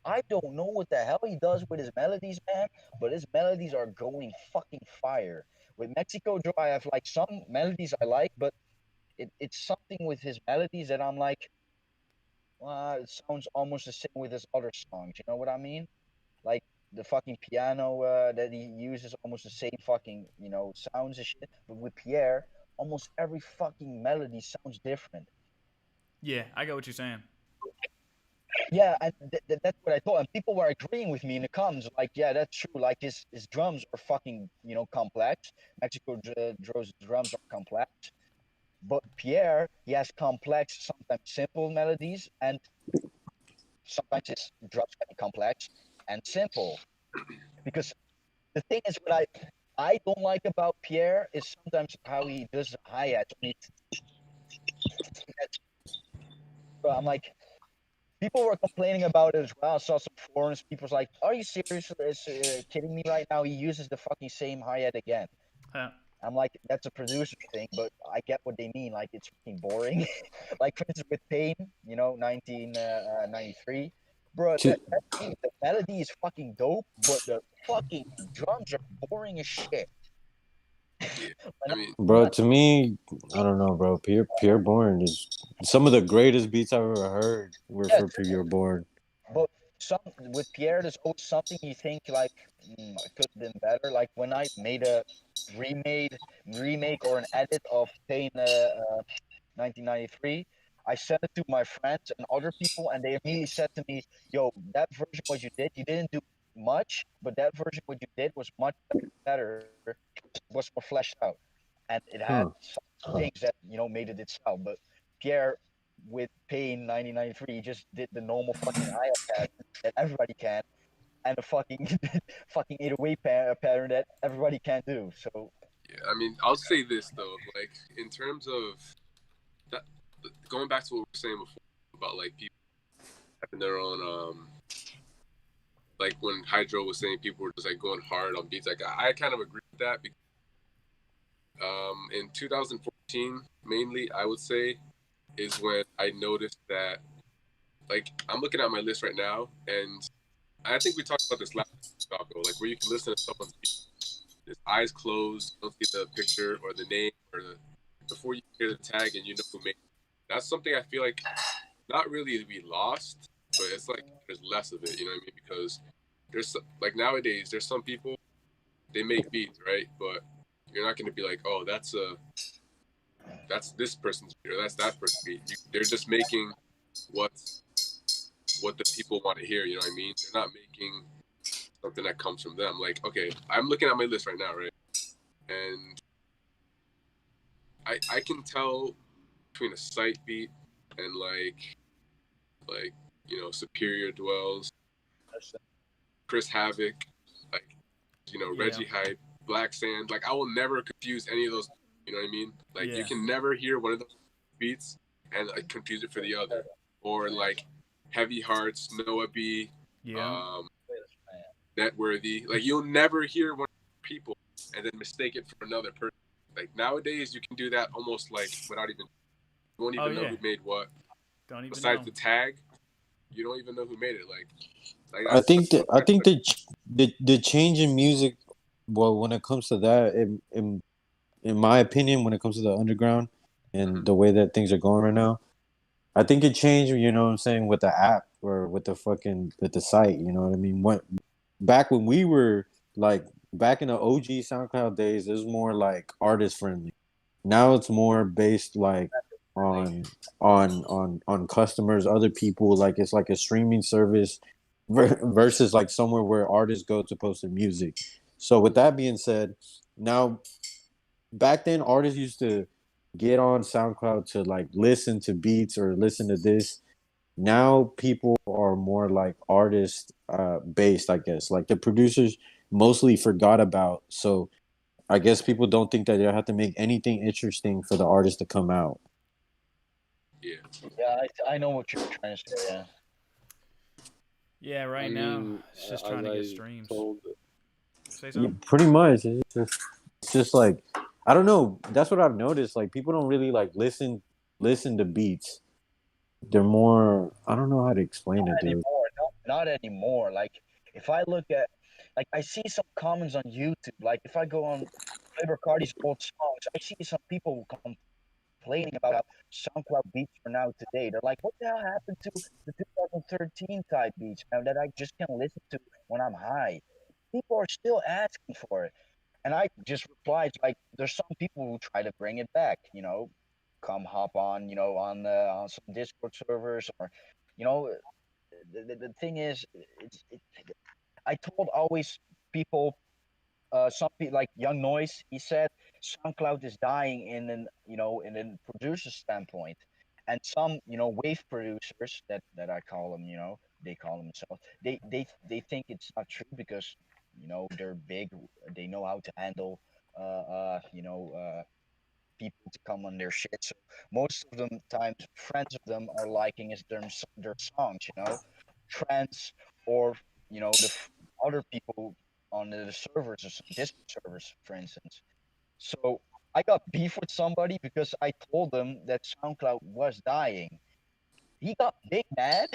I don't know what the hell he does with his melodies, man, but his melodies are going fucking fire. With Mexico Dro, I have like some melodies I like, but it's something with his melodies that I'm like, it sounds almost the same with his other songs. You know what I mean? Like the fucking piano that he uses, almost the same fucking sounds and shit. But with Pierre, almost every fucking melody sounds different. Yeah, I get what you're saying. Yeah, and that's what I thought. And people were agreeing with me in the comments, like, yeah, that's true. Like his drums are fucking complex. Mexico Dro's drums are complex. But Pierre, he has complex, sometimes simple melodies, and sometimes his drums can be complex and simple. Because the thing is, what I don't like about Pierre is sometimes how he does the hi-hat. So I'm like, people were complaining about it as well. I saw some forums. People was like, "Are you serious? Kidding me right now? He uses the fucking same hi-hat again." Huh. I'm like, that's a producer thing, but I get what they mean. Like, it's fucking boring. Like, for instance, with Pain, 1993. Bro, the melody is fucking dope, but the fucking drums are boring as shit. Bro, to me, I don't know, bro. Pierre Bourne is some of the greatest beats I've ever heard were for Pierre Bourne. But with Pierre, there's always something you think like it could have been better. Like when I made a remake or an edit of Pain 1993, I sent it to my friends and other people, and they immediately said to me, "Yo, that version what you did, you didn't do much, but that version what you did was much better, was more fleshed out, and it had Huh. some things that made it itself." But Pierre, with Pain 1993, he just did the normal fucking IO pattern that everybody can, and the fucking fucking 808 pattern that everybody can do. So Yeah, I mean, I'll say this though, like in terms of that, going back to what we were saying before about like people having their own, like when Hydro was saying people were just like going hard on beats. Like I kind of agree with that because in 2014, mainly, I would say, is when I noticed that, like, I'm looking at my list right now, and I think we talked about this last Falco, like, where you can listen to someone's beat, his eyes closed, you don't see the picture or the name or before you hear the tag and you know who made it. That's something I feel like not really we lost, but it's like there's less of it, you know what I mean? Because there's, like, nowadays, there's some people, they make beats, right? But you're not going to be like, oh, that's this person's beat or that's that person's beat. They're just making what the people want to hear. You know what I mean? They're not making something that comes from them. Like, okay, I'm looking at my list right now, right? And I can tell between a sight beat and like Superior Dwells, Chris Havoc, like Reggie Hype, Black Sand. Like I will never confuse any of those. You know what I mean? Like you can never hear one of those beats and like confuse it for the other. Or like Heavy Hearts, Noah B, Networthy. Like you'll never hear one people and then mistake it for another person. Like nowadays you can do that almost like without even you won't even know who made what. Don't even Besides know. the tag, you don't even know who made it. Like I think the change in music, well, when it comes to that, in my opinion, when it comes to the underground and the way that things are going right now, I think it changed. You know what I'm saying, with the app or with the site. You know what I mean? Back when we were like back in the OG SoundCloud days, it was more like artist friendly. Now it's more based like on customers, other people. Like it's like a streaming service versus like somewhere where artists go to post their music. So with that being said, now back then artists used to get on SoundCloud to like listen to beats or listen to this. Now people are more like artist based, I guess. Like the producers mostly forgot about. So I guess people don't think that they have to make anything interesting for the artist to come out. Yeah, I know what you're trying to say. Yeah. Yeah, right now it's just trying to get streams. Say something. Pretty much, it's just like I don't know. That's what I've noticed. Like people don't really like listen to beats. They're more. I don't know how to explain it, dude. Not anymore. Like if I look at, like I see some comments on YouTube. Like if I go on Flavor Cardi's old songs, I see some people complaining about SoundCloud beats for now today. They're like, what the hell happened to the 2013 type beats now that I just can't listen to when I'm high? People are still asking for it. And I just replied, like, there's some people who try to bring it back, come hop on, on some Discord servers or, the thing is, I told always people, some people like Young Noise, he said SoundCloud is dying in a producer standpoint, and some wave producers that I call them, they call themselves, they think it's not true because they're big, they know how to handle people to come on their shit. So most of them times friends of them are liking is their songs, friends or the other people on the servers or some Discord servers, for instance. So I got beef with somebody because I told them that SoundCloud was dying. He got big mad.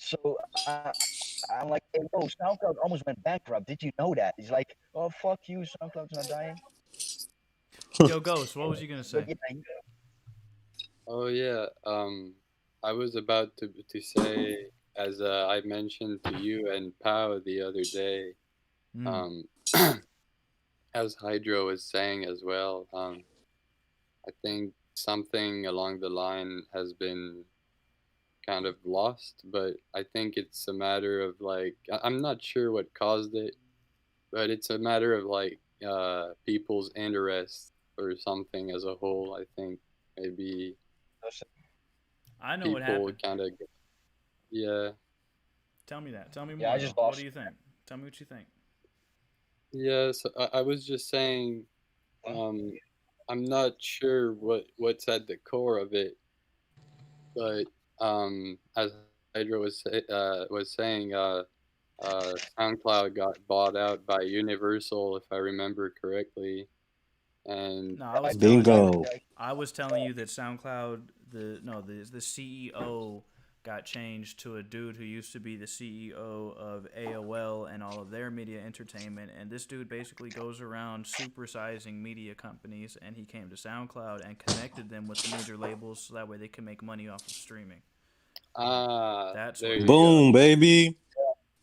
So I'm like, hey, yo, SoundCloud almost went bankrupt. Did you know that? He's like, oh, fuck you, SoundCloud's not dying. Yo, Ghost, what was you gonna say? Oh yeah, I was about to say, as I mentioned to you and Pau the other day, as Hydro was saying as well, I think something along the line has been kind of lost, but I think it's a matter of like I'm not sure what caused it, but it's a matter of like people's interest or something as a whole. I think maybe I know what people happened. kind of yeah. Tell me that. Tell me more. Yeah, I just though. What lost. do you think? Tell me what you think. Yeah, so I was just saying, I'm not sure what's at the core of it, but as Hydra was saying, SoundCloud got bought out by Universal, if I remember correctly, and No, I was Bingo. I was telling you that SoundCloud, the CEO got changed to a dude who used to be the CEO of AOL and all of their media entertainment, and this dude basically goes around supersizing media companies, and he came to SoundCloud and connected them with the major labels so that way they can make money off of streaming. That's there what you Boom, go. baby.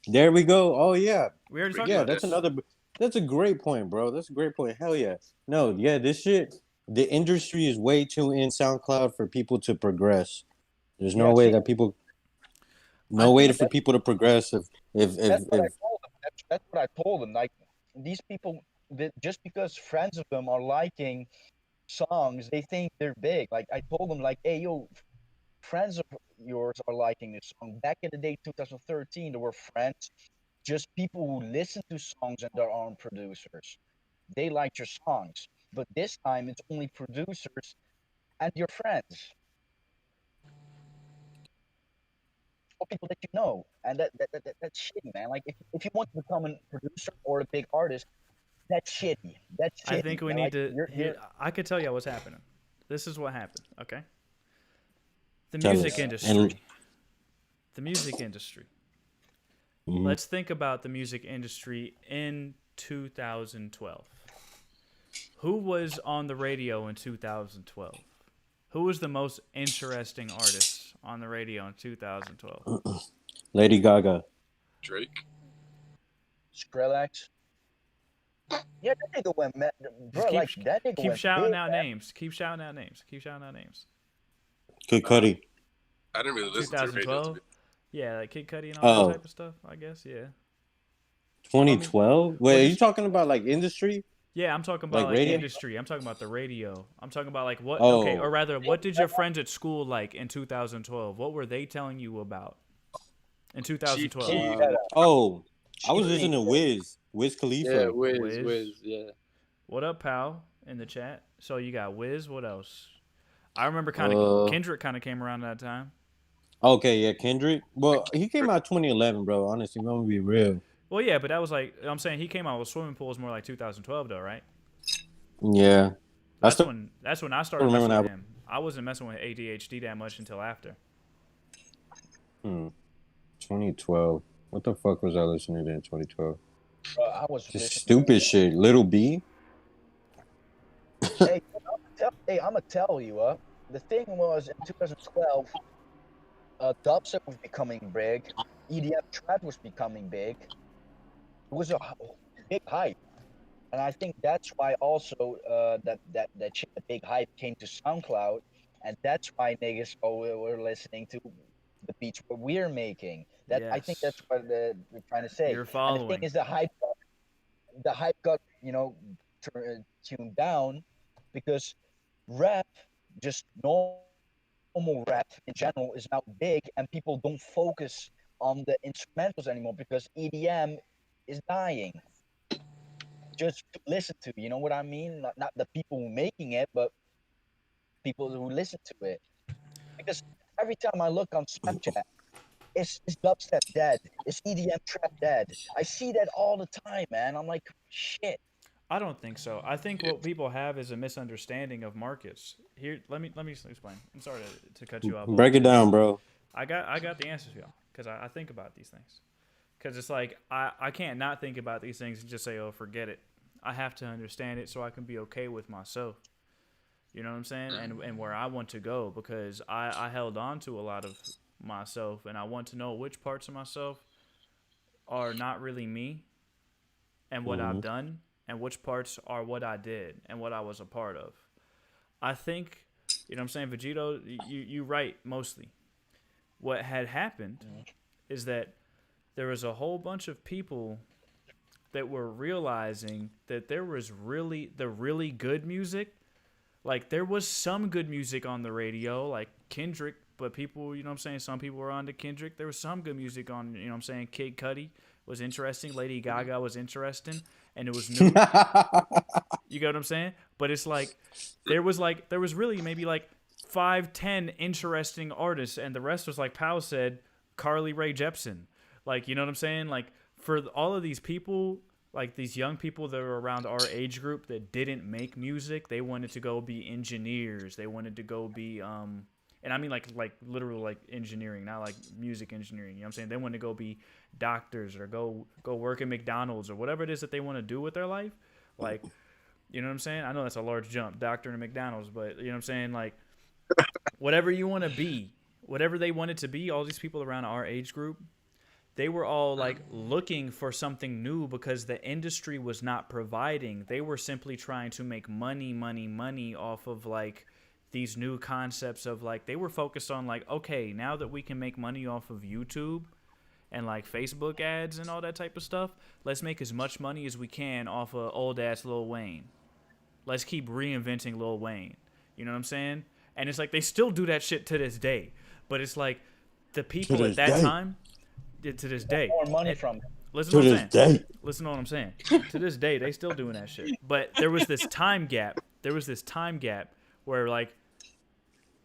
There we go. Oh yeah. We already talked Yeah, about that's this. another. That's a great point, bro. That's a great point. Hell yeah. No, yeah, this shit. The industry is way too in SoundCloud for people to progress. There's no Yeah, way see, that people. I No way think for people to progress that's what I if told them. That's what I told them. Like these people, just because friends of them are liking songs, they think they're big. Like I told them, like, hey, yo, friends of yours are liking this song. Back in the day, 2013, there were friends, just people who listen to songs and their own producers. They liked your songs, but this time it's only producers and your friends, or people that you know, and that's shitty, man. Like if you want to become a producer or a big artist, that's shitty. That's shitty. I think we man. need Like, to. you're I could tell you what's happening. This is what happened. Okay. The Tell music us. industry. The music industry. Mhm. Let's think about the music industry in 2012. Who was on the radio in 2012? Who was the most interesting artist on the radio in 2012? Lady Gaga. Drake. Skrillex. Yeah, that nigga went mad, Just bro. Like that nigga keep went shouting big, out man. names. Keep shouting out names. Keep shouting out names. Kid Cudi. I didn't really listen to radio. To 2012. be Yeah, like Kid Cudi and all that Oh, type of stuff. I guess. Yeah. 2012? What Wait, are is? you talking about like industry? Yeah, I'm talking about Like like radio? industry. I'm talking about the radio. I'm talking about like what? Okay, or Oh. rather, what did your friends at school like in 2012? What were they telling you about in 2012? Keef. Oh. I was Chief listening to Wiz Yeah, Khalifa. Wiz, yeah. What up, pal? In the chat. So you got Wiz. What else? I remember Kendrick kind of came around that time. Okay, yeah, Kendrick. Well, he came out 2011, bro. Honestly, I'm gonna be real. Well, yeah, but that was like I'm saying he came out with Swimming Pools more like 2012 though, right? Yeah. I still That's when I started remember messing with that. him. I wasn't messing with ADHD that much until after. 2012. What the fuck was I listening to in 2012? Bro, I was Just listening. stupid shit. Little B. Hey, I'm gonna tell you, the thing was in 2012, dubstep was becoming big, EDM trap was becoming big. It was a big hype, and I think that's why also that shit, the big hype came to SoundCloud, and that's why niggas were listening to the beats what we're making. That I think that's what they're trying to say. You're And the following. thing is, the hype got tuned down because rap, just normal rap in general, is now big, and people don't focus on the instrumentals anymore because EDM is dying. Just to listen to, you know what I mean? Not the people who making it, but people who listen to it. Because every time I look on Snapchat, is dubstep dead? Is EDM trap dead? I see that all the time, man. I'm like, shit. I don't think so. I think what people have is a misunderstanding of markets. Here, let me explain. I'm sorry to cut you off. Break it down, bro. I got the answers, y'all, because I think about these things. Because it's like I can't not think about these things and just say, oh, forget it. I have to understand it so I can be okay with myself. You know what I'm saying? And where I want to go, because I held on to a lot of myself, and I want to know which parts of myself are not really me and what I've done, and which parts are what I did and what I was a part of. I think You know what I'm saying? Vegito, you right mostly. What had happened is that there was a whole bunch of people that were realizing that there was really good music. Like, there was some good music on the radio, like Kendrick, but people, you know what I'm saying, some people were on to Kendrick. There was some good music on, you know what I'm saying, Kid Cudi was interesting, Lady Gaga was interesting, and it was new. You get what I'm saying? But it's like there was really maybe like 5-10 interesting artists, and the rest was like Powell said, Carly Rae Jepsen. Like, you know what I'm saying? Like, for all of these people, like these young people that were around our age group that didn't make music, they wanted to go be engineers. They wanted to go be and I mean like literal like engineering, not like music engineering. You know what I'm saying? They want to go be doctors or go work at McDonald's or whatever it is that they want to do with their life. Like, you know what I'm saying? I know that's a large jump, doctor and McDonald's, but you know what I'm saying? Like, whatever you want to be, whatever they wanted to be, all these people around our age group, they were all like looking for something new because the industry was not providing. They were simply trying to make money off of like these new concepts of like, they were focused on like, okay, now that we can make money off of YouTube and like Facebook ads and all that type of stuff, let's make as much money as we can off of old ass Lil Wayne. Let's keep reinventing Lil Wayne. You know what I'm saying? And it's like they still do that shit to this day. But it's like the people at that time, to this day. More money from it. Listen to what I'm saying. Listen to what I'm saying. To this day, they still doing that shit. But there was this time gap. Where like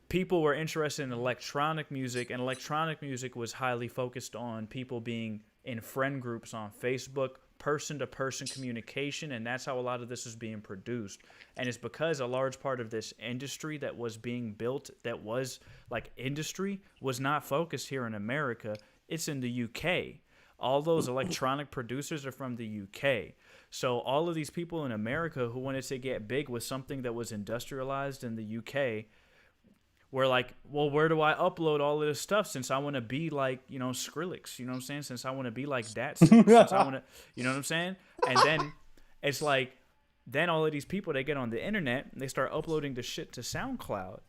people were interested in electronic music, and electronic music was highly focused on people being in friend groups on Facebook, person-to-person communication, and that's how a lot of this is being produced. And it's because a large part of this industry that was being built, that was like industry, was not focused here in America. It's in the UK. All those electronic producers are from the UK. So all of these people in America who wanted to get big with something that was industrialized in the UK were like, well, where do I upload all of this stuff since I want to be like, you know, Skrillex, you know what I'm saying? Since I want to be like that, since I want to, you know what I'm saying? And then it's like, then all of these people, they get on the internet and they start uploading the shit to Soundcloud.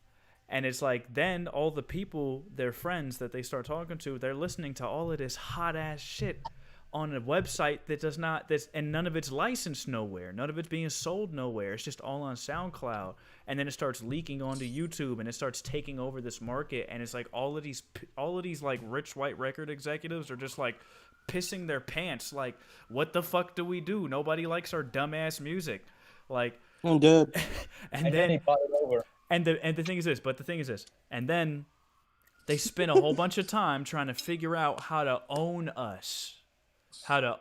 And it's like, then all the people, their friends that they start talking to, they're listening to all of this hot ass shit on a website that does not, and none of it's licensed nowhere. None of it's being sold nowhere. It's just all on SoundCloud. And then it starts leaking onto YouTube, and it starts taking over this market. And it's like all of these like rich white record executives are just like pissing their pants. Like, what the fuck do we do? Nobody likes our dumbass music. Like, I'm dead. and then he bought it over. And the thing is this, and then they spend a whole bunch of time trying to figure out how to own us. Yeah.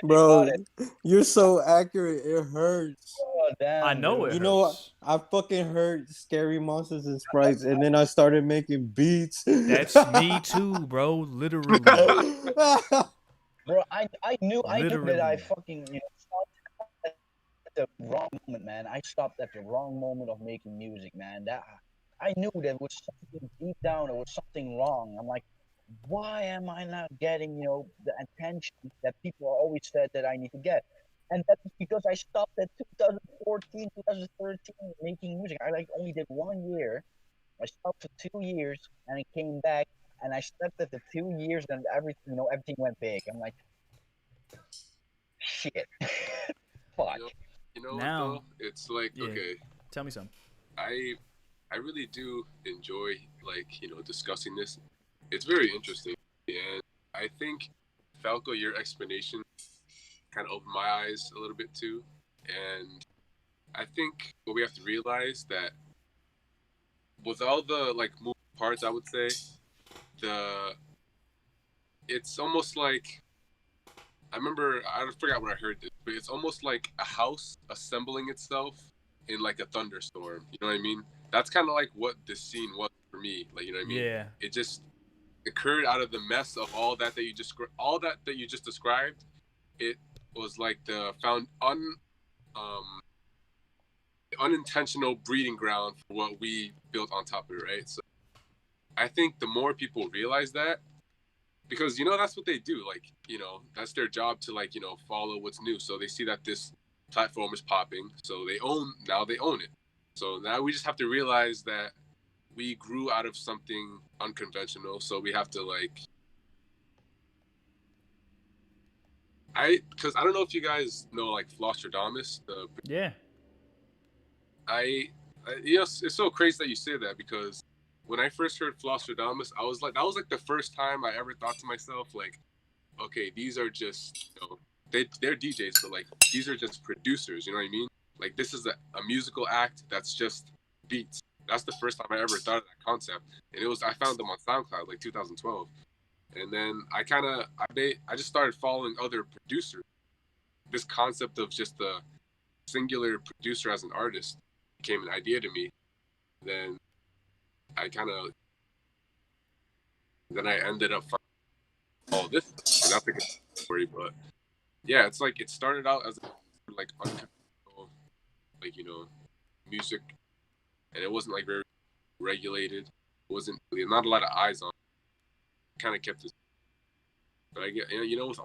Bro, you're so accurate. It hurts. Oh, damn, I know it. You know what? I fucking heard Scary Monsters and Sprites, and then I started making beats. That's me too, bro. Literally. Bro, I knew that I fucking stopped at the wrong moment, man. I stopped at the wrong moment of making music, man. That I knew there was something deep down. There was something wrong. I'm like, why am I not getting, the attention that people always said that I need to get? And that's because I stopped at 2014, 2013 making music. I only did 1 year. I stopped for 2 years, and I came back, and I stepped at the 2 years, and everything went big. I'm like, shit, fuck. You know Now, what, though? It's like, yeah. Okay. Tell me something. I really do enjoy, discussing this. It's very interesting, and I think, Falco, your explanation kind of opened my eyes a little bit too, and I think what we have to realize that with all the moving parts, I would say it's almost like, I forgot when I heard this, but it's almost like a house assembling itself in a thunderstorm. You know what I mean? That's kind of like what this scene was for me. You know what I mean? Yeah. It just occurred out of the mess of all that you just described. It was like the unintentional breeding ground for what we built on top of it, right? So I think the more people realize that, because that's what they do, that's their job to follow what's new. So they see that this platform is popping, so they own it. So now we just have to realize that we grew out of something unconventional. So we have to like, because I don't know if you guys know like Flosstradamus. Yeah. It's so crazy that you say that, because when I first heard Flosstradamus, I was like, that was like the first time I ever thought to myself, like, okay, these are just, they're DJs, but like, these are just producers, you know what I mean? Like, this is a musical act that's just beats. That's the first time I ever thought of that concept. And I found them on Soundcloud, like 2012. And then I just started following other producers. This concept of just the singular producer as an artist became an idea to me. Then I ended up finding all this stuff. And that's like a story, but yeah, it's like it started out as like unconventional, like, music, and it wasn't like very regulated. It wasn't really, not a lot of eyes on it. Kind of kept this, but I get, with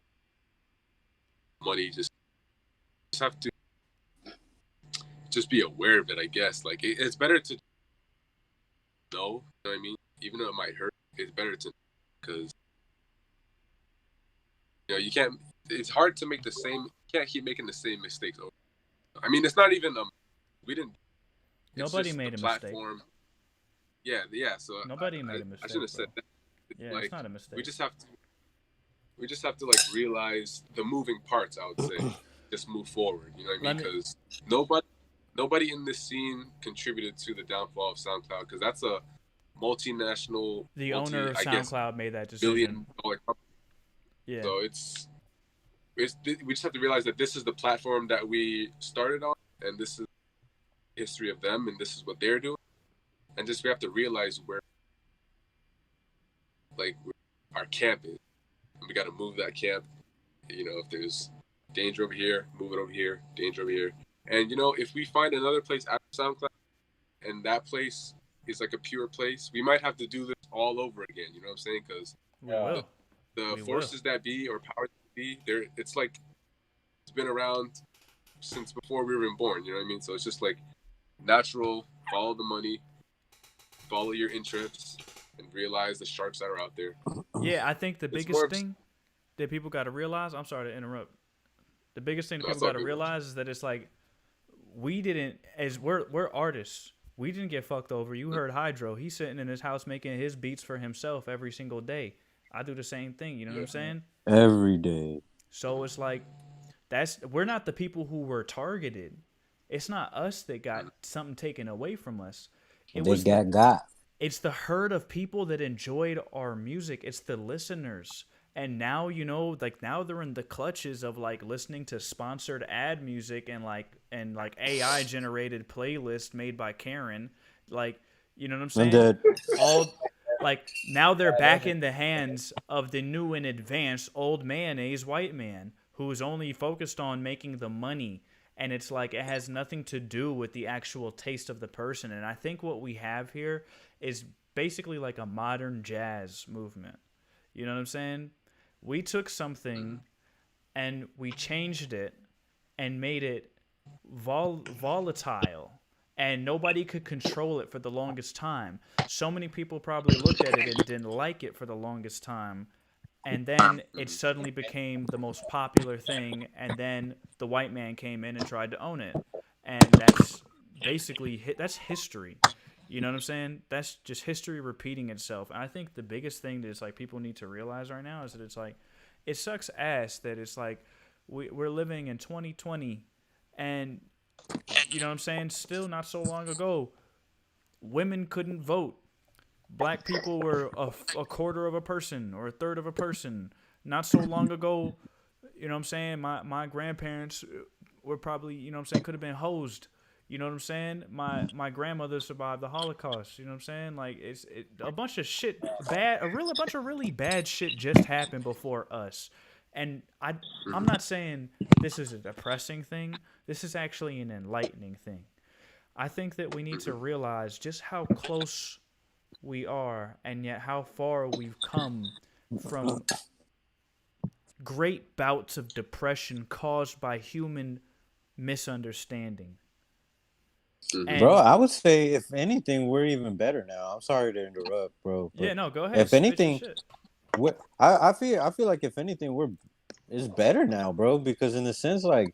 money, just have to just be aware of it, I guess. Like, it's better to know, you know what I mean? Even though it might hurt, it's better to, because you can't. It's hard to make you can't keep making the same mistakes over. I mean, it's not even we didn't. Nobody made a platform. mistake. Yeah. So nobody made a mistake. I should have said that. Yeah, like, it's not a mistake. We just have to like realize the moving parts. I would say, just move forward. You know what I mean? Because nobody in this scene contributed to the downfall of SoundCloud, because that's a multinational. The owner of SoundCloud made that decision. $1 billion company. Yeah. So we just have to realize that this is the platform that we started on, and this is the history of them, and this is what they're doing, and we have to realize where our camp is, and we got to move that camp. If there's danger over here, move it over here. Danger over here, and if we find another place after SoundCloud, and that place is like a pure place, we might have to do this all over again. You know what I'm saying? Because the forces that be, or powers that be, it's been around since before we were even born. You know what I mean? So it's just like natural. Follow the money, follow your interests, and realize the sharks that are out there. Yeah, I think the biggest thing that people got to realize. I'm sorry to interrupt. The biggest thing that people got to realize is that it's like we're artists. We didn't get fucked over. You heard Hydro. He's sitting in his house making his beats for himself every single day. I do the same thing. You know what I'm saying? Every day. So it's like we're not the people who were targeted. It's not us that got something taken away from us. It's the herd of people that enjoyed our music. It's the listeners. And now, now they're in the clutches of like listening to sponsored ad music and AI generated playlist made by Karen. Like, you know what I'm saying? Now they're back in the hands of the new and advanced old mayonnaise white man who's only focused on making the money. And it's like it has nothing to do with the actual taste of the person. And I think what we have here is basically like a modern jazz movement. You know what I'm saying? We took something and we changed it and made it volatile. And nobody could control it for the longest time. So many people probably looked at it and didn't like it for the longest time. And then it suddenly became the most popular thing. And then the white man came in and tried to own it. And that's basically, that's history. You know what I'm saying? That's just history repeating itself. And I think the biggest thing that is like people need to realize right now is that it's like, it sucks ass that it's like we're living in 2020 and, you know what I'm saying? Still not so long ago, women couldn't vote. Black people were a quarter of a person or a third of a person. Not so long ago, you know what I'm saying? My grandparents were probably, you know what I'm saying, could have been hosed. You know what I'm saying? My grandmother survived the Holocaust. You know what I'm saying? Like a bunch of shit a bunch of really bad shit just happened before us. And I'm not saying this is a depressing thing. This is actually an enlightening thing. I think that we need to realize just how close we are and yet how far we've come from great bouts of depression caused by human misunderstanding. And Bro, I would say if anything, we're even better now. I'm sorry to interrupt, bro, yeah, but no, go ahead, if spit your anything, shit. I feel like if anything, it's better now, bro, because in the sense like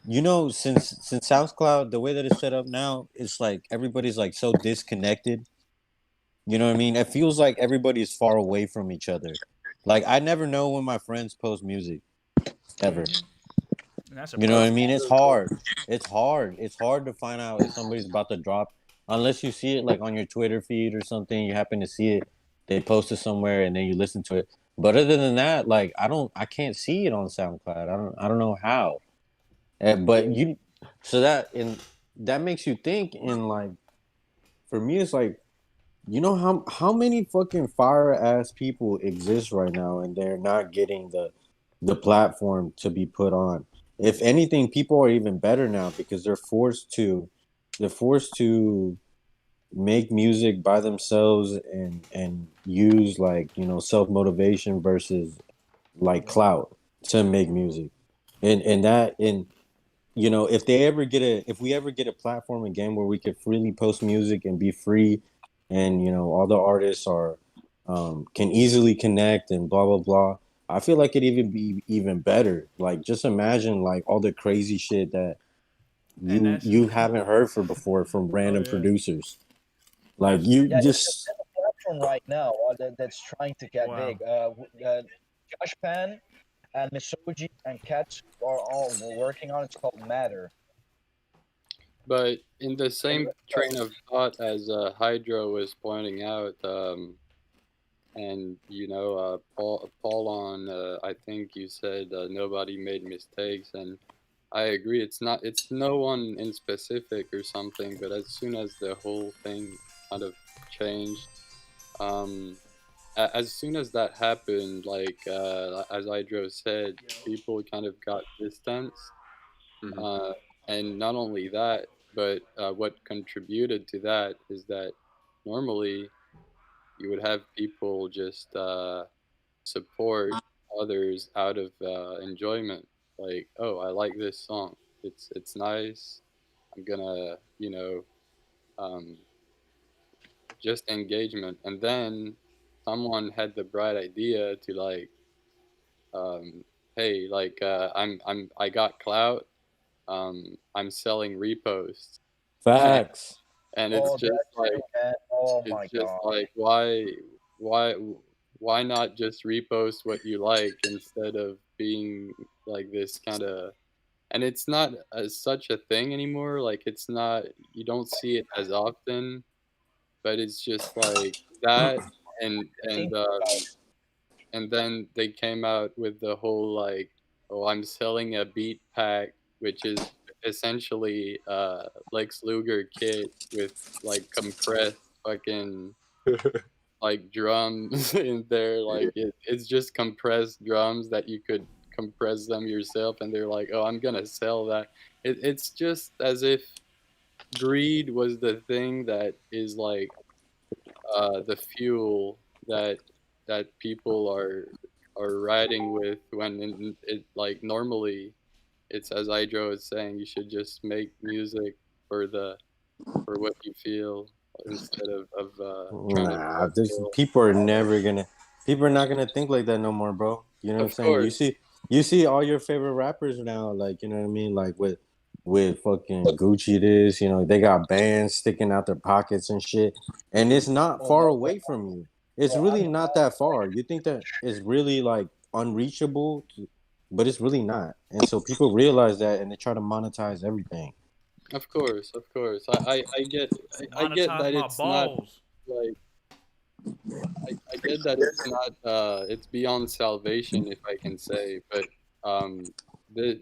since SoundCloud, the way that it's set up now, it's like everybody's like so disconnected. You know what I mean? It feels like everybody's far away from each other. Like I never know when my friends post music ever. And that's a You know what I problem. mean? It's hard. It's hard. It's hard to find out if somebody's about to drop unless you see it like on your Twitter feed or something. You happen to see it, they posted somewhere, and then you listen to it. But other than that, like I can't see it on SoundCloud. I don't know how. But so that makes you think. And like for me, it's like how many fucking fire ass people exist right now, and they're not getting the platform to be put on. If anything, people are even better now because they're forced to make music by themselves and use like self motivation versus like clout to make music, and if we ever get a platform again where we could freely post music and be free, and all the artists are can easily connect and blah blah blah, I feel like it even be even better. Like just imagine like all the crazy shit that And you that's you haven't heard for before from oh random yeah, producers. Like you Yeah, just there's a platform right now that's trying to get wow. big. Josh Pan and Misoji and Cats are all working on it. It's called Matter. But in the same train of thought as Hydro was pointing out, and Paul on, I think you said nobody made mistakes, and I agree. It's no one in specific or something, but as soon as the whole thing kind of changed, um, as soon as that happened, like as Hydro said, people kind of got distanced. Mhm. Uh, and not only that, but what contributed to that is that normally you would have people just support others out of enjoyment. Like, oh, I like this song. It's nice. I'm gonna, um, just engagement. And then someone had the bright idea to like, hey, like I got clout. I'm selling reposts. facts. And Oh, that too, man. Oh my it's just god. like why why not just repost what you like instead of being like this kind of, and it's not as such a thing anymore, like it's not, you don't see it as often, but it's just like that. and and Think um about and then they came out with the whole like, oh, I'm selling a beat pack, which is essentially Lex Luger kit with like compressed fucking like drums in there. Like it's just compressed drums that you could compress them yourself, and they're like, oh, I'm gonna sell that. It's just as if greed was the thing that is like the fuel that people are riding with, when it like normally it's, as Idro is saying, you should just make music for what you feel instead of trying to Nah, fulfill. people are not gonna think like that no more, bro. You know what I'm Of saying? course, You see all your favorite rappers now, like, you know what I mean? Like with fucking Gucci this, they got bands sticking out their pockets and shit. And it's not oh far my away god. from you. It's Bro, really not that far. You think that it's really like unreachable, but it's really not. And so people realize that and they try to monetize everything. of course. I get Monetize that my it's not balls. like, I get that it's not it's beyond salvation, if I can say, but the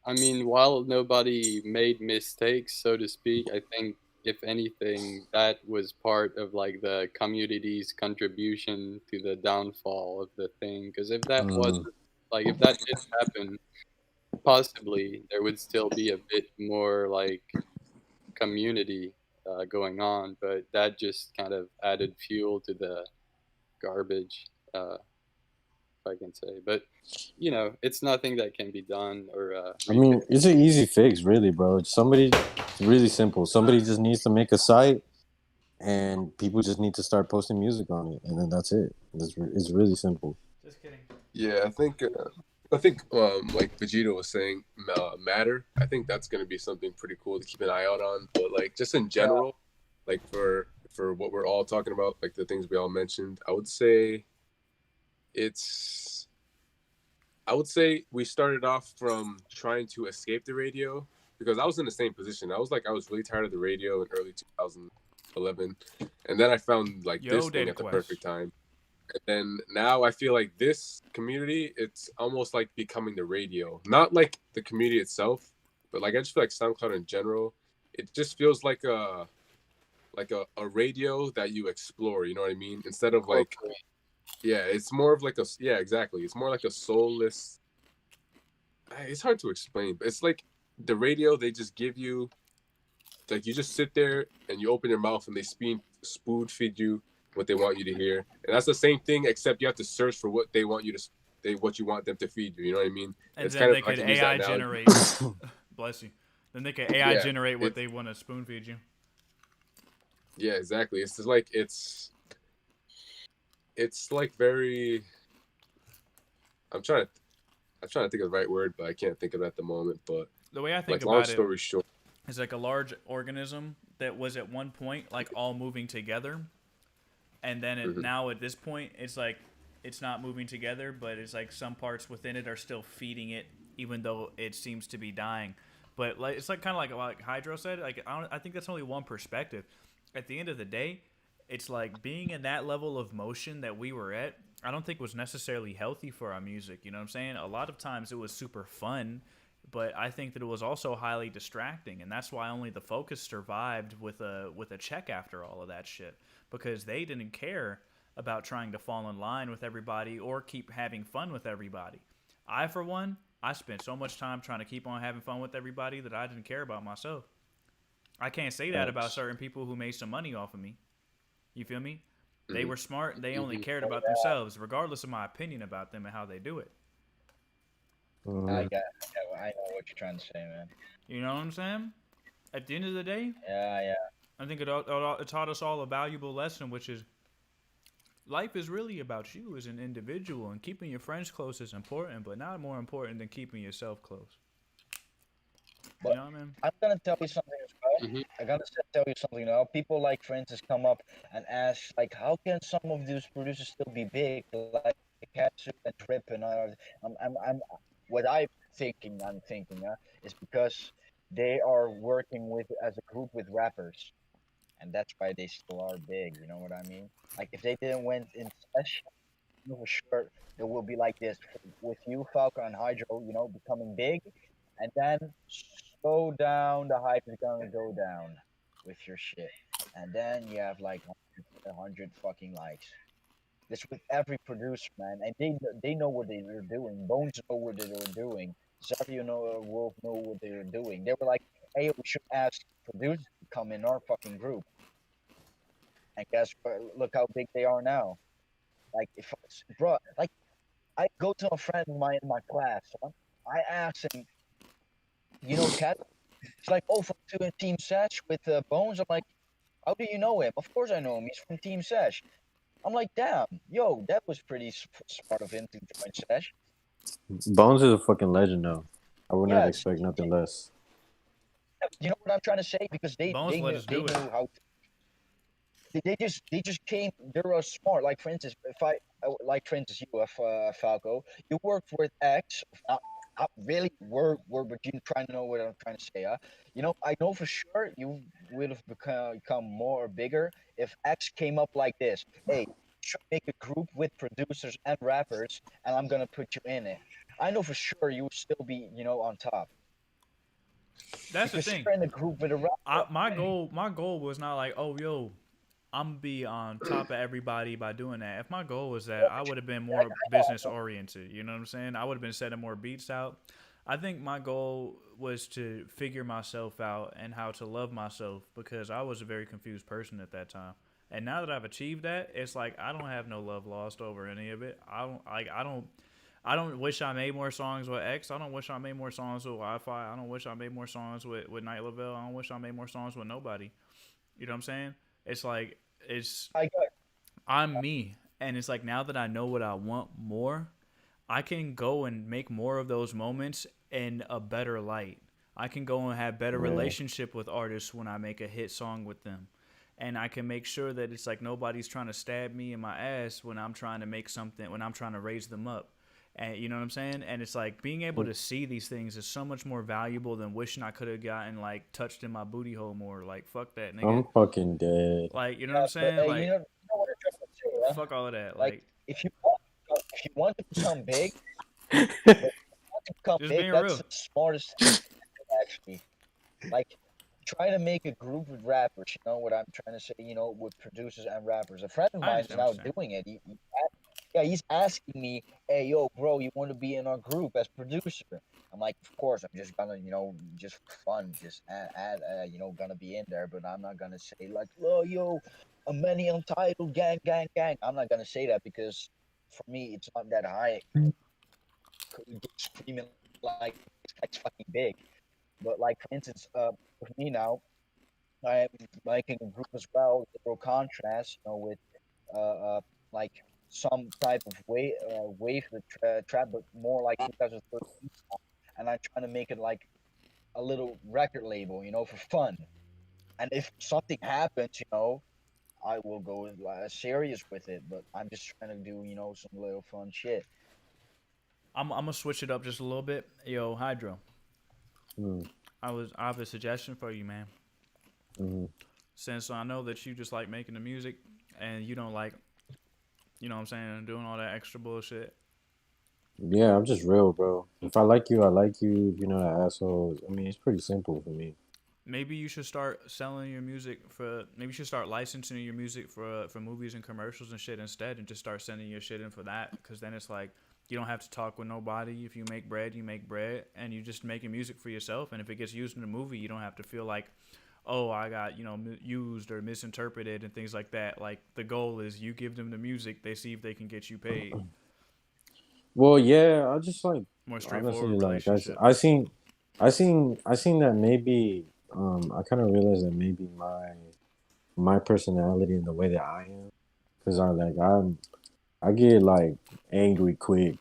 I mean, while nobody made mistakes, so to speak, I think if anything, that was part of like the community's contribution to the downfall of the thing. Because if that was Mm. like, if that didn't happen, possibly there would still be a bit more like community going on, but that just kind of added fuel to the garbage. if I can say. But you know, it's nothing that can be done or. I mean, it's an easy fix, really, bro. It's really simple. Somebody just needs to make a site, and people just need to start posting music on it, and then that's it. It's really simple. Just kidding. Yeah, I think like Vegito was saying, Matter. I think that's gonna be something pretty cool to keep an eye out on. But like just in general, like for what we're all talking about, like the things we all mentioned, I would say we started off from trying to escape the radio, because I was in the same position. I was really tired of the radio in early 2011, and then I found like this thing at the perfect time. And then now I feel like this community, it's almost like becoming the radio. Not like the community itself, but like I just feel like SoundCloud in general, it just feels like a radio that you explore, you know what I mean? Instead of like, yeah, it's more of like exactly. It's more like a soulless, it's hard to explain, but it's like the radio, they just give you, like you just sit there and you open your mouth and they spoon feed you what they want you to hear. And that's the same thing, except you have to search for what they want you to, what you want them to feed you, you know what I mean? And it's then kind they of, could AI generate, bless you. Then they could AI generate what they want to spoon feed you. Yeah, exactly. It's just like it's like very. I'm trying to think of the right word, but I can't think of it at the moment. But the way I think like, about long story short, it's like a large organism that was at one point like all moving together, and then now at this point it's like it's not moving together, but it's like some parts within it are still feeding it, even though it seems to be dying. But like it's like kind of like Hydro said. Like I think that's only one perspective. At the end of the day, it's like being in that level of motion that we were at, I don't think was necessarily healthy for our music. You know what I'm saying? A lot of times it was super fun, but I think that it was also highly distracting, and that's why only the Focus survived with a check after all of that shit, because they didn't care about trying to fall in line with everybody or keep having fun with everybody. I, for one, I spent so much time trying to keep on having fun with everybody that I didn't care about myself. I can't say that about certain people who made some money off of me. You feel me? They were smart. They only cared about themselves, regardless of my opinion about them and how they do it. I know what you're trying to say, man. You know what I'm saying? At the end of the day, yeah. I think it taught us all a valuable lesson, which is life is really about you as an individual, and keeping your friends close is important, but not more important than keeping yourself close. But you know what I mean? I'm gonna tell you something as well. I gotta tell you something now. People like, for instance, come up and ask, like, how can some of these producers still be big, like Katsu and Trip and all? What I'm thinking, is because they are working as a group with rappers, and that's why they still are big. You know what I mean? Like, if they didn't went in session, for sure it will be like this with you, Falco and Hydro. You know, becoming big. And then slow down, the hype is gonna go down with your shit. And then you have like 100 fucking likes. This with every producer, man. And they know what they were doing. Bones know what they were doing. Xavier Wolf know what they were doing. They were like, hey, we should ask producers to come in our fucking group. And guess what? Look how big they are now. Like, bro, like, I go to a friend of mine in my class, huh? I asked him, you know, Cat? It's like, oh, from Team Sesh with Bones. I'm like, how do you know him? Of course I know him. He's from Team Sesh. I'm like, damn, yo, that was pretty smart of him to join Sesh. Bones is a fucking legend, though. I would not expect nothing less. You know what I'm trying to say? Because they Bones knew how to. They just came. They were smart. Like, for instance, for instance, you, Falco, you worked with X. Not really word, but you trying to know what I'm trying to say, huh? You know, I know for sure you would have become more bigger if X came up like this. Hey, should make a group with producers and rappers, and I'm gonna put you in it. I know for sure you would still be, you know, on top. That's because the thing. You're in a group with a rapper. My goal was not like, oh, yo, I'm gonna be on top of everybody by doing that. If my goal was that, I would have been more business oriented. You know what I'm saying? I would have been setting more beats out. I think my goal was to figure myself out and how to love myself, because I was a very confused person at that time. And now that I've achieved that, it's like I don't have no love lost over any of it. I don't wish I made more songs with X. I don't wish I made more songs with Wi-Fi. I don't wish I made more songs with Night Lavelle. I don't wish I made more songs with nobody. You know what I'm saying? It's like I'm me, and it's like now that I know what I want more, I can go and make more of those moments in a better light. I can go and have better relationship with artists when I make a hit song with them. And I can make sure that it's like nobody's trying to stab me in my ass when I'm trying to make something, when I'm trying to raise them up. And you know what I'm saying? And it's like being able to see these things is so much more valuable than wishing I could have gotten like touched in my booty hole more. Like fuck that nigga. I'm fucking dead. Like you know what I'm saying? But, Like you know what I'm trying to say, right? fuck all of that. Like Like if you want to become big, that's being real. the smartest thing actually. Like try to make a group with rappers. You know what I'm trying to say? You know, with producers and rappers. A friend of I mine is understand now what you're saying. doing it. He's asking me, "Hey, yo, bro, you want to be in our group as producer?" I'm like, "Of course, I'm just gonna, just for fun, just gonna be in there, but I'm not gonna say like, oh, yo, a many untitled gang, gang, gang." I'm not gonna say that because for me, it's not that high. Screaming like it's fucking big, but like for instance, with me now, I'm making a group as well, Zero Contrast, with like some type of wave trap, but more like 2013 style. And I'm trying to make it like a little record label, for fun. And if something happens, I will go serious with it. But I'm just trying to do, some little fun shit. I'm gonna switch it up just a little bit. Yo, Hydro. Mm. I have a suggestion for you, man. Mm-hmm. Since I know that you just like making the music and you don't like, you know what I'm saying, doing all that extra bullshit. Yeah, I'm just real, bro. If I like you, I like you. You know that asshole. I mean, it's pretty simple for me. Maybe you should start selling your music for. Maybe you should start licensing your music for movies and commercials and shit instead, and just start sending your shit in for that. Because then it's like you don't have to talk with nobody. If you make bread, you make bread, and you just making music for yourself. And if it gets used in a movie, you don't have to feel like, oh, I got used or misinterpreted and things like that. Like the goal is you give them the music, they see if they can get you paid. Well, yeah, I just like More straightforward honestly, like relationship. I seen that maybe I kind of realized that maybe my personality and the way that I am, because I get like angry quick,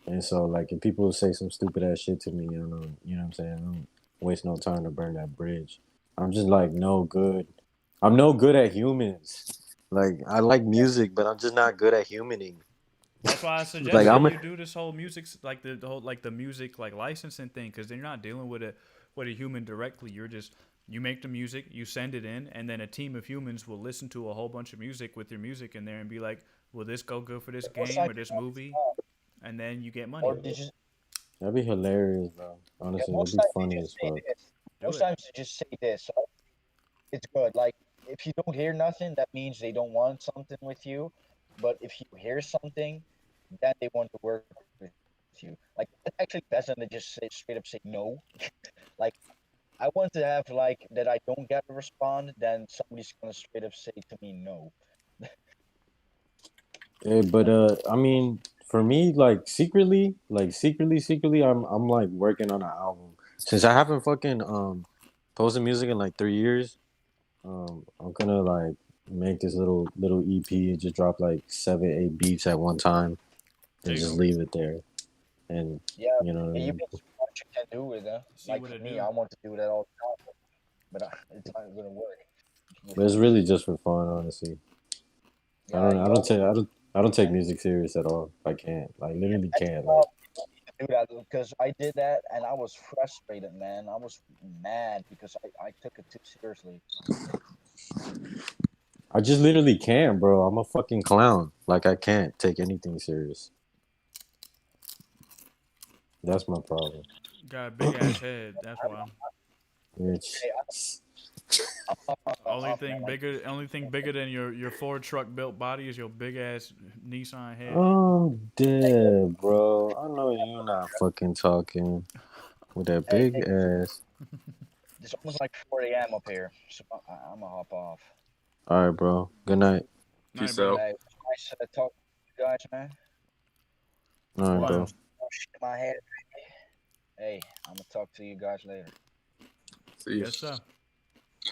and so like if people say some stupid ass shit to me, you know what I'm saying, I don't waste no time to burn that bridge. I'm just like no good. I'm no good at humans. Like I like music, but I'm just not good at humaning. That's why I suggest Like that I'm you do this whole music, like the whole like the music like licensing thing, because then you're not dealing with a human directly. You make the music, you send it in, and then a team of humans will listen to a whole bunch of music with your music in there and be like, "Will this go good for this game or this movie?" And then you get money. Or did you? That'd be hilarious, bro. Honestly, Most that'd be times funny you as just say fuck. this. Most times you just say this. It's good. Like if you don't hear nothing, that means they don't want something with you. But if you hear something, then they want to work with you. Like it's actually best than to just straight up say no. Like I want to have like that I don't get a response, then somebody's gonna straight up say to me no. Yeah, but I mean, for me, like secretly, I'm like working on an album since I haven't fucking posted music in like 3 years. I'm gonna like make this little EP and just drop like 7, 8 beats at one time and just leave it there. And Yeah, you know what I you mean? can see what you can do with it. See Like what for it me, do. I want to do that all the time, but it's not gonna work. But it's really just for fun, honestly. Yeah, I don't take music serious at all. I can't. Like literally can't. Like do that because I did that and I was frustrated, man. I was mad because I took it too seriously. I just literally can't, bro. I'm a fucking clown. Like I can't take anything serious. That's my problem. Got a big ass head. That's why. Which Only thing bigger than your Ford truck built body is your big ass Nissan head. I'm dead, bro. I know you're not fucking talking with that big Hey, ass. it's almost like 4 a.m. up here, so I'm gonna hop off. All right, bro. Good night. Peace bro. out. Hey, nice talking to you guys, man. All right, One. bro. Oh, shit in my head. Hey, I'm gonna talk to you guys later. See you. Yes, sir.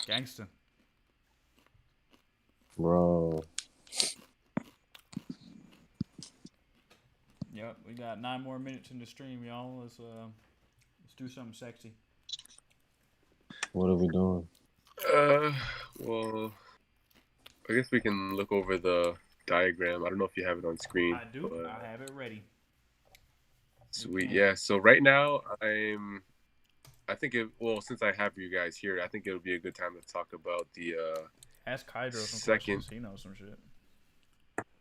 Gangster. Bro. Yep, we got 9 more minutes in the stream, y'all. Let's do something sexy. What are we doing? Well, I guess we can look over the diagram. I don't know if you have it on screen. I do. But... I have it ready. Sweet. Yeah. So right now I think since I have you guys here, I think it would be a good time to talk about the Ask Hydro some second. questions. He knows some shit.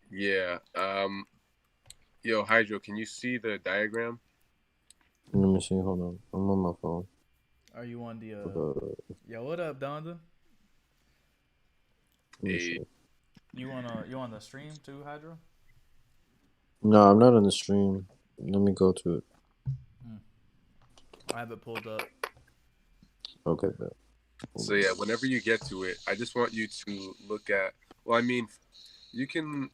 Yeah. Yo, Hydro, can you see the diagram? Let me see. Hold on. I'm on my phone. Are you on the Yo, what up, Donda? Let me see. You on the stream too, Hydro? No, I'm not on the stream. Let me go to it. I have it pulled up. Okay, bet. So yeah, whenever you get to it, I just want you to look at. Well, I mean, you can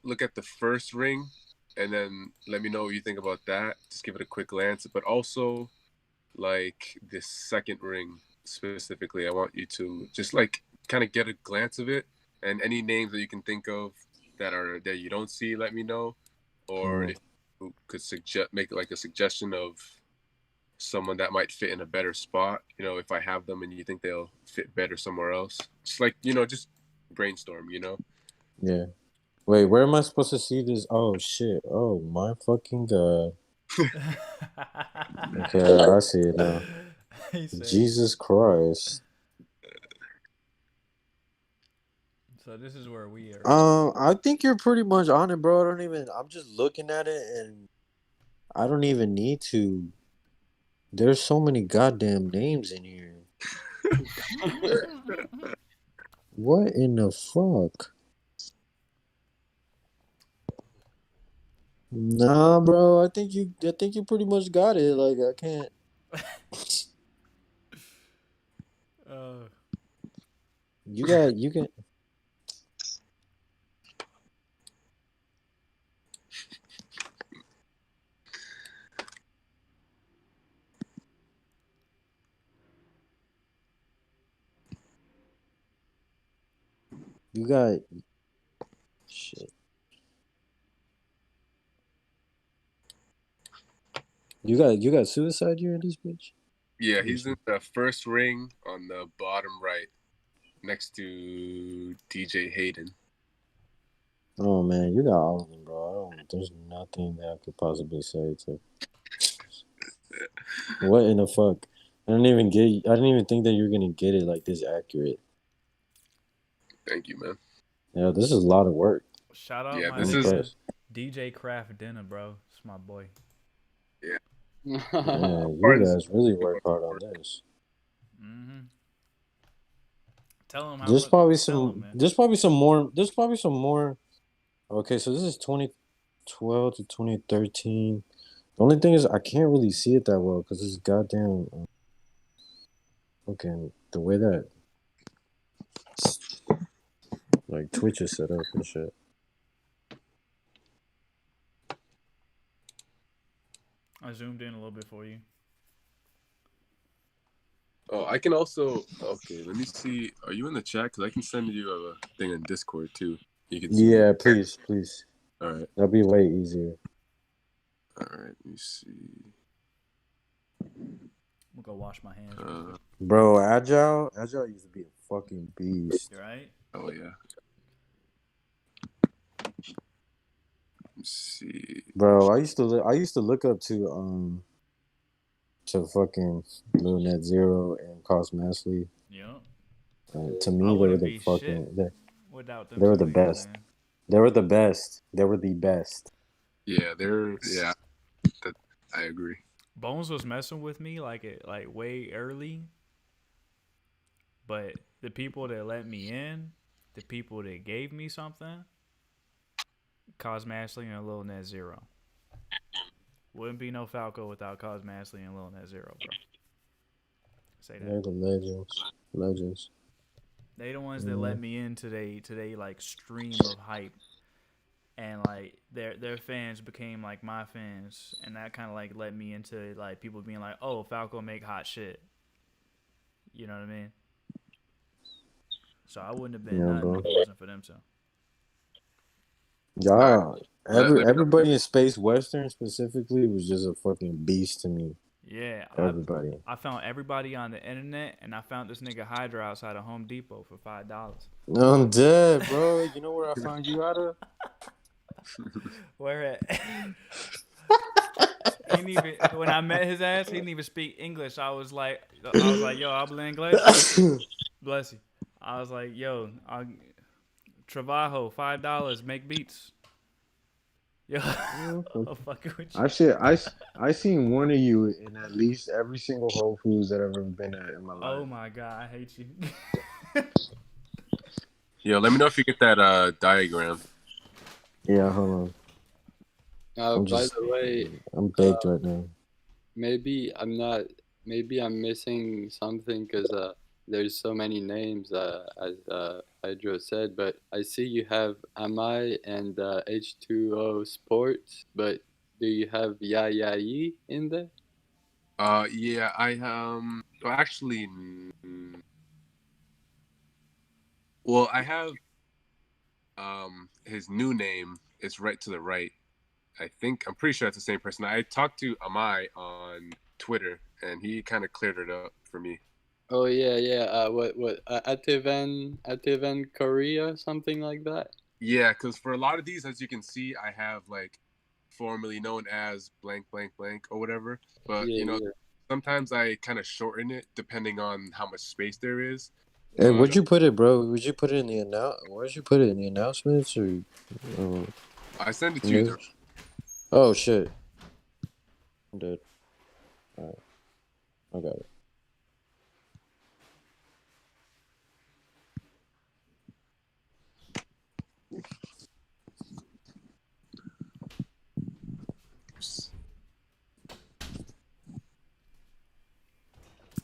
look at the first ring, and then let me know what you think about that. Just give it a quick glance, but also like the second ring specifically. I want you to just like kind of get a glance of it, and any names that you can think of that you don't see, let me know. Or if you could make like a suggestion of someone that might fit in a better spot, if I have them and you think they'll fit better somewhere else. It's like, just brainstorm, Yeah. Wait, where am I supposed to see this? Oh, shit. Oh, my fucking God. Okay, I see it now. Jesus Christ. So this is where we are. I think you're pretty much on it, bro. I'm just looking at it and I don't even need to. There's so many goddamn names in here. What in the fuck? Nah, bro. I think you pretty much got it. Like I can't. You can. You got shit. You got suicide here in this bitch? Yeah, he's in the first ring on the bottom right, next to DJ Hayden. Oh man, you got all of them, bro. There's nothing that I could possibly say to. What in the fuck? I didn't even think that you're gonna get it like this accurate. Thank you, man. Yeah, this is a lot of work. Shout out my this nigga, is DJ Craft Dinner, bro. It's my boy. Yeah. Yeah, you guys really work hard on this. Tell him how. There's probably some more. Okay, so this is 2012 to 2013. The only thing is I can't really see it that well because this goddamn. Okay, the way that like Twitch is set up and shit. I zoomed in a little bit for you. Oh, I can also. Okay, let me see. Are you in the chat? Because I can send you a thing in Discord too. You can. Yeah, please. All right. That'll be way easier. All right. Let me see. I'm gonna go wash my hands. Bro, Agile used to be a fucking beast. You right? Oh yeah. Let's see. Bro, I used to look up to fucking Lil Net Zero and Cos Masley. Yeah. To me, they were the fucking. Without them, they were the best. Man. They were the best. They were the best. Yeah, I agree. Bones was messing with me like way early, but the people that let me in, the people that gave me something, Cos Masley and Lil Net Zero. Wouldn't be no Falco without Cos Masley and Lil Net Zero, bro. Say that. They're the legends. They the ones that let me in today like stream of hype, and like their fans became like my fans, and that kind of like led me into like people being like, oh, Falco make hot shit. You know what I mean? So I wouldn't have been Yeah, nothing bro. if it wasn't for them two. Y'all, Let me know. everybody in Space Western specifically was just a fucking beast to me. Yeah, Everybody. I found everybody on the internet, and I found this nigga Hydra outside of Home Depot for $5. No, I'm dead, bro. You know where I found you out of? Where at? He didn't even, when I met his ass, he didn't even speak English. I was like, yo, habla inglés? Bless you. I was like, yo, Trabajo, $5, make beats. Yo, I'm fucking with you. I seen one of you in at least every single Whole Foods that I've ever been at in my life. Oh my god, I hate you. Yo, let me know if you get that diagram. Yeah, hold on. By the way, I'm baked right now. maybe I'm missing something because there's so many names as Hydro said, but I see you have Amai and H2O Sports, but do you have Yayayi in there? Yeah, well, actually, well, I have his new name. It's right to the right. I'm pretty sure it's the same person. I talked to Amai on Twitter, and he kind of cleared it up for me. Oh yeah. What Ativan Korea, something like that. Yeah, because for a lot of these, as you can see, I have like formerly known as blank blank blank or whatever. But sometimes I kind of shorten it depending on how much space there is. Hey, where'd you put it, bro? Would you put it in the Where'd you put it in the announcements or? I sent it to you. Oh shit! I'm dead. All right, I got it.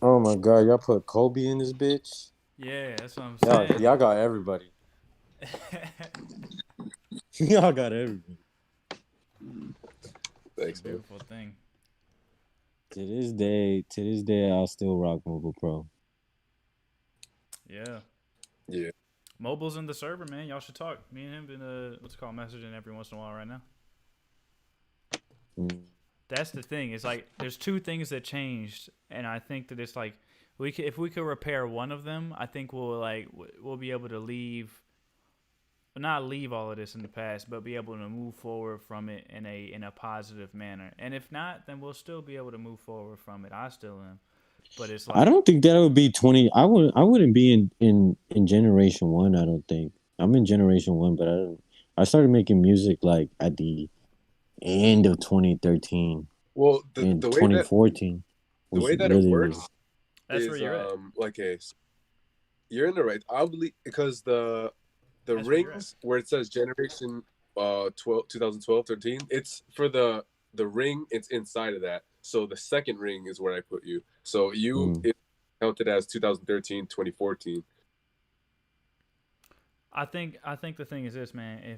Oh my god, y'all put Kobe in this bitch? Yeah, that's what I'm saying. Y'all got everybody. Y'all got everybody. Thanks, beautiful thing. To this day, I still rock Mobile Pro. Yeah. Yeah. Mobile's in the server, man. Y'all should talk. Me and him been messaging every once in a while right now. That's the thing. It's like there's two things that changed, and I think that it's like if we could repair one of them, I think we'll be able to not leave all of this in the past, but be able to move forward from it in a positive manner. And if not, then we'll still be able to move forward from it. I still am. But it's like I don't think that would be 20. I wouldn't be in Generation 1, I don't think. I'm in Generation 1, but I started making music like at the end of 2013. Well, in 2014. The way that really it works that's is where you're at. you're in the right. I believe because the rings where it says Generation 2012, 13, it's for the ring, it's inside of that. So the second ring is where I put you. So it's counted as 2013, 2014. I think the thing is this, man.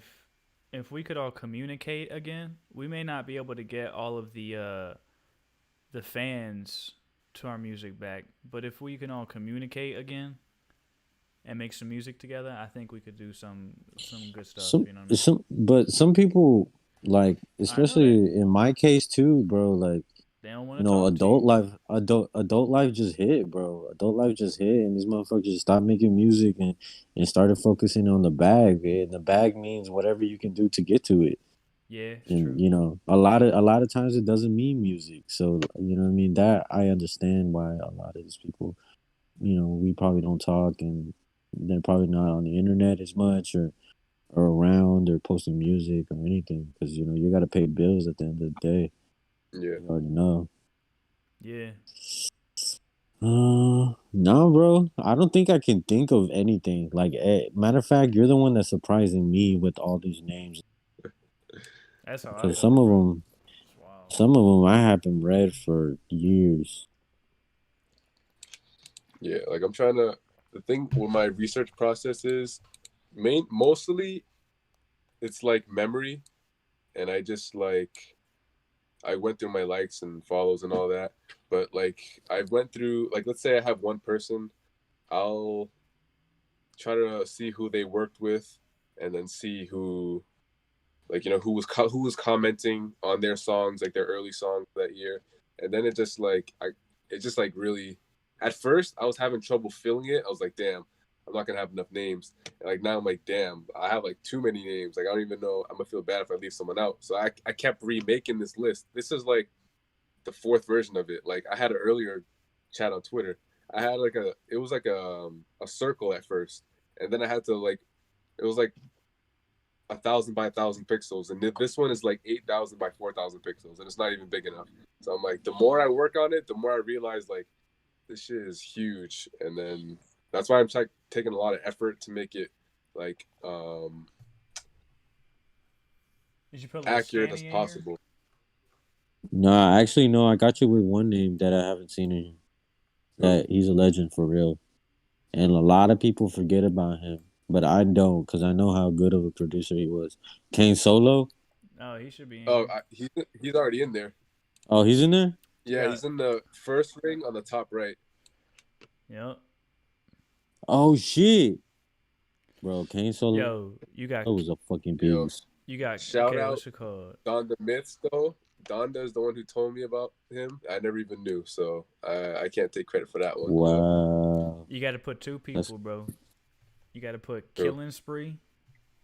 If we could all communicate again, we may not be able to get all of the fans to our music back. But if we can all communicate again and make some music together, I think we could do some good stuff. You know what I mean? But some people, like, especially in my case too, bro, like, they don't want to talk adult life just hit, bro. Adult life just hit, and these motherfuckers just stopped making music and started focusing on the bag. And the bag means whatever you can do to get to it. Yeah, and true. A lot of times it doesn't mean music. So you know what I mean. That I understand why a lot of these people, we probably don't talk, and they're probably not on the internet as much or around or posting music or anything because you got to pay bills at the end of the day. Yeah. You already know. Yeah. No, bro. I don't think I can think of anything. Like, matter of fact, you're the one that's surprising me with all these names. That's how I Because some of them I haven't read for years. Yeah, like I'm trying to the thing with my research process is mostly it's like memory, and I just like I went through my likes and follows and all that. But like I went through, like, let's say I have one person, I'll try to see who they worked with, and then see who, like, you know, who was commenting on their songs, like their early songs that year. And then it just like really, at first I was having trouble filling it. I was like, damn, I'm not gonna have enough names. And like now I'm like, damn, I have like too many names. Like I don't even know. I'm gonna feel bad if I leave someone out. So I kept remaking this list. This is like the 4th version of it. Like I had an earlier chat on Twitter. I had like it was like a circle at first, and then I had to like, it was like 1,000 by 1,000 pixels, and this one is like 8,000 by 4,000 pixels, and it's not even big enough. So I'm like, the more I work on it, the more I realize like this shit is huge, and then that's why I'm taking a lot of effort to make it like Did you put a little accurate scanny as in possible. No, actually, no. I got you with one name that I haven't seen in. That he's a legend for real, and a lot of people forget about him, but I don't, because I know how good of a producer he was. Kane Solo. Oh, he should be in. Oh, he's already in there. Oh, he's in there. Yeah, he's in the first ring on the top right. Yep. Oh shit, bro, Kane Solo. Yo, you got. That was a fucking beast. You got. Shout okay, out what's it called? Donda Myths though. Donda is the one who told me about him. I never even knew, so I can't take credit for that one. Wow. You got to put 2 people, bro. You got to put Killing Spree,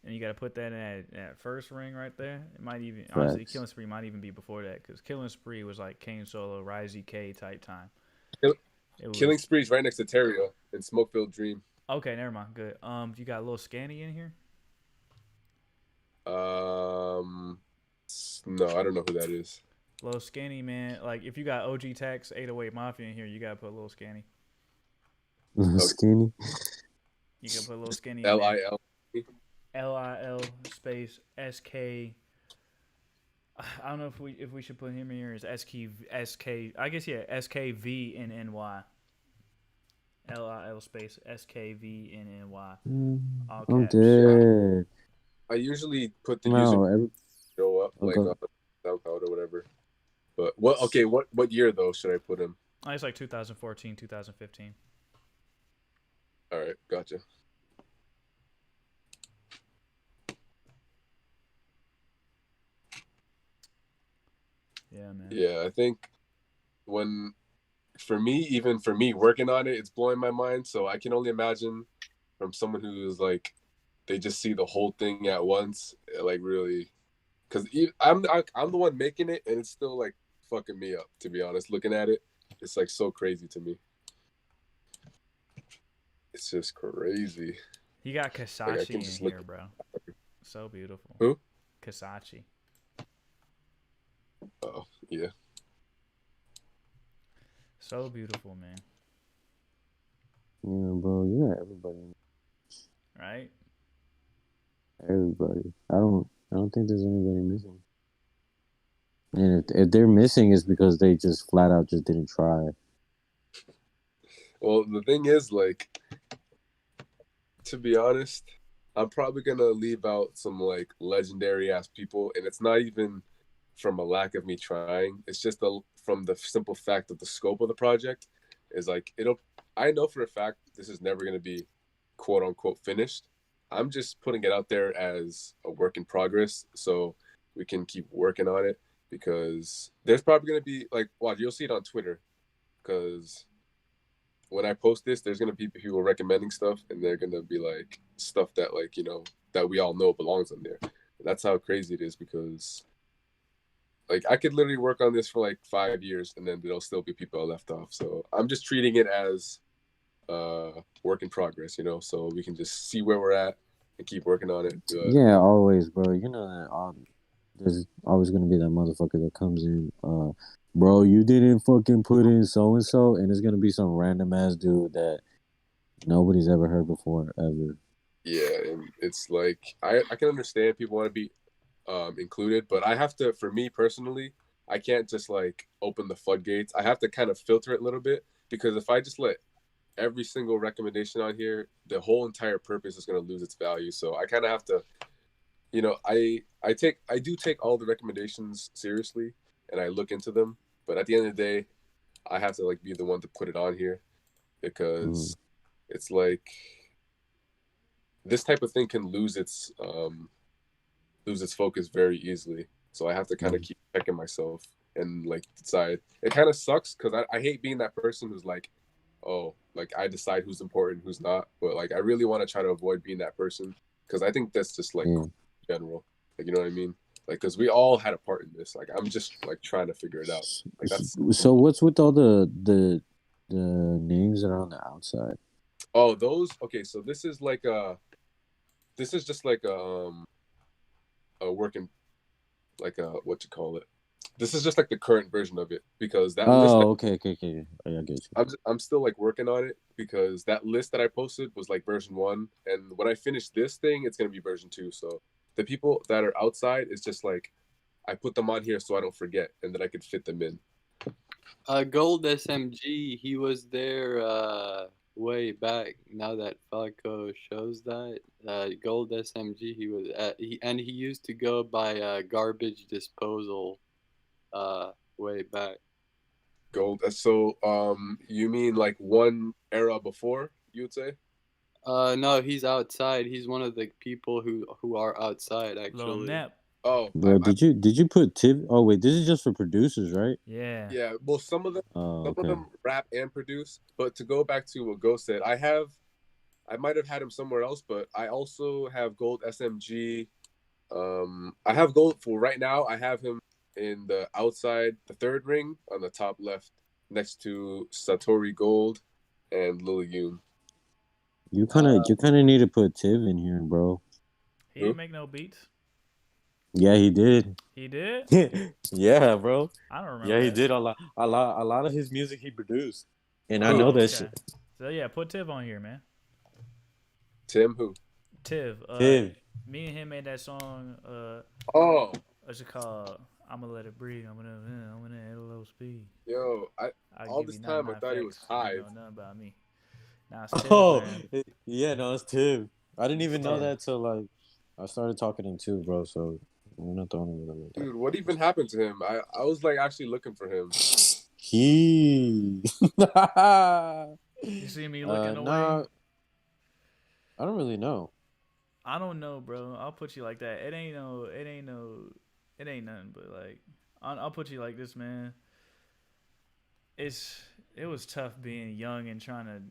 and you got to put that in that first ring right there. It might even honestly, Killing Spree might even be before that, because Killing Spree was like Kane Solo, Rise K type time. Killing Spree's right next to Tapria in Smoke-Filled Dream. Okay, never mind. Good. You got a little Scanny in here? No, I don't know who that is. Little Scanny, man. Like if you got OG Tax 808 Mafia in here, you gotta put a little Scanny. Skinny. You can put a little Skinny. LIL. LIL space SK. I don't know if we should put him in here as SK. I guess yeah, SKVNNY. LIL space SKVNNY. I'm dead. I usually put the user show up like on SoundCloud or whatever. But what year though should I put him? It's like 2014, 2015. All right, gotcha. Yeah, man. Yeah, I think for me working on it, it's blowing my mind. So I can only imagine from someone who's like, they just see the whole thing at once, like really, because I'm the one making it, and it's still like fucking me up, to be honest. Looking at it, it's like so crazy to me. It's just crazy. You got Kasachi in here, bro. So beautiful. Who? Kasachi. Oh, yeah. So beautiful, man. Yeah, bro, you got everybody. Right? Everybody. I don't think there's anybody missing. And if they're missing, it's because they just flat out just didn't try. Well, the thing is, like, to be honest, I'm probably gonna leave out some like legendary ass people, and it's not even from a lack of me trying. It's just from the simple fact of the scope of the project is like I know for a fact this is never gonna be quote unquote finished. I'm just putting it out there as a work in progress, so we can keep working on it, because there's probably gonna be like, watch, you'll see it on Twitter, because when I post this, there's gonna be people recommending stuff, and they're gonna be like stuff that, like, you know, that we all know belongs on there. And that's how crazy it is, because like I could literally work on this for like 5 years, and then there'll still be people I left off. So I'm just treating it as work in progress, you know, so we can just see where we're at and keep working on it. Yeah, always, bro. You know that there's always gonna be that motherfucker that comes in, bro, you didn't fucking put in so and so, and it's gonna be some random ass dude that nobody's ever heard before ever. Yeah, and it's like I can understand people want to be included, but I have to, for me personally, I can't just like open the floodgates. I have to kind of filter it a little bit, because if I just let every single recommendation on here, the whole entire purpose is going to lose its value. So I kind of have to, you know, I do take all the recommendations seriously and I look into them. But at the end of the day, I have to like be the one to put it on here because it's like this type of thing can lose its focus very easily. So I have to kind of keep checking myself and like decide. It kind of sucks because I hate being that person who's like, oh, like I decide who's important, who's not. But like I really want to try to avoid being that person because I think that's just like general. Like, you know what I mean? Like, because we all had a part in this. Like, I'm just like trying to figure it out. Like, that's So what's with all the names that are on the outside? Oh, those. Okay, so this is just like a working, like a what you call it. This is just like the current version of it because that list. Okay. I get you. I'm still like working on it because that list that I posted was like version 1, and when I finish this thing, it's gonna be version 2. So the people that are outside is just like I put them on here so I don't forget, and then I could fit them in. Gold SMG, he was there way back. Now that Falco shows that Gold SMG, he was he used to go by Garbage Disposal way back. Gold. So you mean like one era before, you would say? No, he's outside. He's one of the people who are outside actually. Little Nep. Oh, bro, did you put Tiv? Oh wait, this is just for producers, right? Yeah. Yeah. Well, some of them rap and produce. But to go back to what Ghost said, I might have had him somewhere else, but I also have Gold SMG. I have Gold for right now. I have him in the outside, the third ring on the top left, next to Satori Gold and Lil Yoon. You kind of need to put Tiv in here, bro. He didn't make no beats. Yeah, he did. He did? Yeah, bro. I don't remember. Yeah, he that. did a lot of his music he produced, and I know that shit. So yeah, put Tiv on here, man. Tim who? Tiv. Tiv. Me and him made that song. What's it called? I'm gonna let it breathe. I'm gonna add a little speed. Yo, all this time I thought he was Hive. You know nothing about me. Nah, it's Tiv, man. Yeah, no, it's Tiv. I didn't even know that till like I started talking to him too, bro. So we're not the only one. Dude, what even happened to him? I was like actually looking for him. You see me looking away? Nah, I don't really know. I don't know, bro. I'll put you like that. It ain't nothing but like I'll put you like this, man. It was tough being young and trying to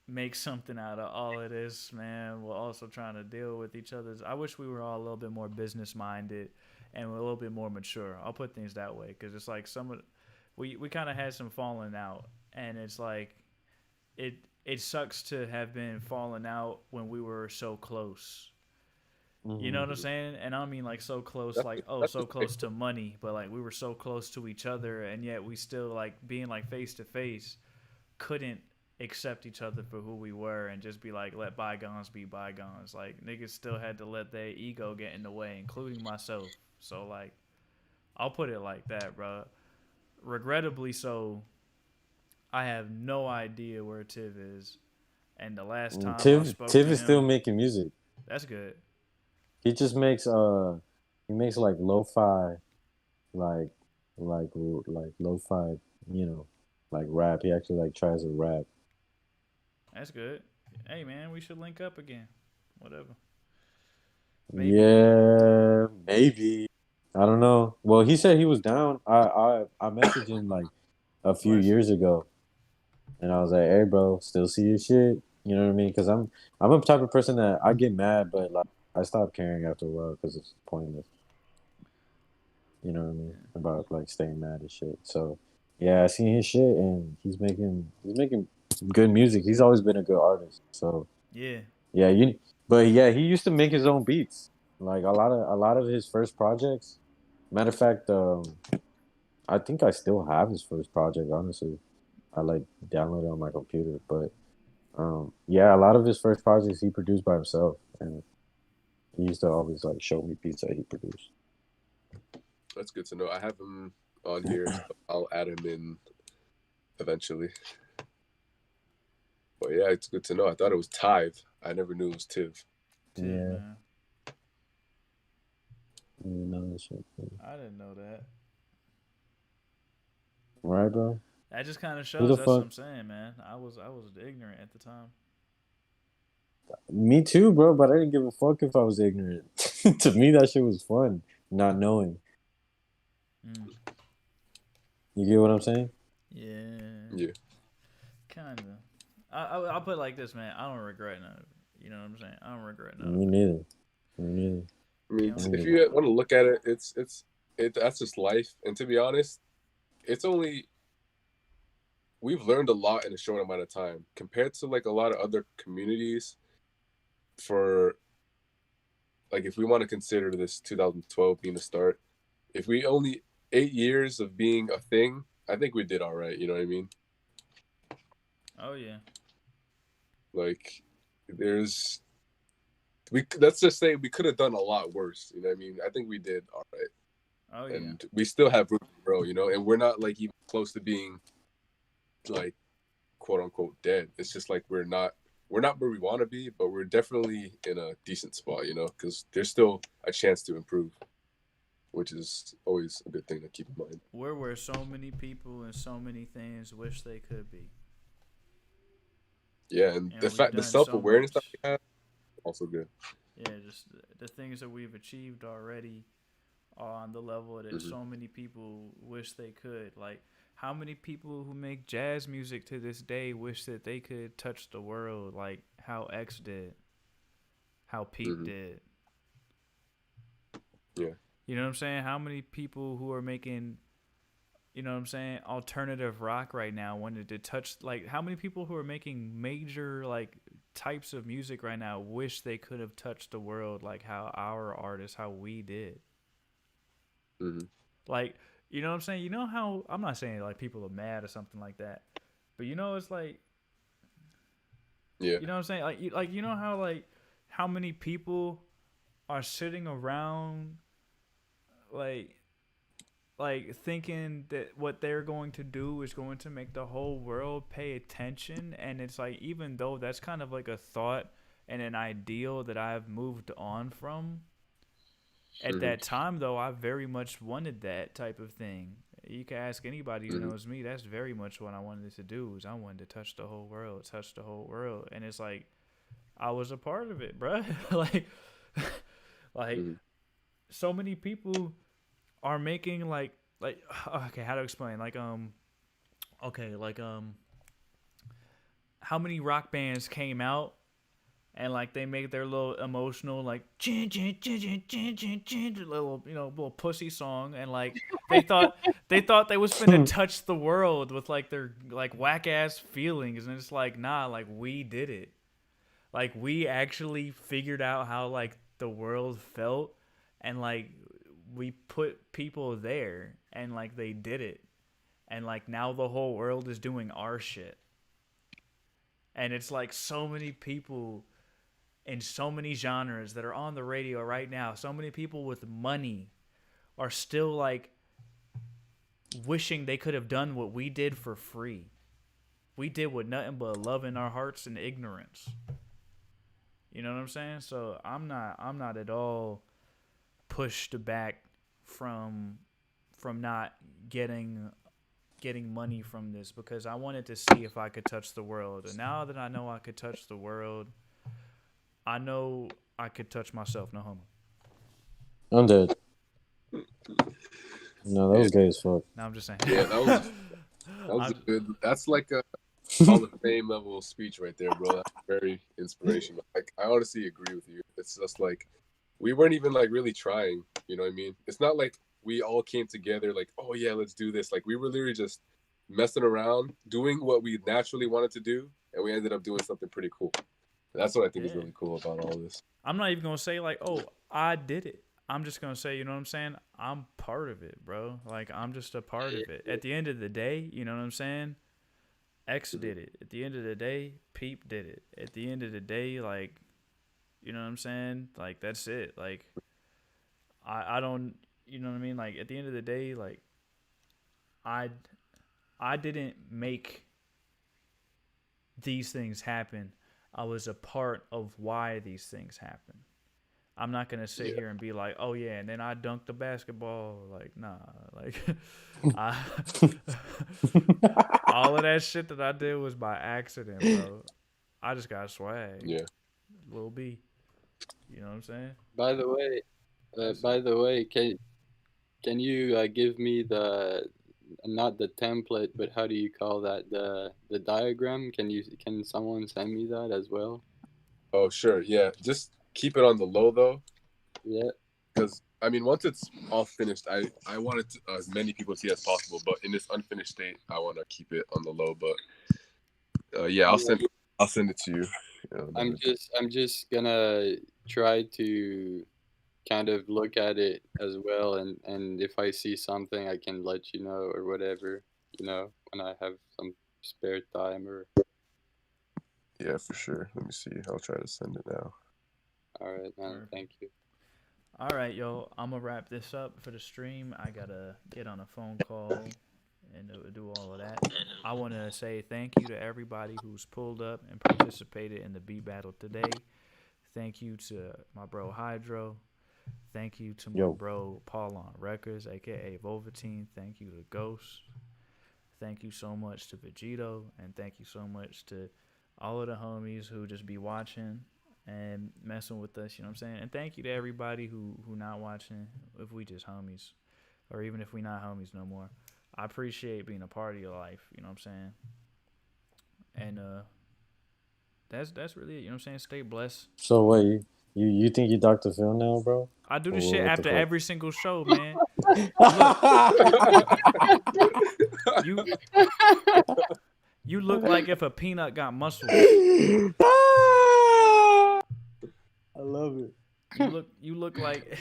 make something out of all of this, man, while also trying to deal with each other's. I wish we were all a little bit more business minded and a little bit more mature. I'll put things that way because it's like we kind of had some falling out, and it's like it sucks to have been falling out when we were so close. You know what I'm saying? And I don't mean like so close, like so close to money, but like we were so close to each other, and yet we still like being like face to face couldn't accept each other for who we were and just be like, let bygones be bygones. Like niggas still had to let their ego get in the way, including myself. So like, I'll put it like that, bro. Regrettably so, I have no idea where Tiv is. And the last time Tiv is still making music. That's good. He just makes he makes like lo-fi, like lo-fi, you know, like rap. He actually like tries to rap. That's good. Hey man, we should link up again. Whatever. Maybe. Yeah, maybe. I don't know. Well, he said he was down. I messaged him like a few years ago, and I was like, "Hey, bro, still see your shit." You know what I mean? Because I'm a type of person that I get mad, but like I stop caring after a while because it's pointless. You know what I mean? About like staying mad and shit. So yeah, I seen his shit, and he's making good music. He's always been a good artist. So yeah, but he used to make his own beats. Like a lot of his first projects. Matter of fact, I think I still have his first project. Honestly, I like downloaded it on my computer. But a lot of his first projects he produced by himself, and he used to always like show me beats that he produced. That's good to know. I have him on here. So I'll add him in eventually. But yeah, it's good to know. I thought it was Tive. I never knew it was Tiv. Tiv, Yeah. man. You know that shit. I didn't know that. Right, bro? That just kind of Who shows. the That's what fuck? I'm saying, man. I was ignorant at the time. Me too, bro, but I didn't give a fuck if I was ignorant. To me, that shit was fun, not knowing. Mm. You get what I'm saying? Yeah. Kinda. I'll put it like this, man. I don't regret none of it. You know what I'm saying? I don't regret none Me of it. neither. Me neither. I mean, Yeah. if you want to look at it, that's just life. And to be honest, it's only we've learned a lot in a short amount of time compared to like a lot of other communities. For like, if we want to consider this 2012 being the start, if we only 8 years of being a thing, I think we did all right. You know what I mean? Oh yeah. Like, let's just say we could have done a lot worse. You know what I mean? I think we did all right. Oh yeah. And we still have room to grow, you know, and we're not like even close to being like quote unquote dead. It's just like we're not where we want to be, but we're definitely in a decent spot, you know, because there's still a chance to improve, which is always a good thing to keep in mind. We're where so many people and so many things wish they could be. Yeah, and the we've fact, the done self-awareness so that we have, also good. Yeah, just the things that we've achieved already are on the level that so many people wish they could. Like, how many people who make jazz music to this day wish that they could touch the world like how X did, how Pete did. Yeah. You know what I'm saying? How many people who are making, you know what I'm saying, alternative rock right now wanted to touch, like, how many people who are making major, like, types of music right now wish they could have touched the world like how our artists, how we did. Like, you know what I'm saying? You know how, I'm not saying like people are mad or something like that, but you know, it's like, yeah, you know what I'm saying? Like you know how, like, how many people are sitting around like thinking that what they're going to do is going to make the whole world pay attention. And it's like, even though that's kind of like a thought and an ideal that I've moved on from, at that time though, I very much wanted that type of thing. You can ask anybody who knows me, that's very much what I wanted to do, is I wanted to touch the whole world. And it's like, I was a part of it, bruh. like so many people are making like okay, how to explain, how many rock bands came out and like they made their little emotional like little, you know, little pussy song, and like they thought they was finna touch the world with like their like whack ass feelings, and it's like, nah, like we did it. Like we actually figured out how like the world felt, and like we put people there, and like they did it, and like now the whole world is doing our shit. And it's like so many people in so many genres that are on the radio right now, so many people with money are still like wishing they could have done what we did for free. We did with nothing but love in our hearts and ignorance. You know what I'm saying? So I'm not at all pushed back from not getting money from this, because I wanted to see if I could touch the world. And now that I know I could touch the world, I know I could touch myself. No homo. I'm dead. No, that was gay as fuck. No, I'm just saying. Yeah, that was a good. That's like a Hall of Fame level speech right there, bro. That's very inspirational. Like, I honestly agree with you. It's just like we weren't even like really trying. You know what I mean? It's not like we all came together like, oh yeah, let's do this. Like, we were literally just messing around, doing what we naturally wanted to do, and we ended up doing something pretty cool. That's what I think is really cool about all this. I'm not even gonna say like, oh, I did it. I'm just gonna say, you know what I'm saying? I'm part of it, bro. Like, I'm just a part of it. At the end of the day, you know what I'm saying? X did it. At the end of the day, Peep did it. At the end of the day, like, you know what I'm saying? Like, that's it. Like, I don't, you know what I mean? Like, at the end of the day, like, I didn't make these things happen. I was a part of why these things happen. I'm not gonna sit here and be like, oh yeah, and then I dunked the basketball. Like, nah, like, all of that shit that I did was by accident, bro. I just got swag. Yeah. Lil B. You know what I'm saying? By the way, can you give me the not the template, but how do you call that, the diagram? Can someone send me that as well? Oh sure, yeah. Just keep it on the low though. Yeah. Because I mean, once it's all finished, I want it to, as many people to see as possible. But in this unfinished state, I want to keep it on the low. But yeah, I'll send it to you. I'm just gonna try to kind of look at it as well, and if I see something, I can let you know or whatever, when I have some spare time or. Yeah, for sure. Let me see. I'll try to send it now. All right, man. Thank you. All right, yo. I'm gonna wrap this up for the stream. I gotta get on a phone call and do all of that. I want to say thank you to everybody who's pulled up and participated in the beat battle today. Thank you to my bro Hydro. Thank you to my bro Paul on Records, aka Volvatine. Thank you to Ghost. Thank you so much to Vegito, and thank you so much to all of the homies who just be watching and messing with us, you know what I'm saying? And thank you to everybody who not watching, if we just homies, or even if we not homies no more. I appreciate being a part of your life, you know what I'm saying? And that's really it, you know what I'm saying? Stay blessed. So wait, you think you Dr. Phil now, bro? I do this shit after every single show, man. Look, you look like if a peanut got muscles. I love it. You look like.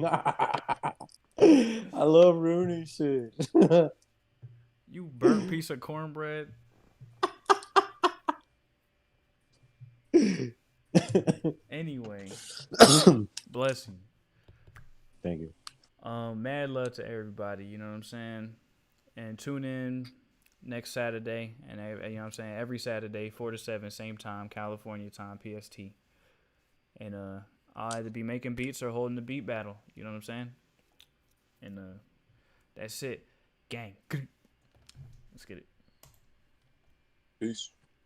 I love ruining shit. You burnt piece of cornbread. Anyway, bless you. Thank you. Mad love to everybody. You know what I'm saying? And tune in next Saturday, and you know what I'm saying, every Saturday, 4 to 7, same time, California time, PST. And I'll either be making beats or holding the beat battle. You know what I'm saying? And that's it, gang. Let's get it. Peace.